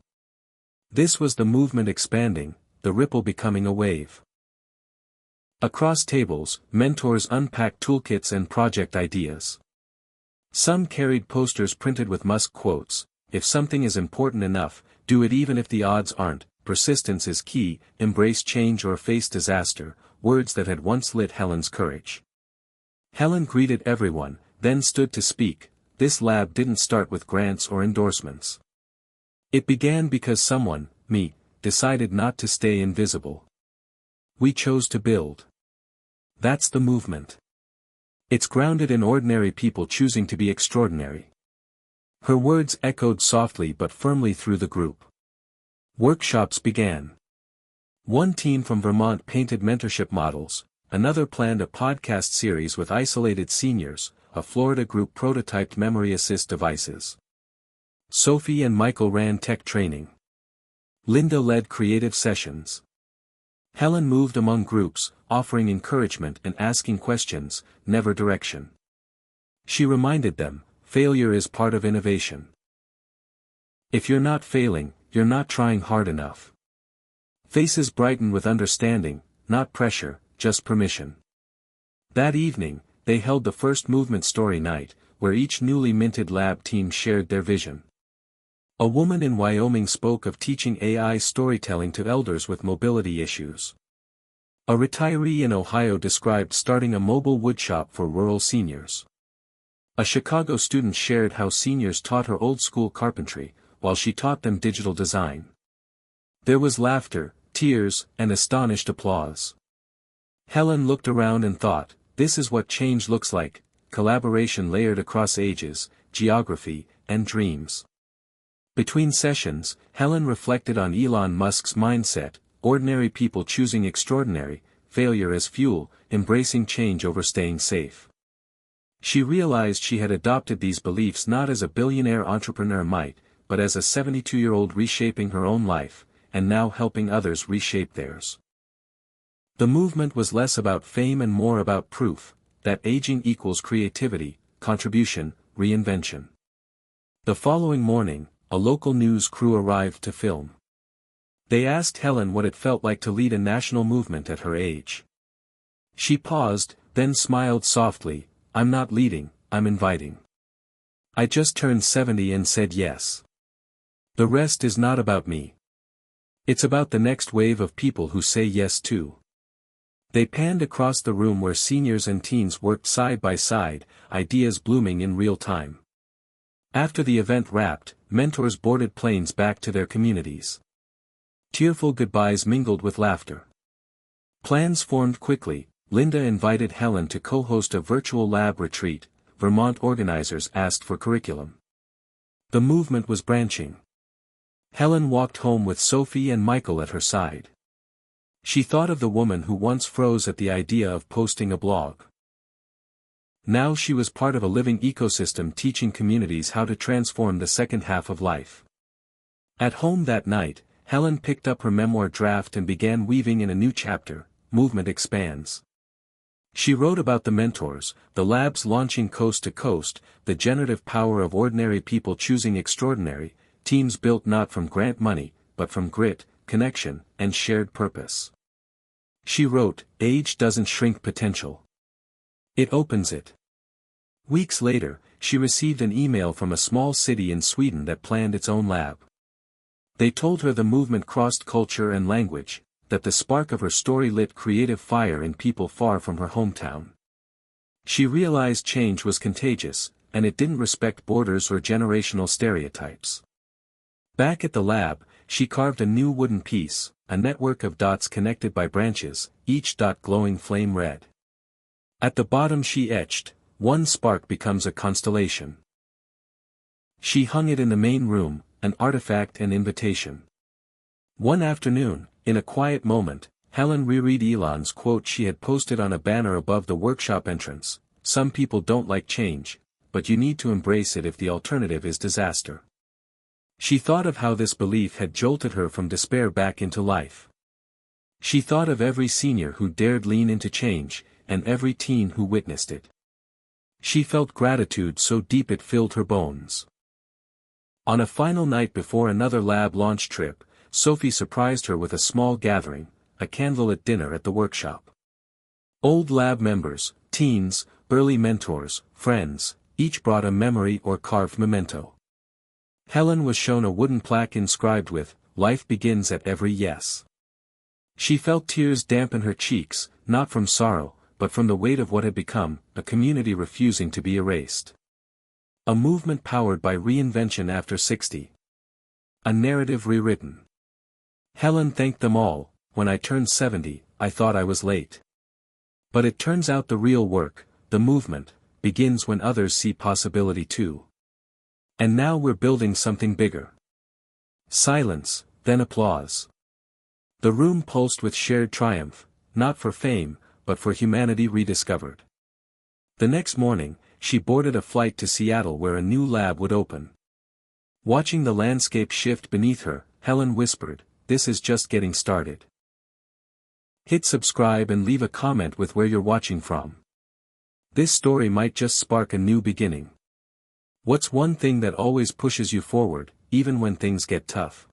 This was the movement expanding, the ripple becoming a wave. Across tables, mentors unpacked toolkits and project ideas. Some carried posters printed with Musk quotes, "If something is important enough, do it even if the odds aren't, persistence is key, embrace change or face disaster," words that had once lit Helen's courage. Helen greeted everyone, then stood to speak. This lab didn't start with grants or endorsements. It began because someone, me, decided not to stay invisible. We chose to build. That's the movement. It's grounded in ordinary people choosing to be extraordinary. Her words echoed softly but firmly through the group. Workshops began. One team from Vermont painted mentorship models, another planned a podcast series with isolated seniors, a Florida group prototyped memory assist devices. Sophie and Michael ran tech training. Linda led creative sessions. Helen moved among groups, offering encouragement and asking questions, never direction. She reminded them, failure is part of innovation. If you're not failing, you're not trying hard enough. Faces brightened with understanding, not pressure, just permission. That evening, they held the first movement story night, where each newly minted lab team shared their vision. A woman in Wyoming spoke of teaching AI storytelling to elders with mobility issues. A retiree in Ohio described starting a mobile woodshop for rural seniors. A Chicago student shared how seniors taught her old-school carpentry, while she taught them digital design. There was laughter, tears, and astonished applause. Helen looked around and thought, this is what change looks like, collaboration layered across ages, geography, and dreams. Between sessions, Helen reflected on Elon Musk's mindset, ordinary people choosing extraordinary, failure as fuel, embracing change over staying safe. She realized she had adopted these beliefs not as a billionaire entrepreneur might, but as a 72-year-old reshaping her own life, and now helping others reshape theirs. The movement was less about fame and more about proof, that aging equals creativity, contribution, reinvention. The following morning, a local news crew arrived to film. They asked Helen what it felt like to lead a national movement at her age. She paused, then smiled softly, I'm not leading, I'm inviting. I just turned 70 and said yes. The rest is not about me. It's about the next wave of people who say yes too. They panned across the room where seniors and teens worked side by side, ideas blooming in real time. After the event wrapped, mentors boarded planes back to their communities. Tearful goodbyes mingled with laughter. Plans formed quickly. Linda invited Helen to co-host a virtual lab retreat. Vermont organizers asked for curriculum. The movement was branching. Helen walked home with Sophie and Michael at her side. She thought of the woman who once froze at the idea of posting a blog. Now she was part of a living ecosystem teaching communities how to transform the second half of life. At home that night, Helen picked up her memoir draft and began weaving in a new chapter, Movement Expands. She wrote about the mentors, the labs launching coast to coast, the generative power of ordinary people choosing extraordinary, teams built not from grant money, but from grit, connection, and shared purpose. She wrote, age doesn't shrink potential. It opens it. Weeks later, she received an email from a small city in Sweden that planned its own lab. They told her the movement crossed culture and language, that the spark of her story lit creative fire in people far from her hometown. She realized change was contagious, and it didn't respect borders or generational stereotypes. Back at the lab, she carved a new wooden piece, a network of dots connected by branches, each dot glowing flame red. At the bottom she etched, one spark becomes a constellation. She hung it in the main room, an artifact and invitation. One afternoon, in a quiet moment, Helen reread Elon's quote she had posted on a banner above the workshop entrance, some people don't like change, but you need to embrace it if the alternative is disaster. She thought of how this belief had jolted her from despair back into life. She thought of every senior who dared lean into change, and every teen who witnessed it. She felt gratitude so deep it filled her bones. On a final night before another lab launch trip, Sophie surprised her with a small gathering, a candlelit dinner at the workshop. Old lab members, teens, early mentors, friends, each brought a memory or carved memento. Helen was shown a wooden plaque inscribed with, "Life begins at every yes." She felt tears dampen her cheeks, not from sorrow, but from the weight of what had become, a community refusing to be erased. A movement powered by reinvention after 60. A narrative rewritten. Helen thanked them all. When I turned 70, I thought I was late. But it turns out the real work, the movement, begins when others see possibility too. And now we're building something bigger. Silence, then applause. The room pulsed with shared triumph, not for fame, but for humanity rediscovered. The next morning, she boarded a flight to Seattle where a new lab would open. Watching the landscape shift beneath her, Helen whispered, "This is just getting started." Hit subscribe and leave a comment with where you're watching from. This story might just spark a new beginning. What's one thing that always pushes you forward, even when things get tough?